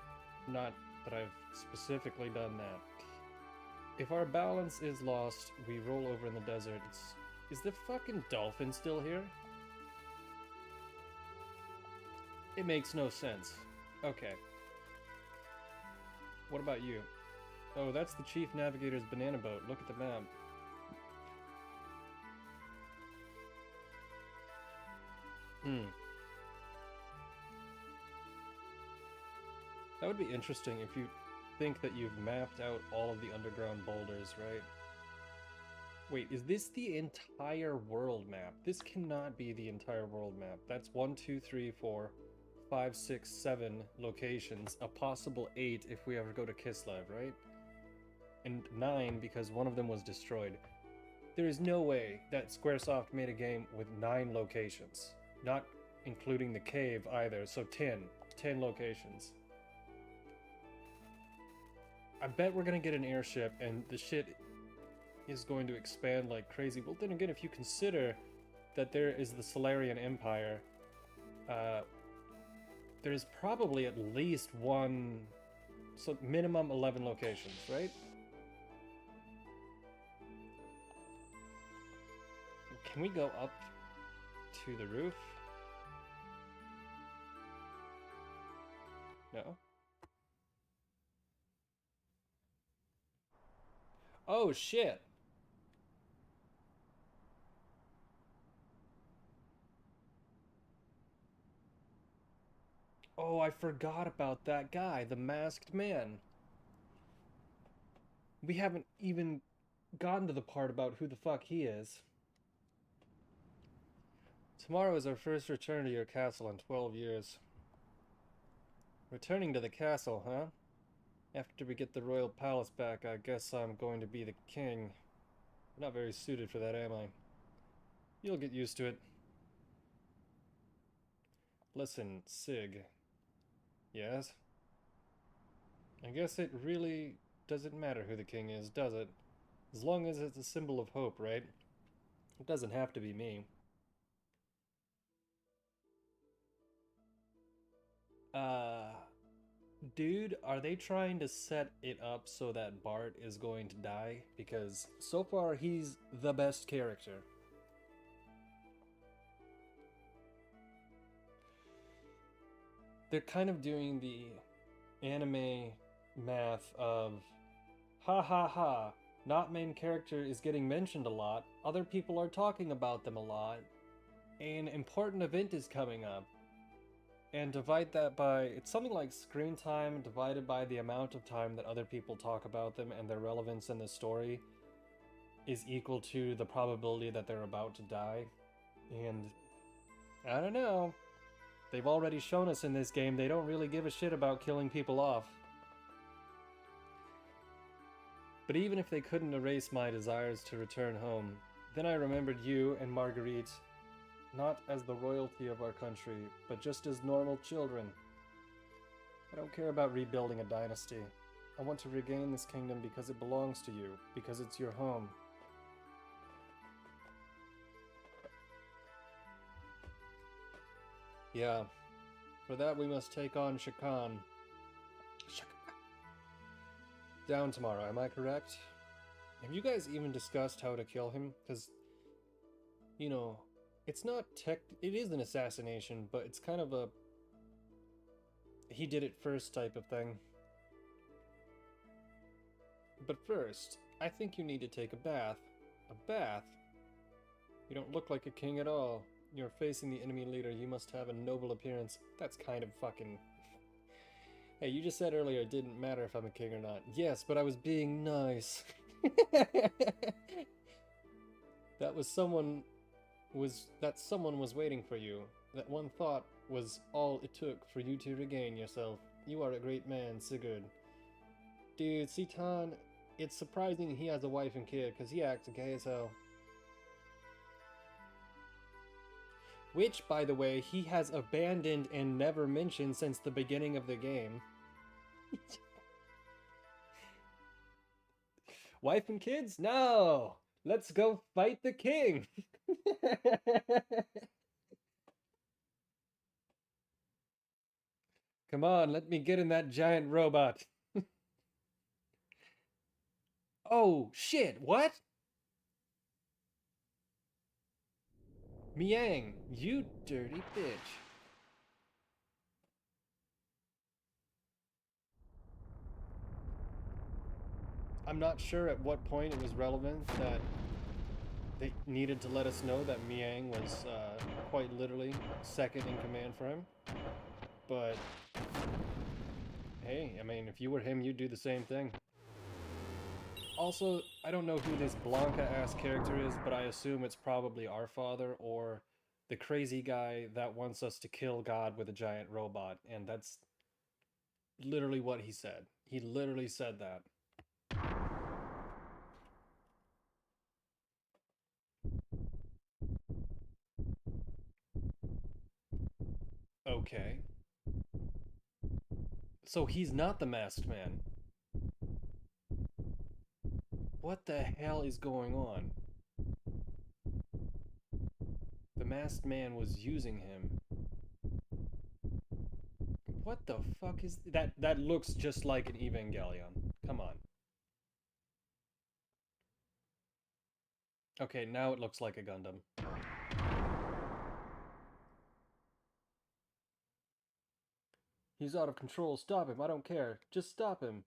Not that I've specifically done that. If our balance is lost, we roll over in the desert. Is the fucking dolphin still here? It makes no sense. Okay. What about you? Oh, that's the Chief Navigator's banana boat. Look at the map. That would be interesting if you think that you've mapped out all of the underground boulders, right? Wait, is this the entire world map? This cannot be the entire world map. That's 1, 2, 3, 4, 5, 6, 7 locations, a possible 8 if we ever go to Kislev, right? And 9 because one of them was destroyed. There is no way that Squaresoft made a game with 9 locations. Not including the cave either, so 10. 10 locations. I bet we're gonna get an airship and the shit is going to expand like crazy. Well, then again, if you consider that there is the Solarian Empire, there's probably at least one, so minimum 11 locations, right? Can we go up to the roof? No? Oh, shit! Oh, I forgot about that guy, the masked man. We haven't even gotten to the part about who the fuck he is. Tomorrow is our first return to your castle in 12 years. Returning to the castle, huh? After we get the royal palace back, I guess I'm going to be the king. I'm not very suited for that, am I? You'll get used to it. Listen, Sig. Yes? I guess it really doesn't matter who the king is, does it? As long as it's a symbol of hope, right? It doesn't have to be me. Uh... Dude, are they trying to set it up so that Bart is going to die? Because so far he's the best character. They're kind of doing the anime math of ha ha ha, not main character is getting mentioned a lot, other people are talking about them a lot, an important event is coming up. And divide that by, it's something like screen time divided by the amount of time that other people talk about them and their relevance in the story is equal to the probability that they're about to die. And I don't know. They've already shown us in this game they don't really give a shit about killing people off. But even if they couldn't erase my desires to return home, then I remembered you and Marguerite, not as the royalty of our country, but just as normal children. I don't care about rebuilding a dynasty. I want to regain this kingdom because it belongs to you, because it's your home. Yeah, for that we must take on Shakan. Down tomorrow, am I correct? Have you guys even discussed how to kill him? Because, you know, it's not it is an assassination, but it's kind of a he did it first type of thing. But first, I think you need to take a bath. A bath? You don't look like a king at all. You're facing the enemy leader, you must have a noble appearance. That's kind of fucking... Hey, you just said earlier it didn't matter if I'm a king or not. Yes, but I was being nice. Someone was waiting for you. That one thought was all it took for you to regain yourself. You are a great man, Sigurd. Dude, Citan, it's surprising he has a wife and kid, because he acts gay as hell. Which, by the way, he has abandoned and never mentioned since the beginning of the game. Wife and kids? No! Let's go fight the king! Come on, let me get in that giant robot. Oh, shit, what? Miang, you dirty bitch. I'm not sure at what point it was relevant that they needed to let us know that Miang was quite literally second in command for him. But, hey, I mean, if you were him, you'd do the same thing. Also, I don't know who this Blanca-ass character is, but I assume it's probably our father or the crazy guy that wants us to kill God with a giant robot. And that's literally what he said. He literally said that. Okay. So he's not the masked man. What the hell is going on? The masked man was using him. What the fuck is that? That looks just like an Evangelion. Come on. Okay, now it looks like a Gundam. He's out of control. Stop him. I don't care. Just stop him.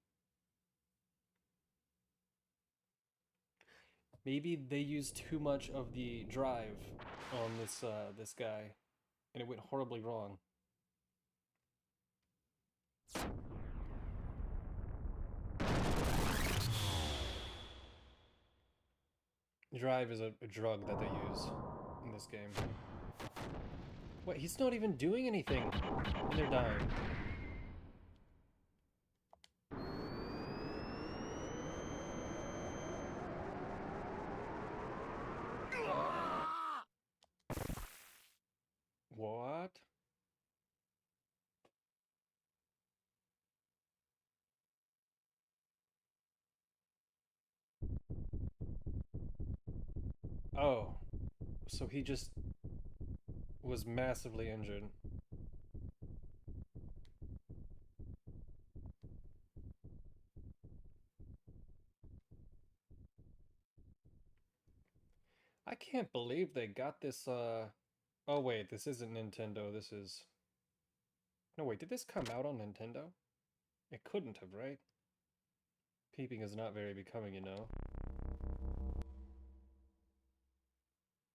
Maybe they used too much of the drive on this guy, and it went horribly wrong. Drive is a drug that they use in this game. What? He's not even doing anything, and they're dying. Oh, so he just was massively injured. I can't believe they got this, Oh wait, this isn't Nintendo, this is... No wait, did this come out on Nintendo? It couldn't have, right? Peeping is not very becoming, you know.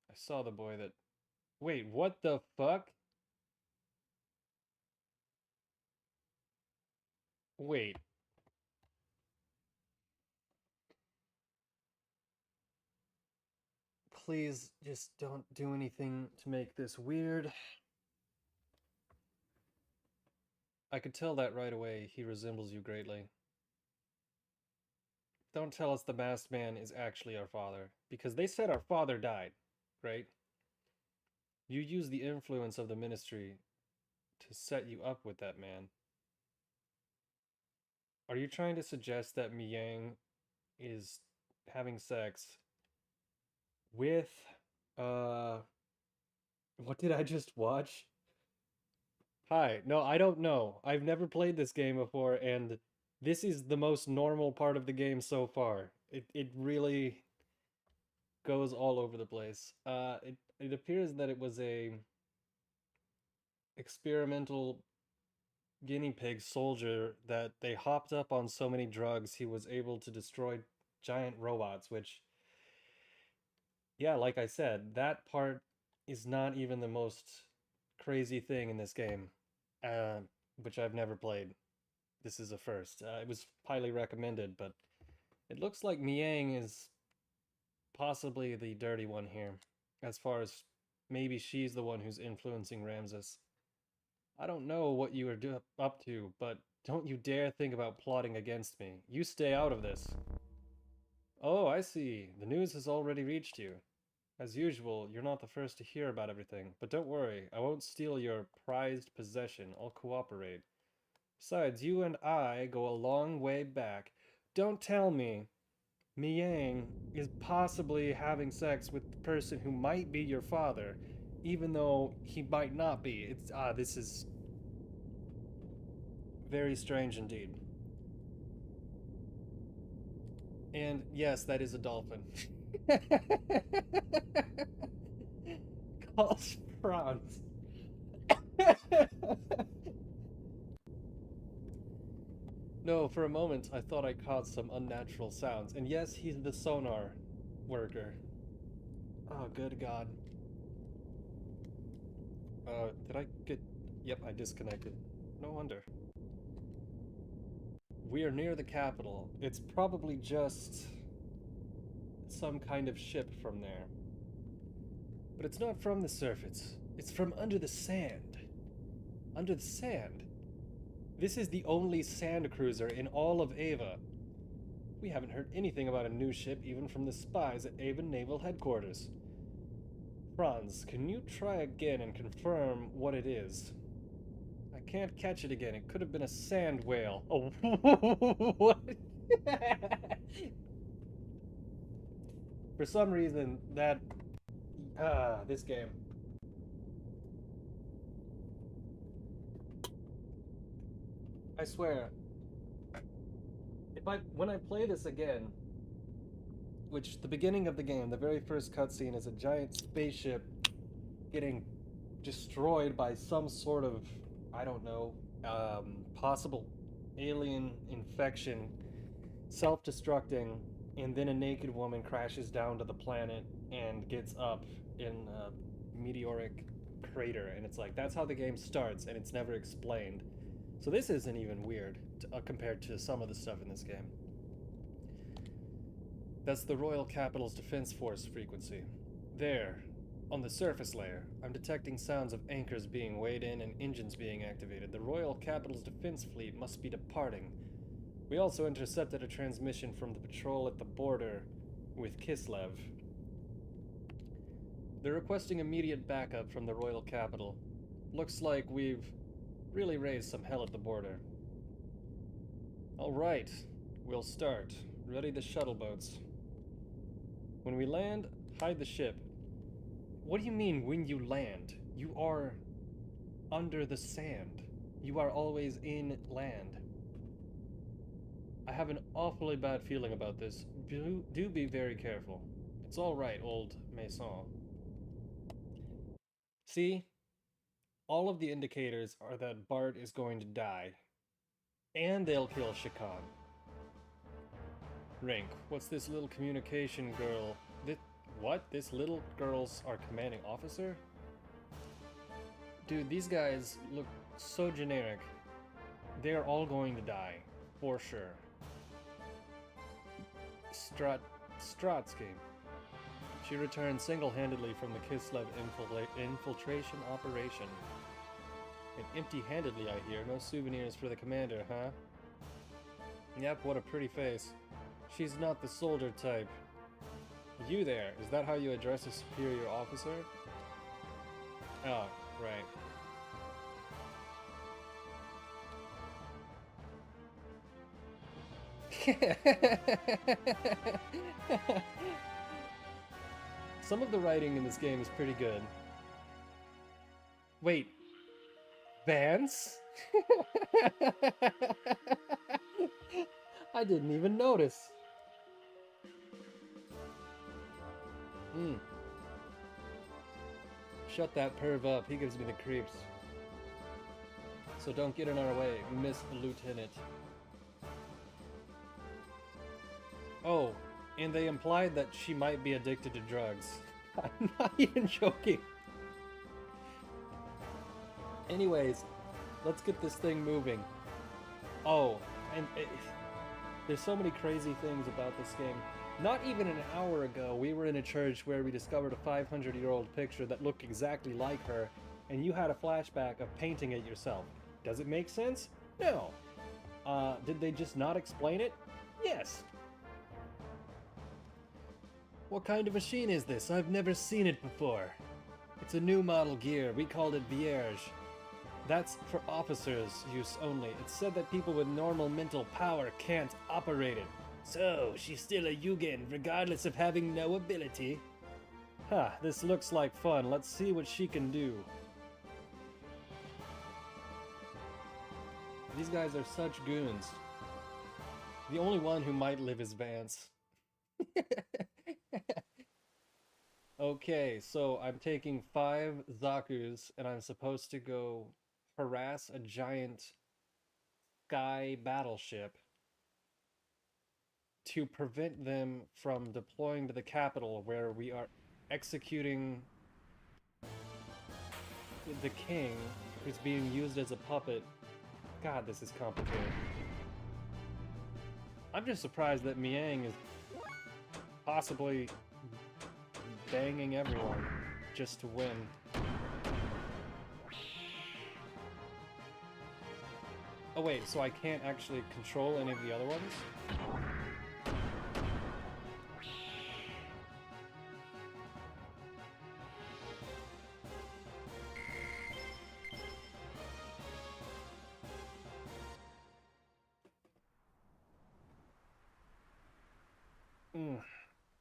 I saw the boy that... Wait, what the fuck? Wait. Please, just don't do anything to make this weird. I could tell that right away. He resembles you greatly. Don't tell us the masked man is actually our father, because they said our father died, right? You use the influence of the ministry to set you up with that man. Are you trying to suggest that Miang is having sex with, uh, what did I just watch? Hi, no, I don't know. I've never played this game before, and this is the most normal part of the game so far. It really goes all over the place. It appears that it was a experimental guinea pig soldier that they hopped up on so many drugs he was able to destroy giant robots, which, yeah, like I said, that part is not even the most crazy thing in this game, uh, which I've never played. This is a first. It was highly recommended, but it looks like Miang is possibly the dirty one here, as far as maybe she's the one who's influencing Ramses. I don't know what you are up to, but don't you dare think about plotting against me. You stay out of this. Oh, I see. The news has already reached you. As usual, you're not the first to hear about everything, but don't worry, I won't steal your prized possession. I'll cooperate. Besides, you and I go a long way back. Don't tell me Miang is possibly having sex with the person who might be your father, even though he might not be. This is very strange indeed. And yes, that is a dolphin. Calls Franz. No, for a moment I thought I caught some unnatural sounds. And yes, he's the sonar worker. Oh, good God. Did I get... Yep, I disconnected. No wonder. We are near the capital. It's probably just some kind of ship from there. But it's not from the surface. It's from under the sand. Under the sand? This is the only sand cruiser in all of Ava. We haven't heard anything about a new ship even from the spies at Ava Naval Headquarters. Franz, can you try again and confirm what it is? I can't catch it again. It could have been a sand whale. Oh, what? For some reason, this game. I swear, when I play this again, which the beginning of the game, the very first cutscene is a giant spaceship getting destroyed by some sort of, I don't know, possible alien infection, self-destructing, and then a naked woman crashes down to the planet and gets up in a meteoric crater, and it's like, that's how the game starts, and it's never explained. So this isn't even weird compared to some of the stuff in this game. That's the Royal Capital's Defense Force frequency. There, on the surface layer, I'm detecting sounds of anchors being weighed in and engines being activated. The Royal Capital's defense fleet must be departing. We also intercepted a transmission from the patrol at the border with Kislev. They're requesting immediate backup from the Royal Capital. Looks like we've really raised some hell at the border. Alright, we'll start. Ready the shuttle boats. When we land, Hide the ship. What do you mean when you land? You are under the sand. You are always in land. I have an awfully bad feeling about this. Do be very careful. It's alright, old Mason. See? All of the indicators are that Bart is going to die. And they'll kill Shakan. Rink, what's this little communication girl? What? This little girl's our commanding officer? Dude, these guys look so generic. They're all going to die. For sure. Stratsky. She returned single-handedly from the Kislev infiltration operation. And empty-handedly, I hear. No souvenirs for the commander, huh? Yep, what a pretty face. She's not the soldier type. You there, is that how you address a superior officer? Oh, right. Some of the writing in this game is pretty good. Wait. Vance? I didn't even notice. Shut that perv up, he gives me the creeps. So don't get in our way, Miss Lieutenant. Oh, and they implied that she might be addicted to drugs. I'm not even joking. Anyways, let's get this thing moving. Oh, and there's so many crazy things about this game. Not even an hour ago, we were in a church where we discovered a 500-year-old picture that looked exactly like her, and you had a flashback of painting it yourself. Does it make sense? No. Did they just not explain it? Yes. What kind of machine is this? I've never seen it before. It's a new model gear. We called it Vierge. That's for officers' use only. It said that people with normal mental power can't operate it. So, she's still a Yugen, regardless of having no ability. Huh, this looks like fun. Let's see what she can do. These guys are such goons. The only one who might live is Vance. Okay, so I'm taking 5 Zakus, and I'm supposed to go harass a giant sky battleship to prevent them from deploying to the capital, where we are executing the king, who's being used as a puppet. God, this is complicated. I'm just surprised that Miang is possibly banging everyone just to win. Oh wait, so I can't actually control any of the other ones?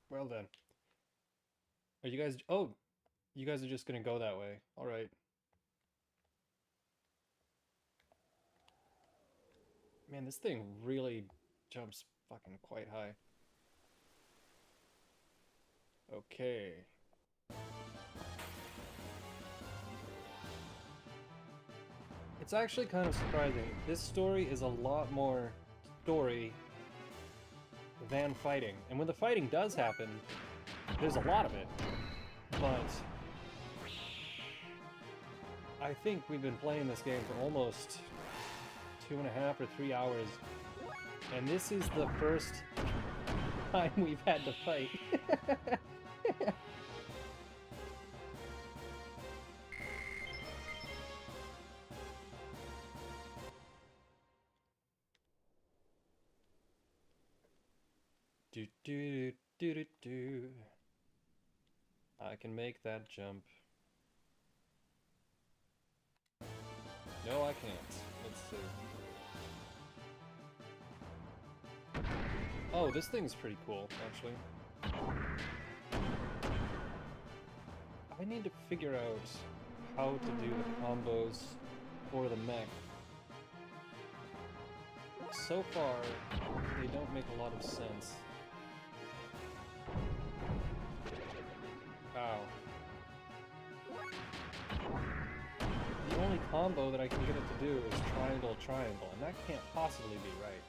Well then. Are you guys... Oh! You guys are just gonna go that way. Alright. Man, this thing really jumps fucking quite high. Okay. It's actually kind of surprising. This story is a lot more story than fighting. And when the fighting does happen, there's a lot of it. But I think we've been playing this game for almost 2.5 or 3 hours, and this is the first time we've had to fight. Do do do do do. I can make that jump. No, I can't. Let's see. Oh, this thing's pretty cool, actually. need to figure out how to do the combos for the mech. So far, they don't make a lot of sense. Ow. The only combo that I can get it to do is triangle, triangle, and that can't possibly be right.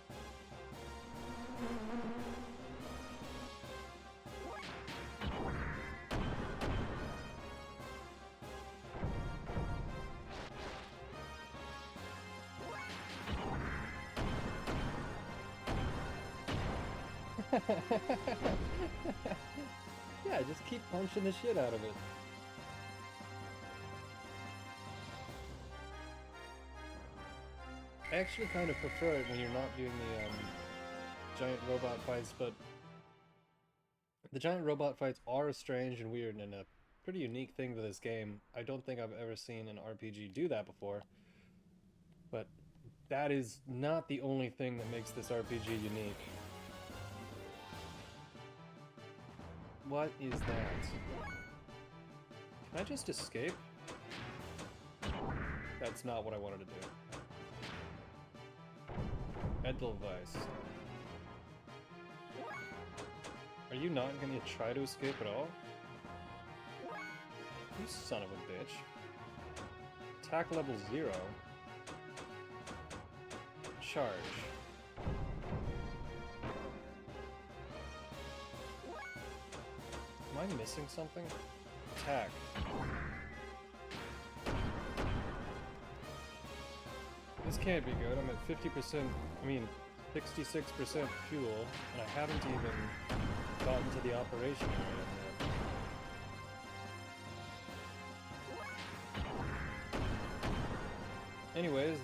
Yeah, just keep punching the shit out of it. I actually kind of prefer it when you're not doing the giant robot fights, but the giant robot fights are strange and weird and a pretty unique thing to this game. I don't think I've ever seen an RPG do that before, but that is not the only thing that makes this RPG unique. What is that? Can I just escape? That's not what I wanted to do. Edelweiss. Are you not gonna try to escape at all? You son of a bitch. Attack level 0. Charge. Am I missing something? Attack. This can't be good. I'm at 50%, I mean, 66% fuel, and I haven't even gotten to the operation area yet. Anyways,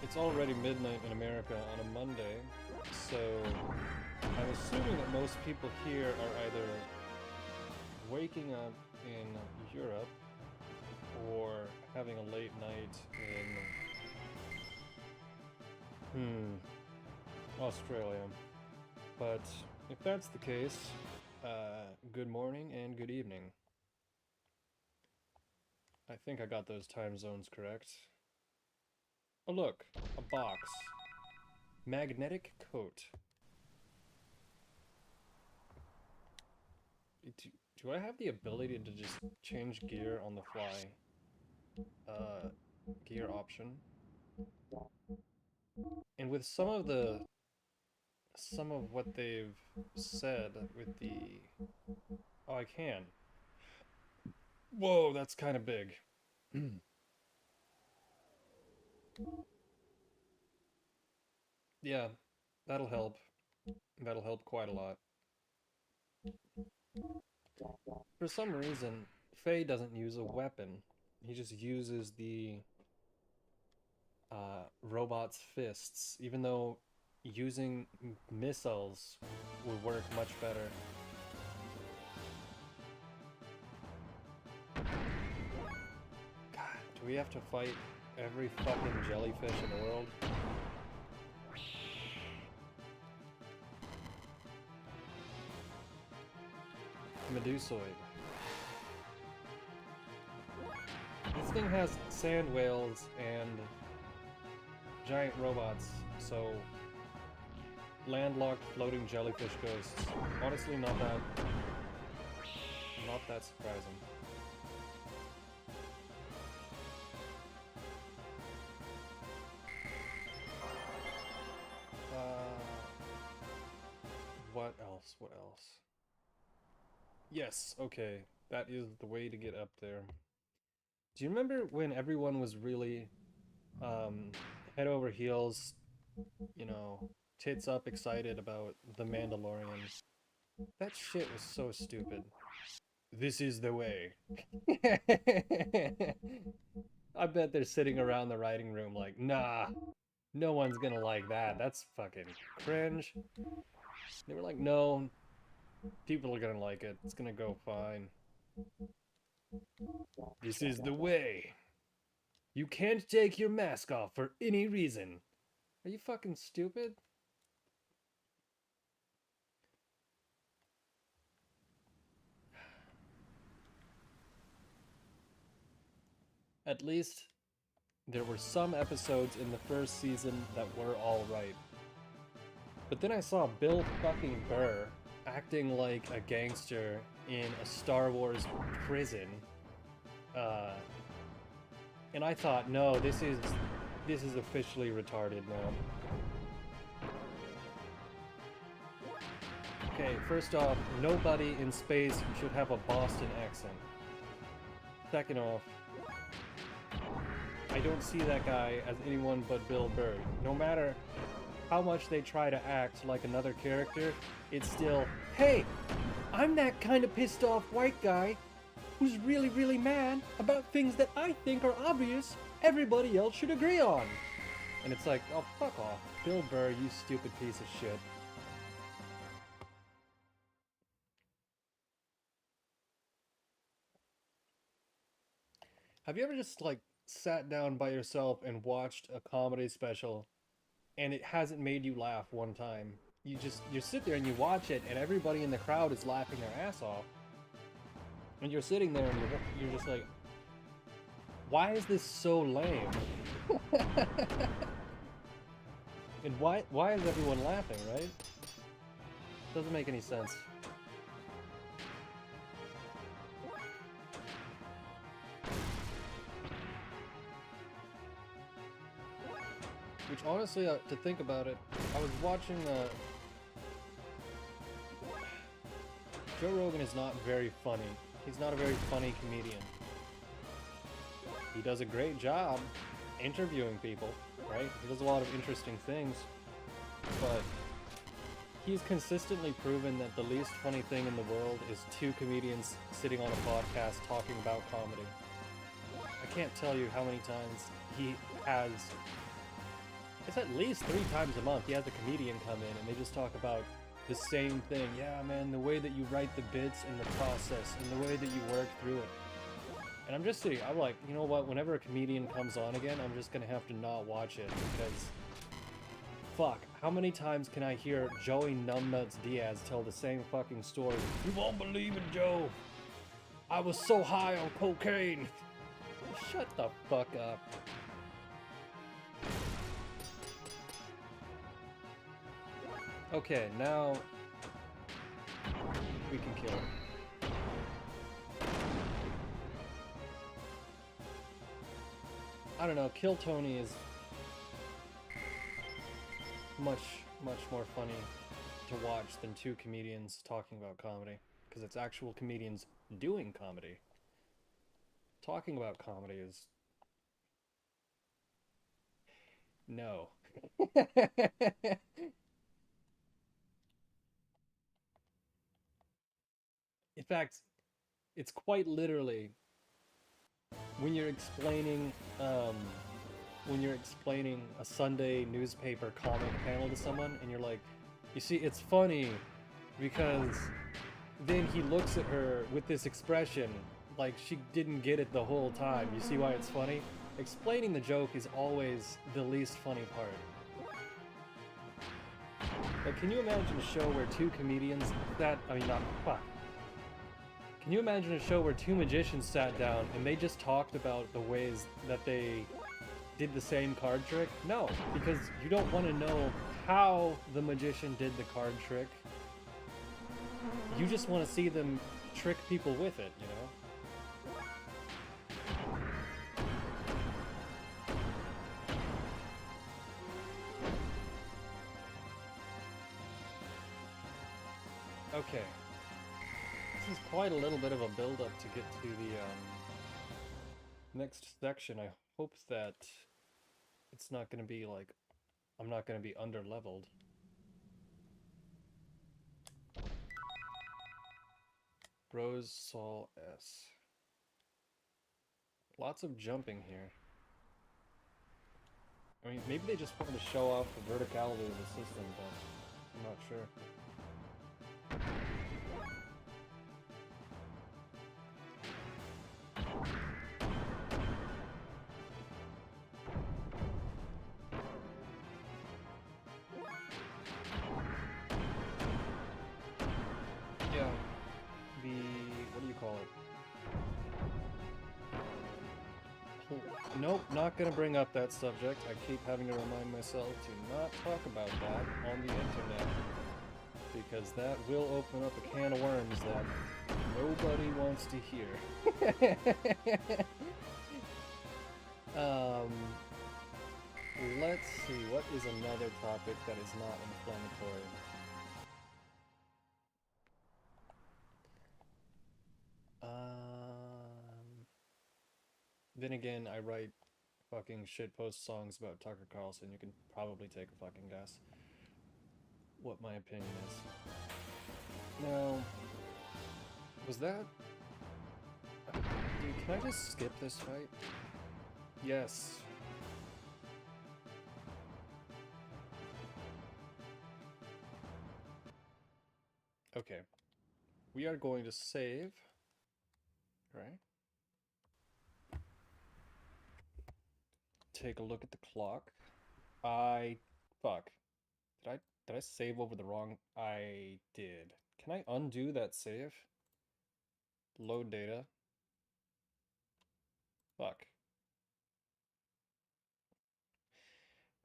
it's already midnight in America on a Monday, so I'm assuming that most people here are either waking up in Europe or having a late night in Australia. But if that's the case, good morning and good evening. I think I got those time zones correct. Oh look, a box. Magnetic coat. Do I have the ability to just change gear on the fly? Gear option. And with some of what they've said with the... Oh, I can. Whoa, that's kind of big. Yeah, that'll help. That'll help quite a lot. For some reason, Faye doesn't use a weapon. He just uses the robot's fists, even though using missiles would work much better. God, do we have to fight every fucking jellyfish in the world? Medusoid. This thing has sand whales and giant robots, so landlocked floating jellyfish ghosts. Honestly, not that surprising. What else? What else? Yes, okay. That is the way to get up there. Do you remember when everyone was really head over heels, you know, tits up excited about The Mandalorian? That shit was so stupid. This is the way. I bet they're sitting around the writing room like, nah, no one's gonna like that. That's fucking cringe. They were like, no, people are gonna like it. It's gonna go fine. This is the way. You can't take your mask off for any reason. Are you fucking stupid? at least there were some episodes in the first season that were alright. But then I saw Bill fucking Burr acting like a gangster in a Star Wars prison. And I thought, no, this is officially retarded now. Okay, first off, nobody in space should have a Boston accent. Second off, I don't see that guy as anyone but Bill Burr. No matter how much they try to act like another character, it's still, hey, I'm that kind of pissed off white guy who's really, really mad about things that I think are obvious everybody else should agree on. And it's like, oh, fuck off. Bill Burr, you stupid piece of shit. Have you ever just, like, sat down by yourself and watched a comedy special and it hasn't made you laugh one time? You sit there and you watch it and everybody in the crowd is laughing their ass off. And you're sitting there and you're just like, why is this so lame? And why is everyone laughing, right? Doesn't make any sense. Which honestly, to think about it, I was watching Joe Rogan is not very funny. He's not a very funny comedian. He does a great job interviewing people, right? He does a lot of interesting things, but he's consistently proven that the least funny thing in the world is two comedians sitting on a podcast talking about comedy. I can't tell you how many times he has... It's at least 3 times a month he has a comedian come in and they just talk about the same thing. Yeah, man, the way that you write the bits and the process and the way that you work through it. And I'm just sitting, I'm like, you know what, whenever a comedian comes on again, I'm just gonna have to not watch it because... Fuck, how many times can I hear Joey Numbnuts Diaz tell the same fucking story? You won't believe it, Joe! I was so high on cocaine! Shut the fuck up. Okay, now we can kill him. I don't know, Kill Tony is much more funny to watch than two comedians talking about comedy, because it's actual comedians doing comedy. Talking about comedy is... No. In fact, it's quite literally when you're explaining a Sunday newspaper comic panel to someone and you're like, you see, it's funny because then he looks at her with this expression like she didn't get it the whole time. You see why it's funny? Explaining the joke is always the least funny part. Like, can you imagine a show where two comedians Can you imagine a show where two magicians sat down and they just talked about the ways that they did the same card trick? No, because you don't want to know how the magician did the card trick. You just want to see them trick people with it, you know? Okay. This is quite a little bit of a build-up to get to the next section. I hope that it's not going to be like, I'm not going to be under-leveled. Rose Sol S. Lots of jumping here. I mean, maybe they just wanted to show off the verticality of the system, but I'm not sure. Nope, not gonna bring up that subject. I keep having to remind myself to not talk about that on the internet. Because that will open up a can of worms that nobody wants to hear. Let's see, what is another topic that is not inflammatory? Then again, I write fucking shitpost songs about Tucker Carlson. You can probably take a fucking guess what my opinion is. Now, was that... Dude, can I just skip this fight? Yes. Okay. We are going to save. Right? Take a look at the clock. Fuck. Did I save over the wrong... I did. Can I undo that save? Load data. Fuck.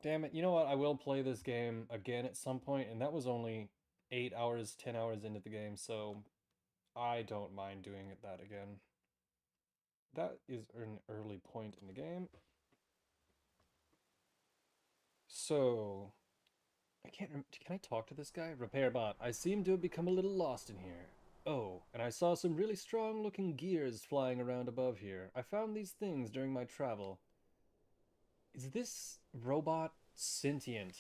Damn it. You know what? I will play this game again at some point, and that was only 8 hours, 10 hours into the game, so I don't mind doing that again. That is an early point in the game. So, can I talk to this guy? Repair bot, I seem to have become a little lost in here. Oh, and I saw some really strong looking gears flying around above here. I found these things during my travel. Is this robot sentient?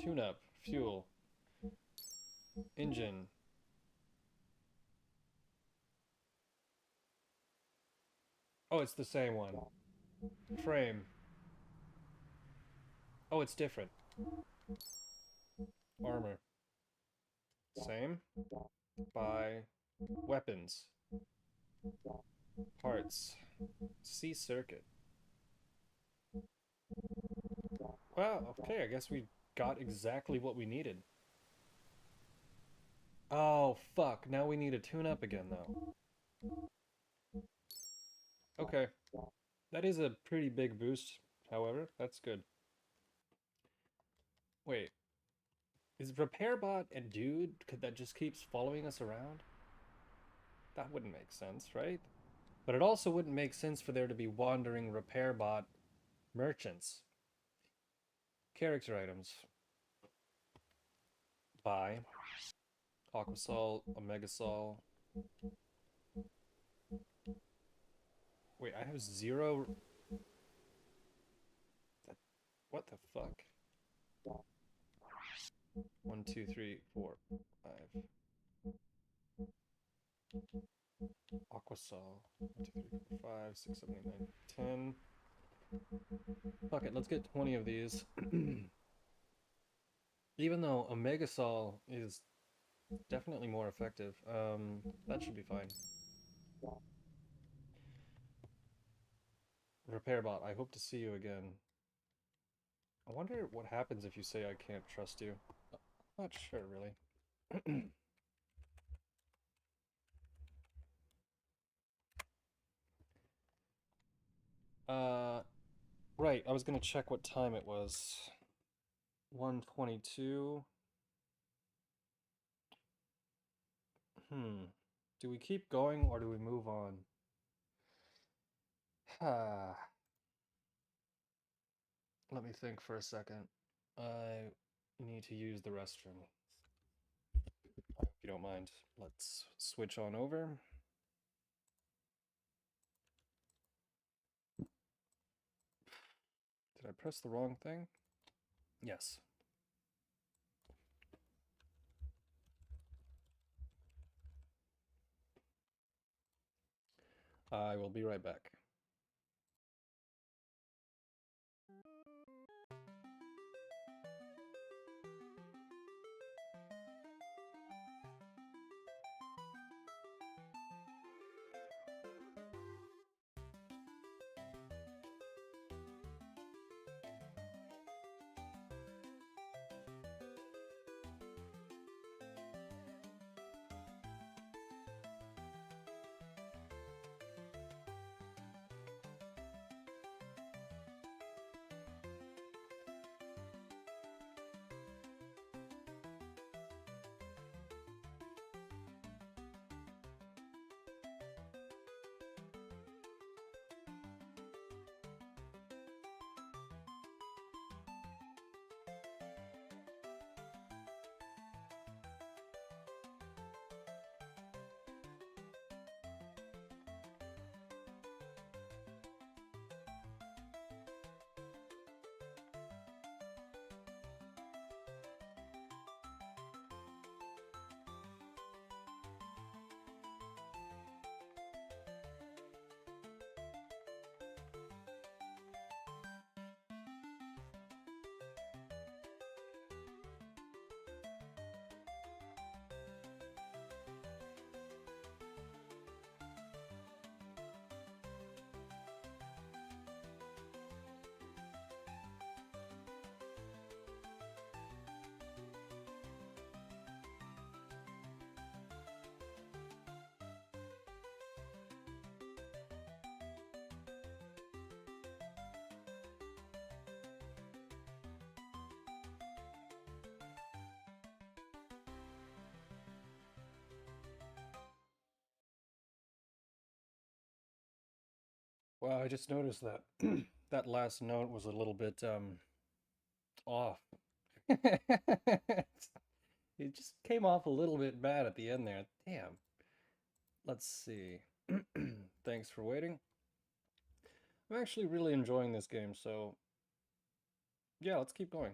Tune up, fuel, engine. Oh, it's the same one. Frame. Oh, it's different. Armor. Same. Buy. Weapons. Parts. C circuit. Well, okay, I guess we got exactly what we needed. Oh, fuck. Now we need to tune up again, though. Okay. That is a pretty big boost, however. That's good. Wait. Is RepairBot a dude that just keeps following us around? That wouldn't make sense, right? But it also wouldn't make sense for there to be wandering RepairBot merchants. Character items. Buy. Aquasol, Omegasol. Wait, I have 0... What the fuck? 1, 2, 3, 4, 5. Aquasol. 1, 2, 3, 4, 5, 6, 7, 8, 9, 10. Fuck it, let's get 20 of these. Even though Omegasol is definitely more effective, that should be fine. RepairBot, I hope to see you again. I wonder what happens if you say I can't trust you. Not sure, really. Right, I was gonna check what time it was. 1:22. Do we keep going or do we move on? Let me think for a second. I need to use the restroom. If you don't mind, let's switch on over. Did I press the wrong thing? Yes. I will be right back. Wow, I just noticed that that last note was a little bit off. It just came off a little bit bad at the end there. Damn. Let's see. Thanks for waiting. I'm actually really enjoying this game, so yeah, let's keep going.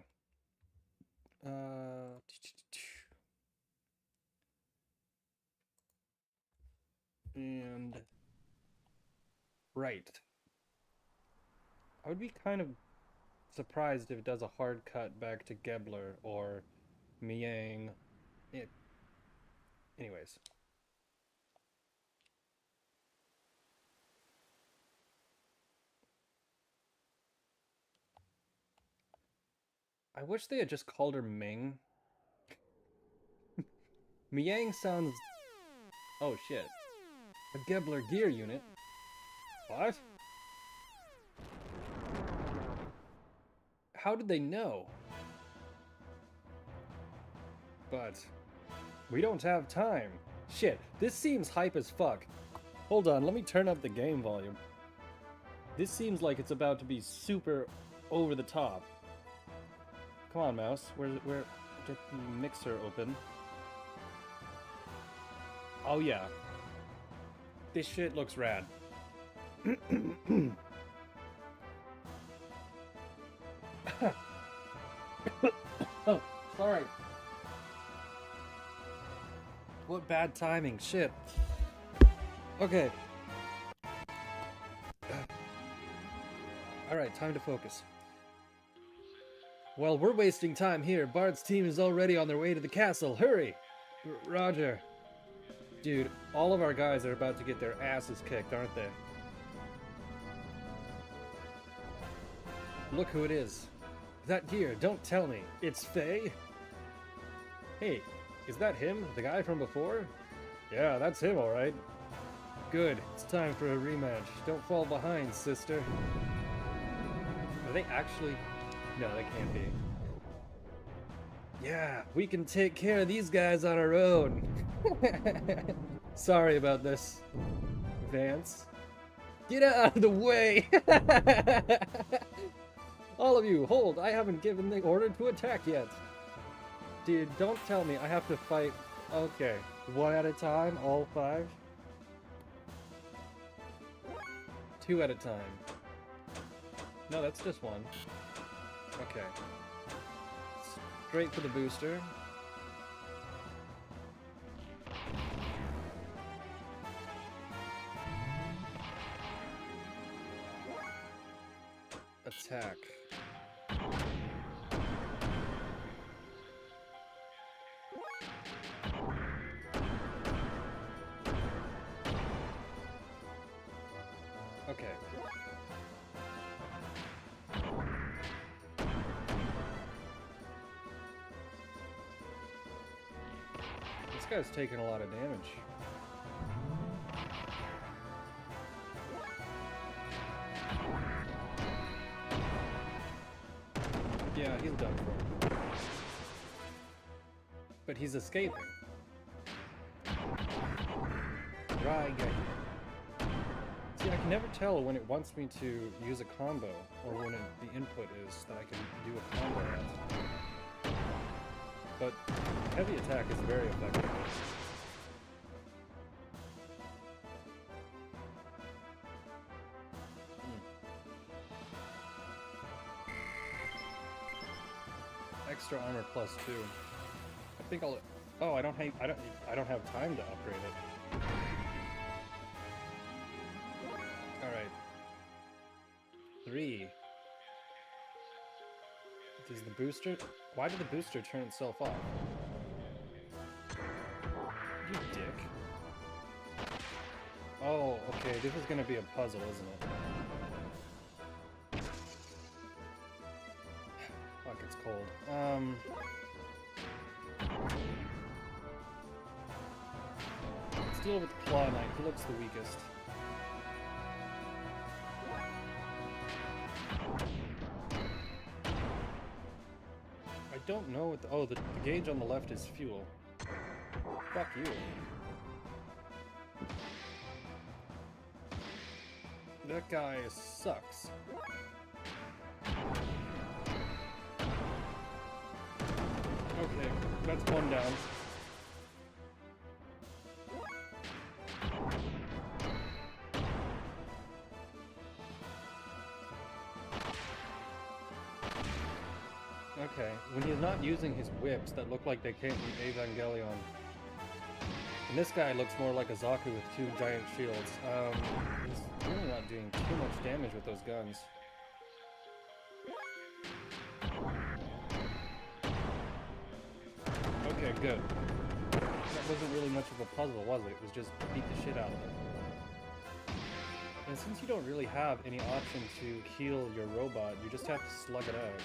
And right. I would be kind of surprised if it does a hard cut back to Gebler or Miang. Anyways. I wish they had just called her Ming. Miang sounds... Oh shit. A Gebler gear unit? What? How did they know? But... we don't have time. Shit, this seems hype as fuck. Hold on, let me turn up the game volume. This seems like it's about to be super over the top. Come on, mouse. Where get the mixer open. Oh yeah. This shit looks rad. Oh, sorry. What bad timing, shit. Okay. Alright, time to focus. While we're wasting time here, Bard's team is already on their way to the castle. Hurry! Roger. Dude, all of our guys are about to get their asses kicked, aren't they? Look who it is. That gear, don't tell me. It's Faye? Hey, is that him? The guy from before? Yeah, that's him, alright. Good, it's time for a rematch. Don't fall behind, sister. Are they actually... No, they can't be. Yeah, we can take care of these guys on our own. Sorry about this, Vance. Get out of the way! All of you, hold! I haven't given the order to attack yet. Dude, don't tell me I have to fight... Okay, one at a time, all 5? 2 at a time. No, that's just 1. Okay. Straight for the booster. Attack. Okay. This guy's taking a lot of damage. Yeah, he's done for. But he's escaping. Right. See, I can never tell when it wants me to use a combo, or when the input is that I can do a combo at. But heavy attack is very effective. Extra armor +2. I think I'll... Oh, I don't have time to upgrade it. Alright. 3. Does the booster... Why did the booster turn itself off? You dick. Oh, okay, this is gonna be a puzzle, isn't it? Fuck, it's cold. Let's deal with the Claw Knight. He looks the weakest. I don't know what the... Oh, the gauge on the left is fuel. Fuck you. That guy sucks. Okay, that's one down. Okay, when he's not using his whips that look like they came from Evangelion. And this guy looks more like a Zaku with two giant shields. He's really not doing too much damage with those guns. Okay, good. That wasn't really much of a puzzle, was it? It was just beat the shit out of him. And since you don't really have any option to heal your robot, you just have to slug it out.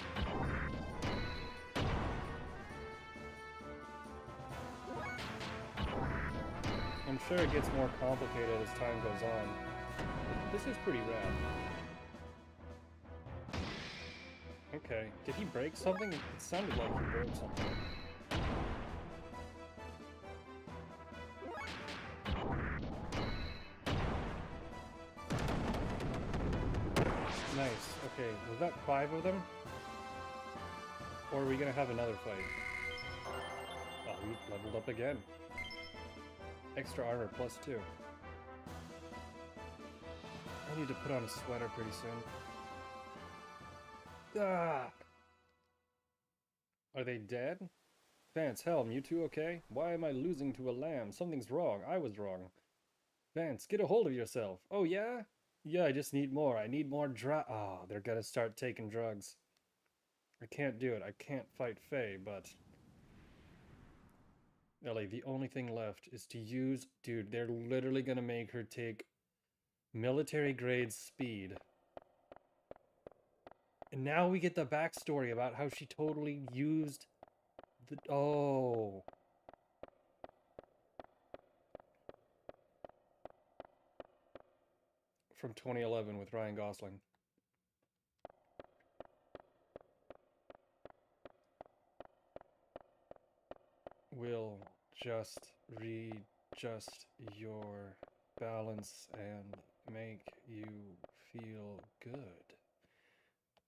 I'm sure it gets more complicated as time goes on. But this is pretty rad. Okay, did he break something? It sounded like he broke something. Nice. Okay, was that 5 of them? Or are we gonna have another fight? Oh, we leveled up again. Extra armor +2. I need to put on a sweater pretty soon. Ah! Are they dead? Vance, Helm, you two okay? Why am I losing to a lamb? Something's wrong. I was wrong. Vance, get a hold of yourself. Oh yeah? Yeah, I just need more. I need more oh, they're gonna start taking drugs. I can't do it. I can't fight Faye, but... Ellie, the only thing left is to use... Dude, they're literally gonna make her take military grade speed. And now we get the backstory about how she totally used the... Oh... From 2011 with Ryan Gosling. Will just readjust your balance and make you feel good.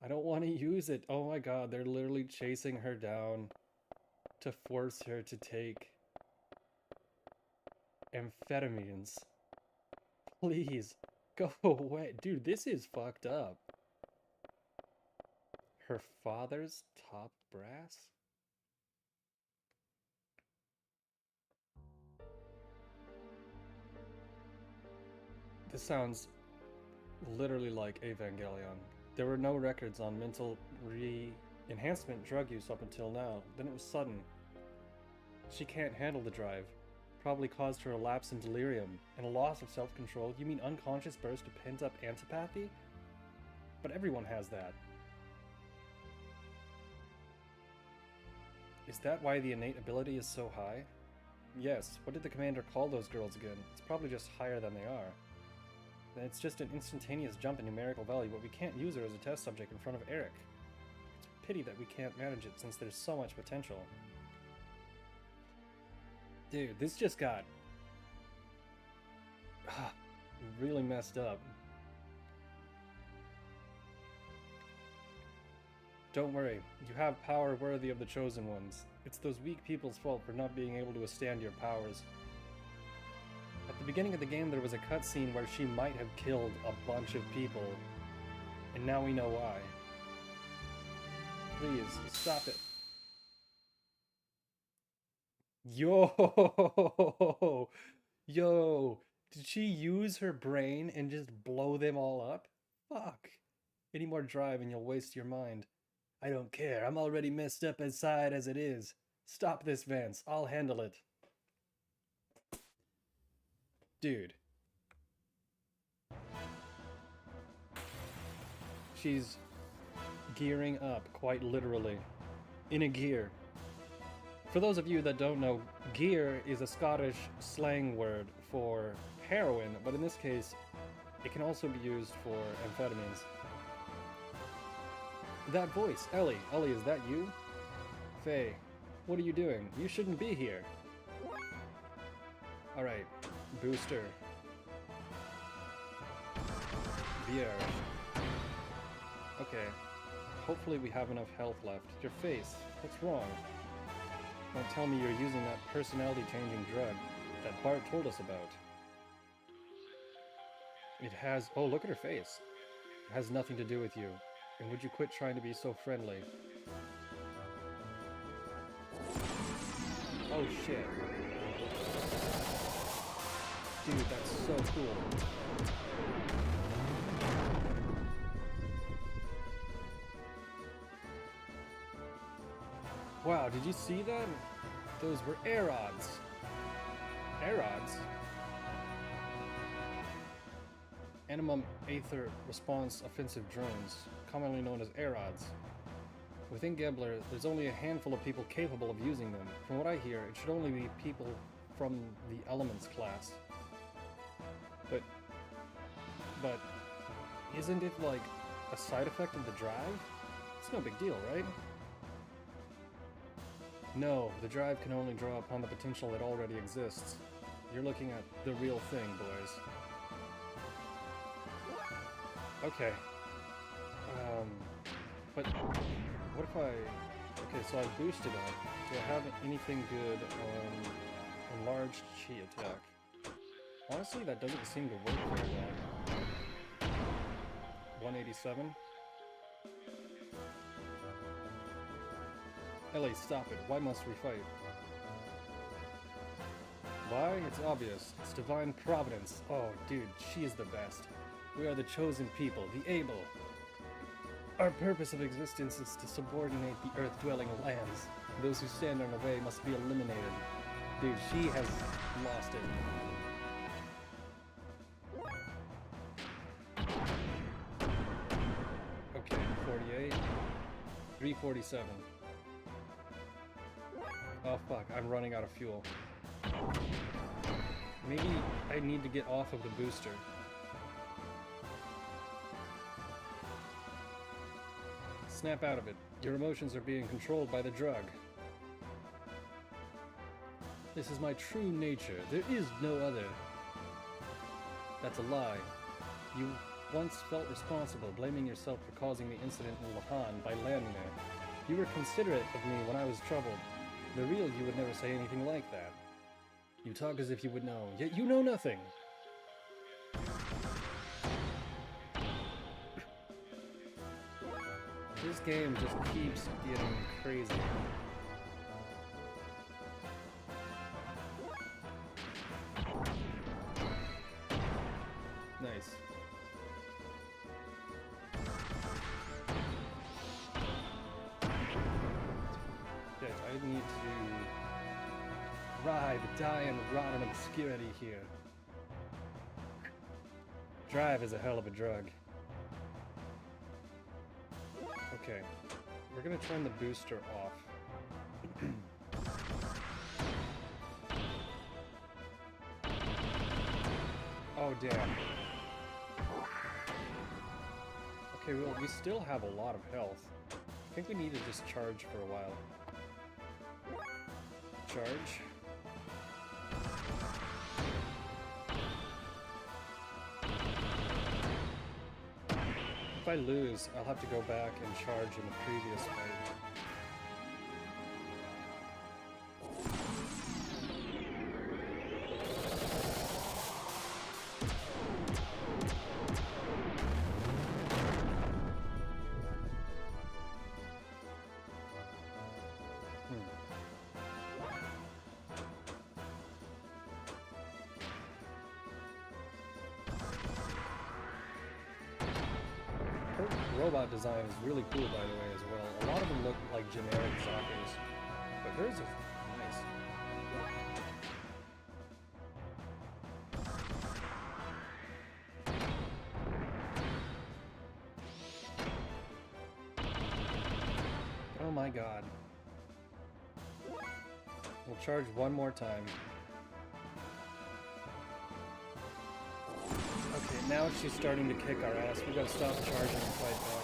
I don't want to use it. Oh my god, they're literally chasing her down to force her to take amphetamines. Please, go away. Dude, this is fucked up. Her father's top brass? This sounds literally like Evangelion. There were no records on mental enhancement drug use up until now. Then it was sudden. She can't handle the drive. Probably caused her a lapse in delirium and a loss of self-control. You mean unconscious burst of pent-up antipathy? But everyone has that. Is that why the innate ability is so high? Yes. What did the commander call those girls again? It's probably just higher than they are. Then it's just an instantaneous jump in numerical value, but we can't use her as a test subject in front of Eric. It's a pity that we can't manage it since there's so much potential. Dude, this just got really messed up. Don't worry, you have power worthy of the chosen ones. It's those weak people's fault for not being able to withstand your powers. At the beginning of the game, there was a cutscene where she might have killed a bunch of people, and now we know why. Please, stop it. Yo! Yo! Did she use her brain and just blow them all up? Fuck. Any more drive and you'll waste your mind. I don't care. I'm already messed up inside as it is. Stop this, Vance. I'll handle it. Dude. She's gearing up, quite literally. In a gear. For those of you that don't know, gear is a Scottish slang word for heroin, but in this case, it can also be used for amphetamines. That voice, Ellie. Ellie, is that you? Faye, what are you doing? You shouldn't be here. Alright, booster. Xenogears. Okay. Hopefully we have enough health left. Your face. What's wrong? Don't tell me you're using that personality-changing drug that Bart told us about. It has... Oh, look at her face. It has nothing to do with you. And would you quit trying to be so friendly? Oh shit. Dude, that's so cool. Wow, did you see that? Those were air odds. Air odds? Animum Aether Response Offensive Drones, commonly known as air odds. Within Gambler, there's only a handful of people capable of using them. From what I hear, it should only be people from the Elements class. But isn't it like a side effect of the drive? It's no big deal, right? No, the drive can only draw upon the potential that already exists. You're looking at the real thing, boys. Okay. But what if I... Okay, so I boosted up. Do I have anything good on enlarged chi attack? Honestly, that doesn't seem to work very well. 187? Ellie, stop it. Why must we fight? Why? It's obvious. It's divine providence. Oh, dude, she is the best. We are the chosen people, the able. Our purpose of existence is to subordinate the earth-dwelling lands. Those who stand in our way must be eliminated. Dude, she has lost it. Okay, 48. 347. Oh fuck, I'm running out of fuel. Maybe I need to get off of the booster. Snap out of it. Your emotions are being controlled by the drug. This is my true nature. There is no other. That's a lie. You once felt responsible, blaming yourself for causing the incident in Wuhan by landing there. You were considerate of me when I was troubled. The real you would never say anything like that. You talk as if you would know, yet you know nothing. This game just keeps getting crazy. Nice. Okay, I need to writhe, die, and rot in obscurity here. Drive is a hell of a drug. Okay, we're gonna turn the booster off. Oh, damn. Okay, well, we still have a lot of health. I think we need to just charge for a while. Charge. If I lose, I'll have to go back and charge in the previous fight. Robot design is really cool, by the way, as well. A lot of them look like generic zombies, but hers is nice. Oh my god. We'll charge one more time. Okay, now she's starting to kick our ass. We gotta stop charging and fight back.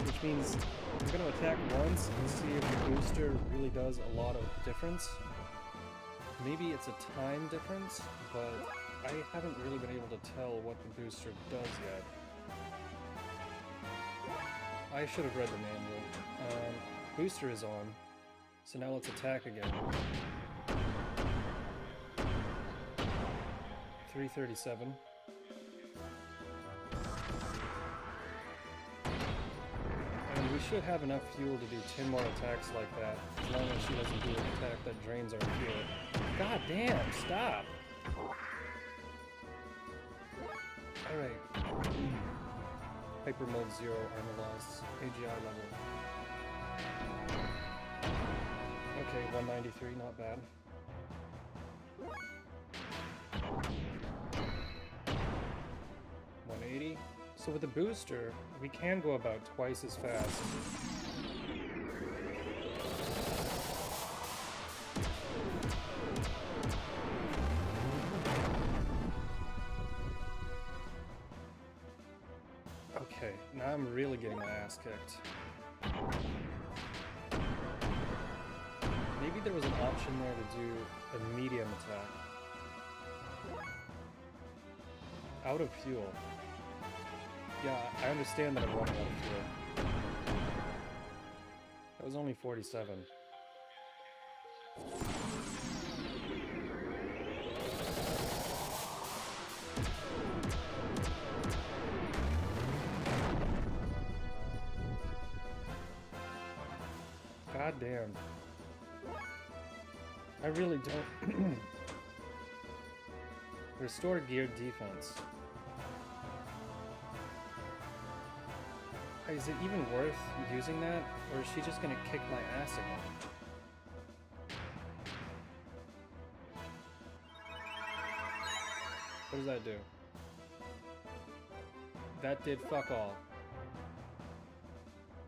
Which means I'm gonna attack once and see if the booster really does a lot of difference. Maybe it's a time difference, but I haven't really been able to tell what the booster does yet. I should have read the manual. Booster is on, so now let's attack again. 337. And we should have enough fuel to do 10 more attacks like that, as long as she doesn't do an attack that drains our fuel. God damn, stop! Alright. Hyper mode 0, armor loss, AGI level. Okay, 193, not bad. 180. So with the booster, we can go about twice as fast. Okay, now I'm really getting my ass kicked. Maybe there was an option there to do a medium attack. Out of fuel. Yeah, I understand that I'm running out of fuel. That was only 47. God damn. I really don't... Restore geared defense. Is it even worth using that, or is she just gonna kick my ass again? What does that do? That did fuck all.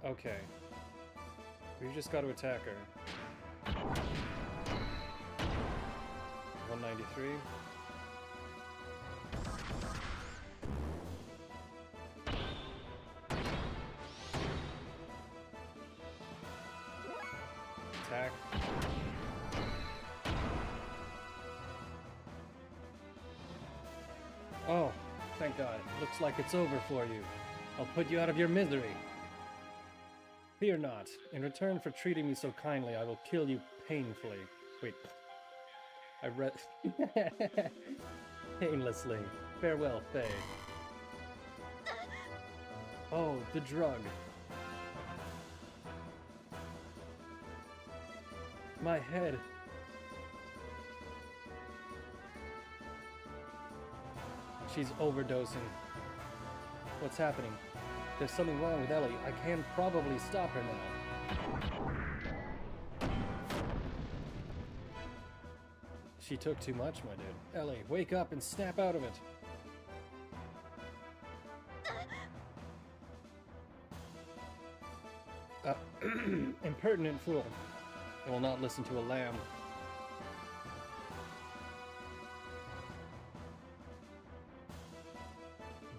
Okay. We just gotta attack her. 193. Attack. Oh, thank God. Looks like it's over for you. I'll put you out of your misery. Fear not. In return for treating me so kindly, I will kill you painfully. Wait. I read... Painlessly. Farewell, Faye. Oh, the drug. My head. She's overdosing. What's happening? There's something wrong with Ellie. I can probably stop her now. She took too much, my dude. Ellie, wake up and snap out of it. Impertinent fool. I will not listen to a lamb.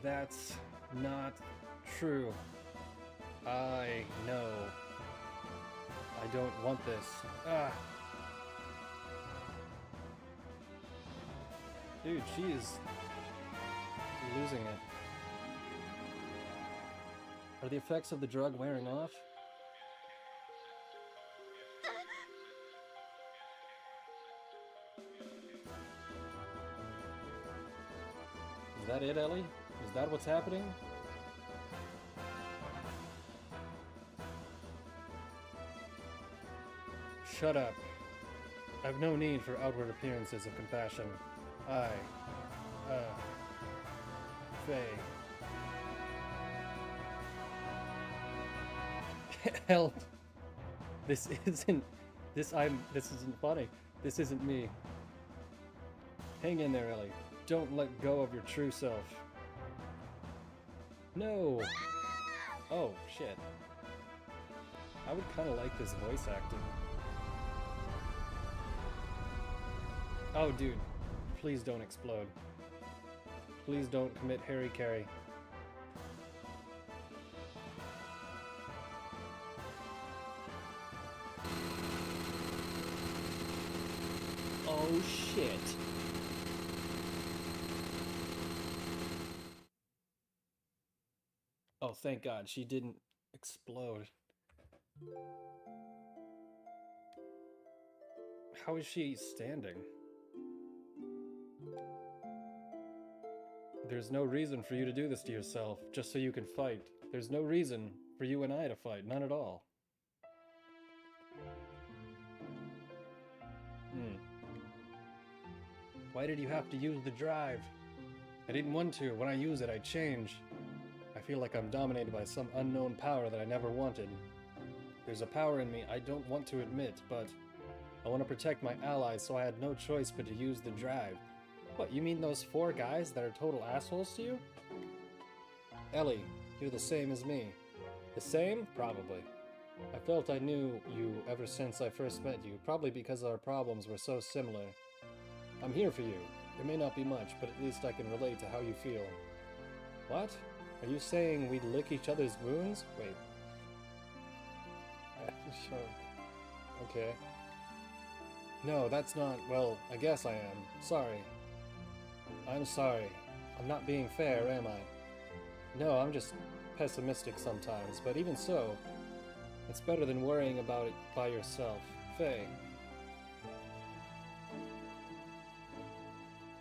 That's not true. I know. I don't want this. Ah. Dude, she is losing it. Are the effects of the drug wearing off? Is that it, Ellie? Is that what's happening? Shut up. I've no need for outward appearances of compassion. Faye. Help! This isn't funny. This isn't me. Hang in there, Ellie. Don't let go of your true self. No! Oh, shit. I would kind of like this voice acting. Oh, dude. Please don't explode. Please don't commit Harry-Carry. Oh, shit. Oh, thank God, she didn't explode. How is she standing? There's no reason for you to do this to yourself, just so you can fight. There's no reason for you and I to fight, none at all. Why did you have to use the drive? I didn't want to. When I use it, I change. I feel like I'm dominated by some unknown power that I never wanted. There's a power in me I don't want to admit, but I want to protect my allies, so I had no choice but to use the drive. What, you mean those 4 guys that are total assholes to you? Ellie, you're the same as me. The same? Probably. I felt I knew you ever since I first met you, probably because our problems were so similar. I'm here for you. There may not be much, but at least I can relate to how you feel. What? Are you saying we'd lick each other's wounds? Wait. Sure. Okay. No, that's not... Well, I guess I am. Sorry. I'm sorry. I'm not being fair, am I? No, I'm just pessimistic sometimes, but even so, it's better than worrying about it by yourself. Faye.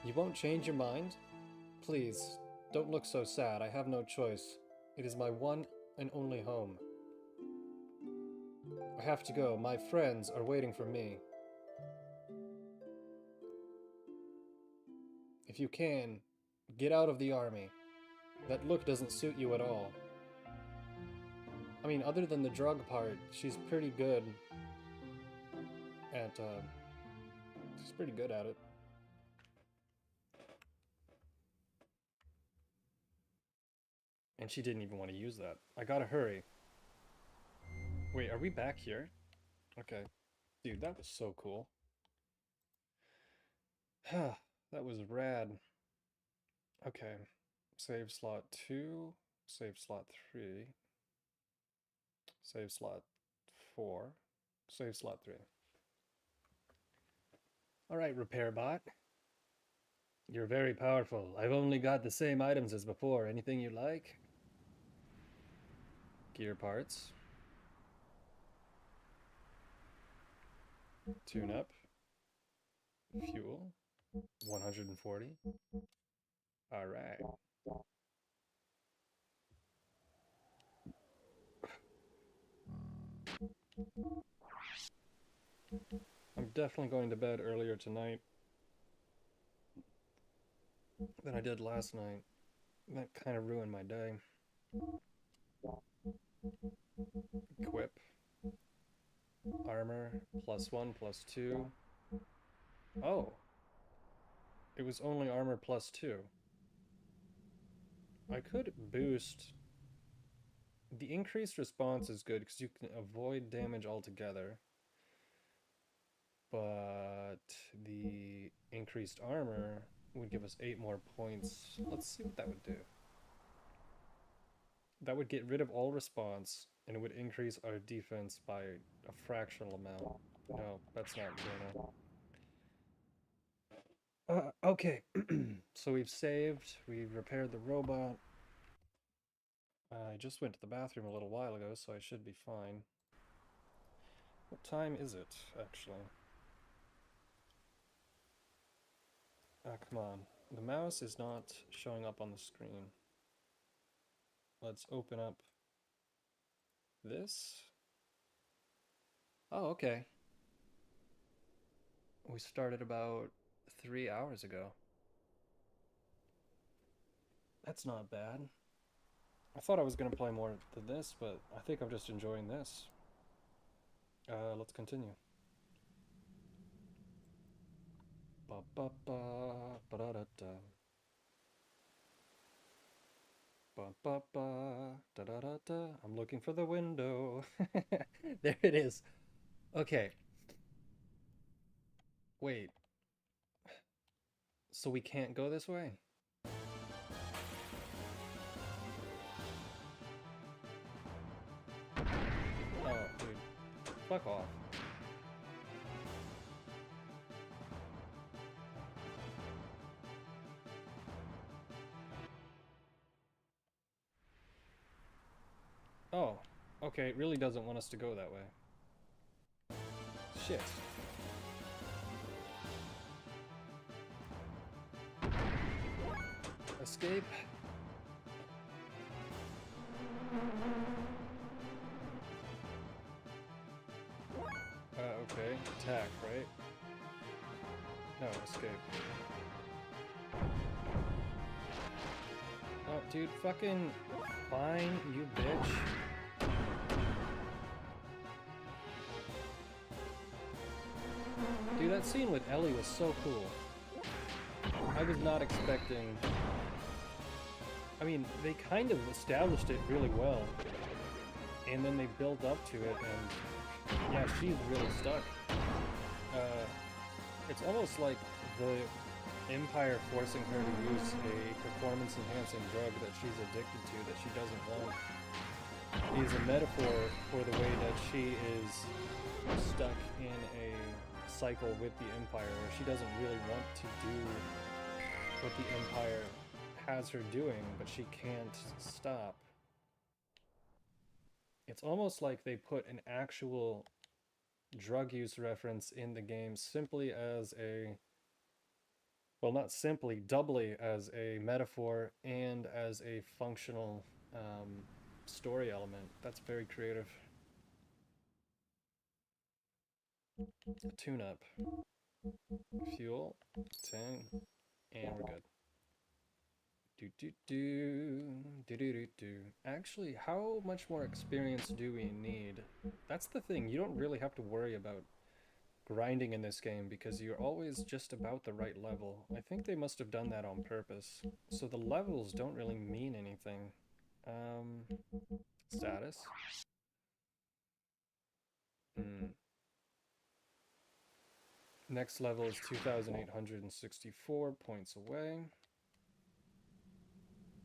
You won't change your mind? Please, don't look so sad. I have no choice. It is my one and only home. I have to go. My friends are waiting for me. If you can, get out of the army. That look doesn't suit you at all. I mean, other than the drug part, she's pretty good at, she's pretty good at it. And she didn't even want to use that. I gotta hurry. Wait, are we back here? Okay. Dude, that was so cool. That was rad. Okay. Save slot 2. Save slot 3. Save slot 4. Save slot 3. Alright, repair bot. You're very powerful. I've only got the same items as before. Anything you like? Gear parts. Tune up. Fuel. 140. Alright. I'm definitely going to bed earlier tonight than I did last night. That kind of ruined my day. Equip. Armor. +1, +2. Oh. It was only armor +2. I could boost... The increased response is good because you can avoid damage altogether. But the increased armor would give us 8 more points. Let's see what that would do. That would get rid of all response, and it would increase our defense by a fractional amount. No, that's not gonna... okay. So we've saved, we've repaired the robot. I just went to the bathroom a little while ago, so I should be fine. What time is it, actually? Ah, come on. The mouse is not showing up on the screen. Let's open up this. Oh, okay. We started about 3 hours ago. That's not bad. I thought I was going to play more than this, but I think I'm just enjoying this. Let's continue. Ba ba ba ba da da da. Ba ba ba da da da da. I'm looking for the window. There it is. Okay. Wait. So we can't go this way? Oh, dude. Fuck off. Okay, it really doesn't want us to go that way. Shit. Escape. Okay. Attack, right? No, escape. Oh, dude, fucking fine, you bitch. Dude, that scene with Ellie was so cool. I was not expecting... I mean, they kind of established it really well. And then they built up to it, and yeah, she's really stuck. It's almost like the Empire forcing her to use a performance-enhancing drug that she's addicted to, that she doesn't want, is a metaphor for the way that she is stuck in a cycle with the Empire, where she doesn't really want to do what the Empire has her doing, but she can't stop. It's almost like they put an actual drug use reference in the game simply as a, well, not simply, doubly as a metaphor and as a functional story element. That's very creative. Tune-up. Fuel. 10. And we're good. Actually, how much more experience do we need? That's the thing, you don't really have to worry about grinding in this game because you're always just about the right level. I think they must have done that on purpose. So the levels don't really mean anything. Status. Next level is 2,864 points away.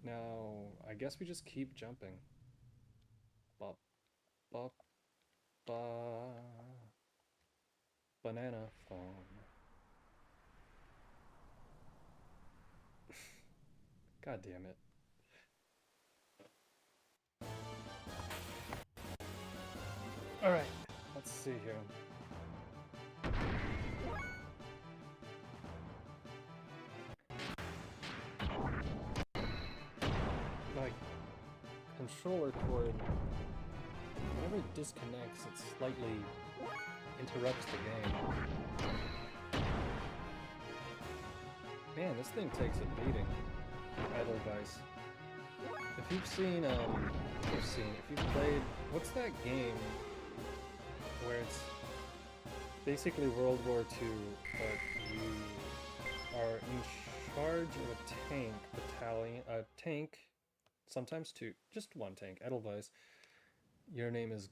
Now, I guess we just keep jumping. Bop, bop, ba. Banana phone. God damn it. Alright, let's see here. Like, controller cord, whenever it disconnects, it slightly interrupts the game. Man, this thing takes a beating. Edelweiss. If you've played, what's that game where it's basically World War II, but you are in charge of a tank battalion, sometimes two, just one tank, Edelweiss. Your name is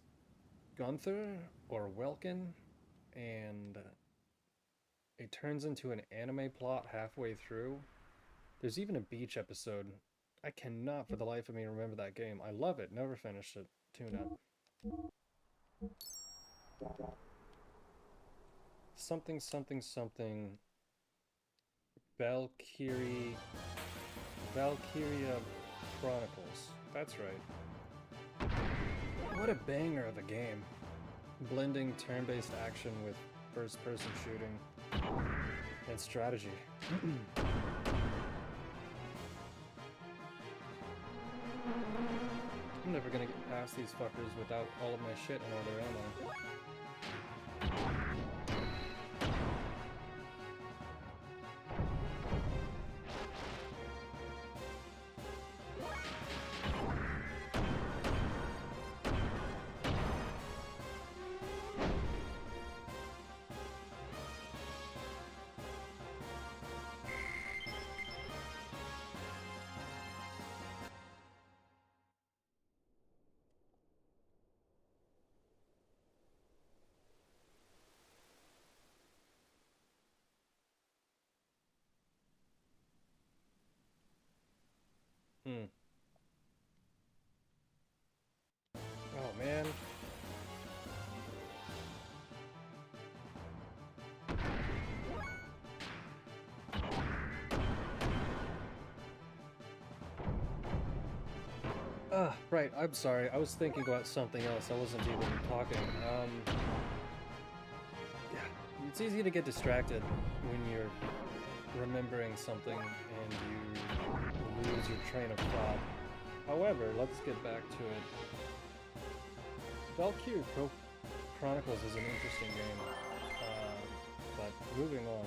Gunther or Welkin, and it turns into an anime plot halfway through. There's even a beach episode. I cannot for the life of me remember that game. I love it, never finished it. Tune up. Something, something, something. Valkyria Chronicles. That's right. What a banger of a game. Blending turn-based action with first-person shooting and strategy. I'm never gonna get past these fuckers without all of my shit in order, am I? Oh man. Right, I'm sorry. I was thinking about something else. I wasn't even talking. Yeah, it's easy to get distracted when you're remembering something and you lose your train of thought. However, let's get back to it. Valkyrie Chronicles is an interesting game, but moving on.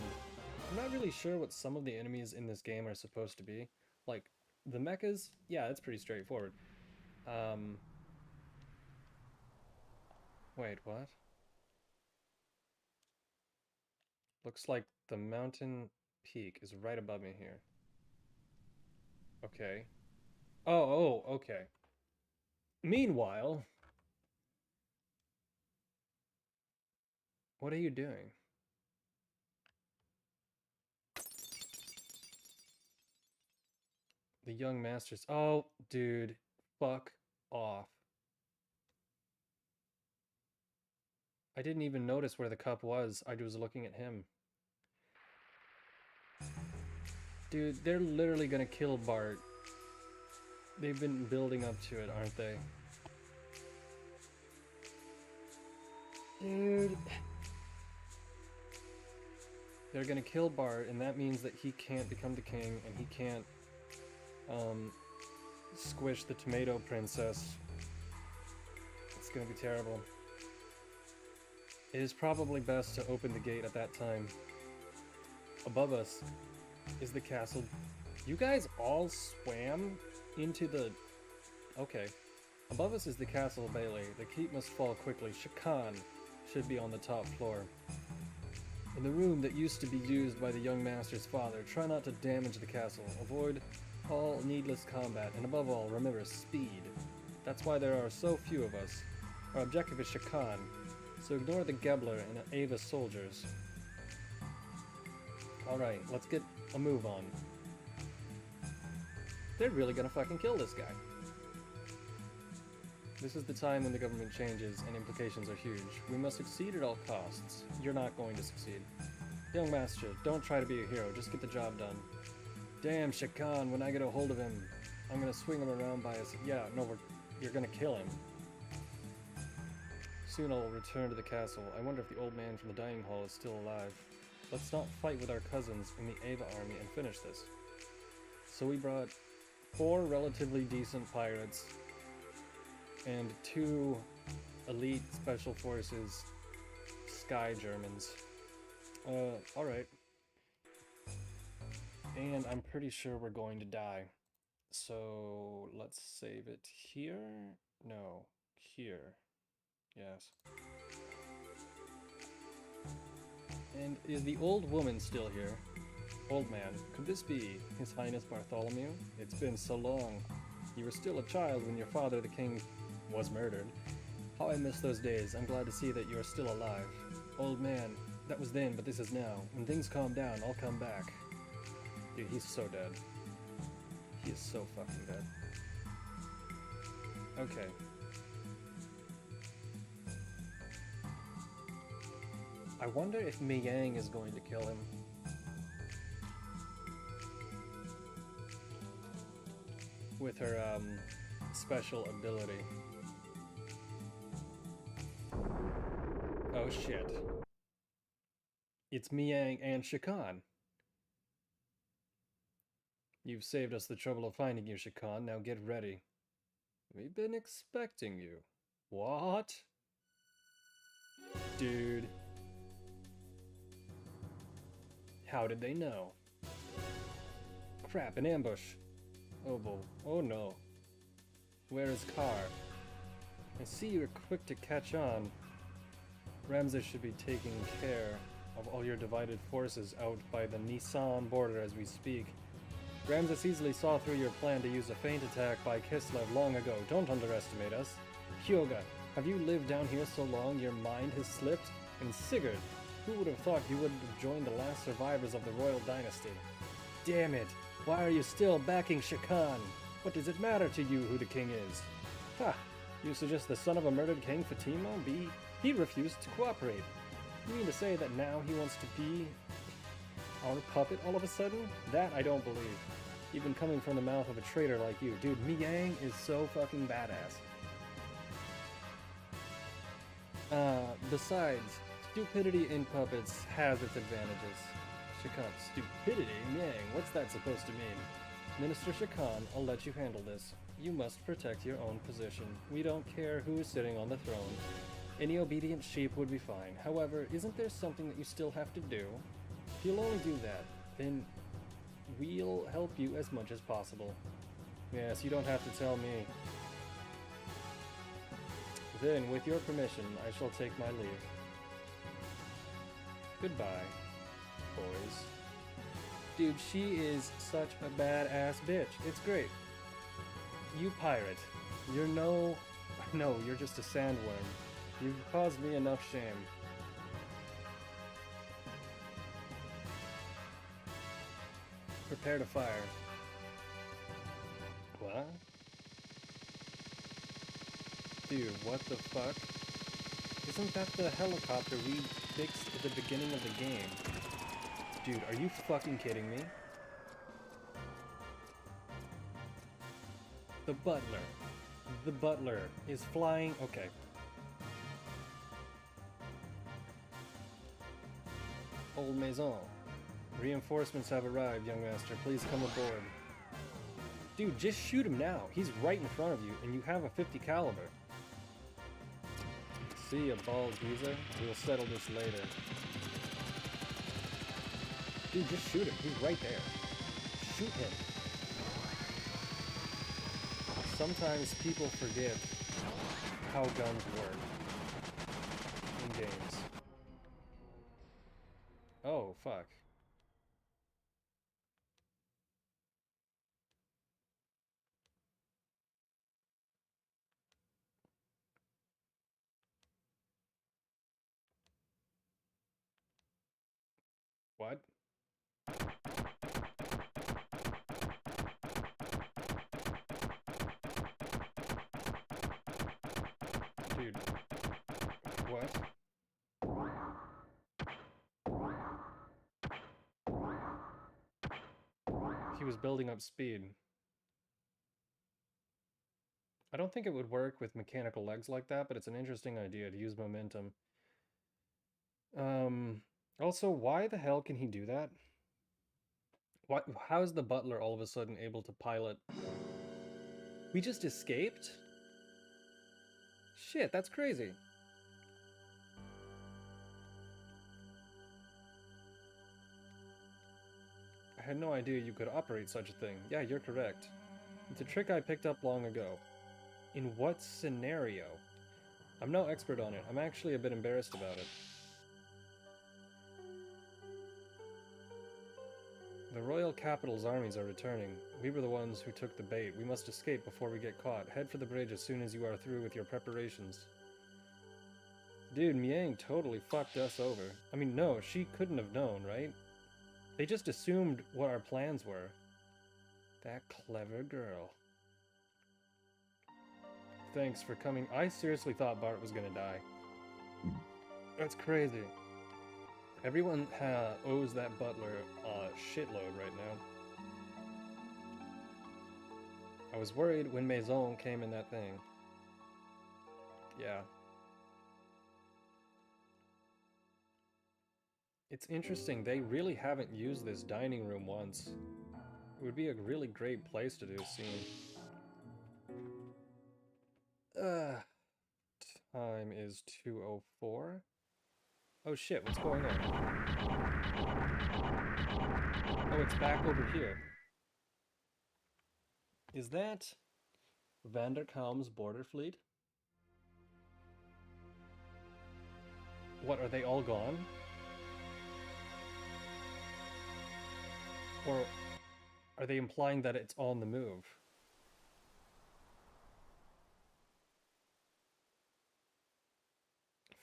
I'm not really sure what some of the enemies in this game are supposed to be. Like, the mechas, yeah, it's pretty straightforward. Wait, what? Looks like the mountain peak is right above me here. Okay. Oh, okay. Meanwhile, what are you doing? The young masters. Oh, dude. Fuck off. I didn't even notice where the cup was. I was looking at him. Dude, they're literally gonna kill Bart. They've been building up to it, aren't they? Dude. They're gonna kill Bart, and that means that he can't become the king, and he can't, squish the tomato princess. It's gonna be terrible. It is probably best to open the gate at that time. Above us is the castle. You guys all swam into the... Okay. Above us is the castle Bailey. The keep must fall quickly. Shakan should be on the top floor. In the room that used to be used by the young master's father, try not to damage the castle. Avoid all needless combat, and above all, remember speed. That's why there are so few of us. Our objective is Shakan, so ignore the Gebler and Ava soldiers. Alright, let's get a move on. They're really gonna fucking kill this guy. This is the time when the government changes and implications are huge. We must succeed at all costs. You're not going to succeed. Young master, don't try to be a hero, just get the job done. Damn, Shakan, when I get a hold of him, I'm gonna swing him around by his... Yeah, no, you're gonna kill him. Soon I'll return to the castle. I wonder if the old man from the dining hall is still alive. Let's not fight with our cousins in the Ava army and finish this. So we brought 4 relatively decent pirates and 2 elite special forces Sky Germans. Alright. And I'm pretty sure we're going to die. So let's save it here. No, here. Yes. And is the old woman still here? Old man, could this be His Highness Bartholomew? It's been so long. You were still a child when your father, the king, was murdered. How I miss those days. I'm glad to see that you are still alive. Old man, that was then, but this is now. When things calm down, I'll come back. Dude, he's so dead. He is so fucking dead. Okay. I wonder if Mei Yang is going to kill him. With her, special ability. Oh shit. It's Mei Yang and Shakan. You've saved us the trouble of finding you, Shakan. Now get ready. We've been expecting you. What? Dude. How did they know? Crap, an ambush. Oh no. Where is Kar? I see you're quick to catch on. Ramses should be taking care of all your divided forces out by the Nisan border as we speak. Ramses easily saw through your plan to use a feint attack by Kislev long ago. Don't underestimate us. Hyoga, have you lived down here so long your mind has slipped? And Sigurd, who would have thought you would have joined the last survivors of the royal dynasty? Damn it! Why are you still backing Shakan? What does it matter to you who the king is? Ha! You suggest the son of a murdered king, Fatima, he refused to cooperate. You mean to say that now he wants to be our puppet all of a sudden? That I don't believe. Even coming from the mouth of a traitor like you. Dude, Miang is so fucking badass. Besides, stupidity in puppets has its advantages. Shakan, stupidity? Miang, what's that supposed to mean? Minister Shakan, I'll let you handle this. You must protect your own position. We don't care who is sitting on the throne. Any obedient sheep would be fine. However, isn't there something that you still have to do? If you'll only do that, then we'll help you as much as possible. Yes, you don't have to tell me. Then, with your permission, I shall take my leave. Goodbye, boys. Dude, she is such a badass bitch. It's great. You pirate. You're no, you're just a sandworm. You've caused me enough shame. Prepare to fire. What? Dude, what the fuck? Isn't that the helicopter we fixed at the beginning of the game? Dude, are you fucking kidding me? The butler. The butler is flying. Okay. Old Maison. Reinforcements have arrived, young master. Please come aboard. Dude, just shoot him now. He's right in front of you, and you have a 50 caliber. See ya, balls geezer. We'll settle this later. Dude, just shoot him. He's right there. Shoot him. Sometimes people forget how guns work in games. Oh, fuck. What? Dude. What? He was building up speed. I don't think it would work with mechanical legs like that, but it's an interesting idea to use momentum. Also, why the hell can he do that? Why, how is the butler all of a sudden able to pilot? We just escaped? Shit, that's crazy. I had no idea you could operate such a thing. Yeah, you're correct. It's a trick I picked up long ago. In what scenario? I'm no expert on it. I'm actually a bit embarrassed about it. The royal capital's armies are returning. We were the ones who took the bait. We must escape before we get caught. Head for the bridge as soon as you are through with your preparations. Dude, Miang totally fucked us over. I mean, no, she couldn't have known, right? They just assumed what our plans were. That clever girl. Thanks for coming. I seriously thought Bart was gonna die. That's crazy. Everyone owes that butler a shitload right now. I was worried when Maison came in that thing. Yeah. It's interesting, they really haven't used this dining room once. It would be a really great place to do a scene. Time is 2:04. Oh shit, what's going on? Oh, it's back over here. Is that Vanderkam's border fleet? What, are they all gone? Or are they implying that it's on the move?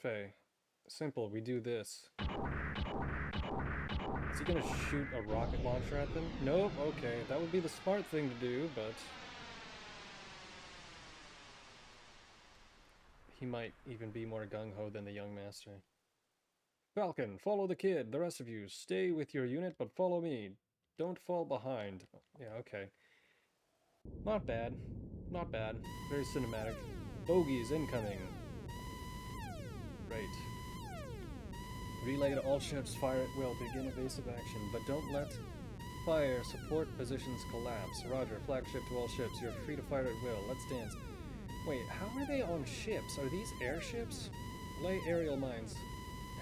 Faye, simple, we do this. Is he gonna shoot a rocket launcher at them? Nope, okay, that would be the smart thing to do, but... he might even be more gung-ho than the young master. Falcon, follow the kid. The rest of you, stay with your unit, but follow me. Don't fall behind. Yeah, okay. Not bad. Not bad. Very cinematic. Bogies incoming. Right. Relay to all ships, fire at will, begin evasive action, but don't let fire support positions collapse. Roger, flagship to all ships, you're free to fire at will. Let's dance. Wait, how are they on ships? Are these airships? Lay aerial mines.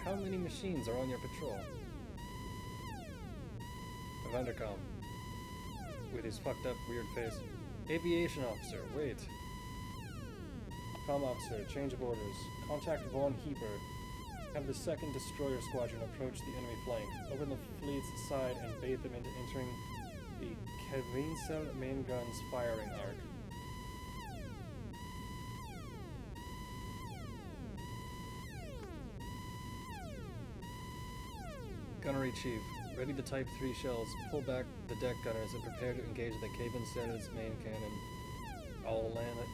How many machines are on your patrol? Vandercom. With his fucked up weird face. Aviation officer, wait. Comm officer, change of orders. Contact Von Heber. Have the 2nd Destroyer Squadron approach the enemy flank. Open the fleet's side and bait them into entering the Kevinsel main gun's firing arc. Gunnery Chief, ready the Type 3 shells. Pull back the deck gunners and prepare to engage the Kevinsel's main cannon. I'll land it.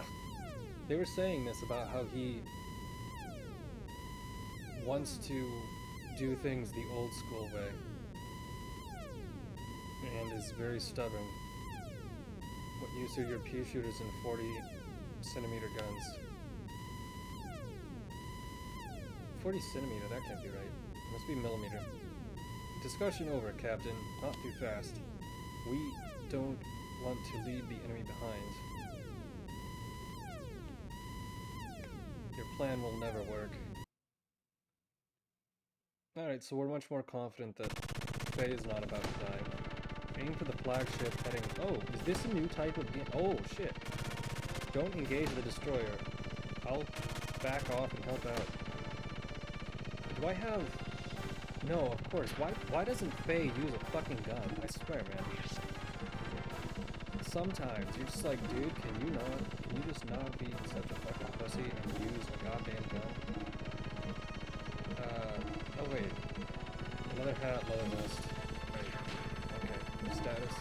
They were saying this about how he wants to do things the old school way and is very stubborn. What use are your pea shooters and 40cm guns? 40cm, that can't be right. It must be millimeter. Discussion over, Captain. Not too fast. We don't want to leave the enemy behind. Your plan will never work. Alright, so we're much more confident that Faye is not about to die. Aim for the flagship heading... Oh, is this a new type of game? Oh, shit. Don't engage the destroyer. I'll back off and help out. Do I have... No, of course. Why doesn't Faye use a fucking gun? I swear, man. Sometimes you're just like, dude, can you just not be such a fucking pussy and use a goddamn gun? Oh wait. Leather hat, leather vest. Right. Okay. Status.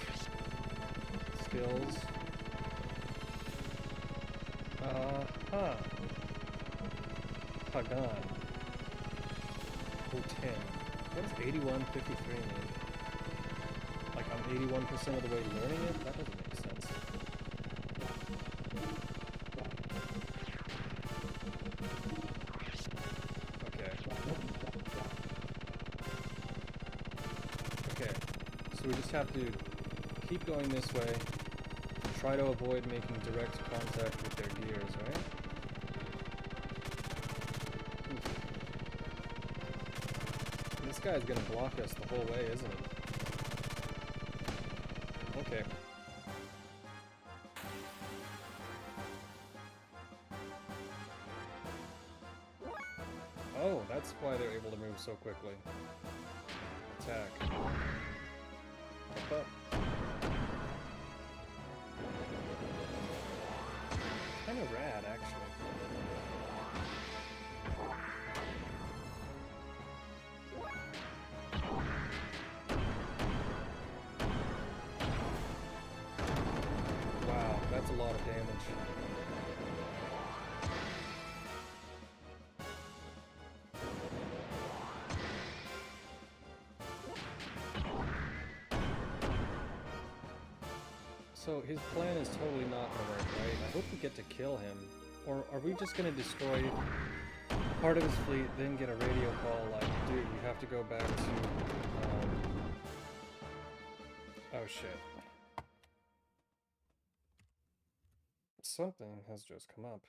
Skills. Pagan. O10. What does 8153 mean? Like I'm 81% of the way learning it? That doesn't make sense. Okay. Okay. So we just have to keep going this way and try to avoid making direct contact with their gears, right? This guy's gonna block us the whole way, isn't he? Okay. Oh, that's why they're able to move so quickly. Attack. Up, up. Kinda rad, actually. That's a lot of damage. So his plan is totally not gonna work, right? I hope we get to kill him. Or are we just gonna destroy part of his fleet, then get a radio call like, dude, you have to go back to, oh shit. Something has just come up.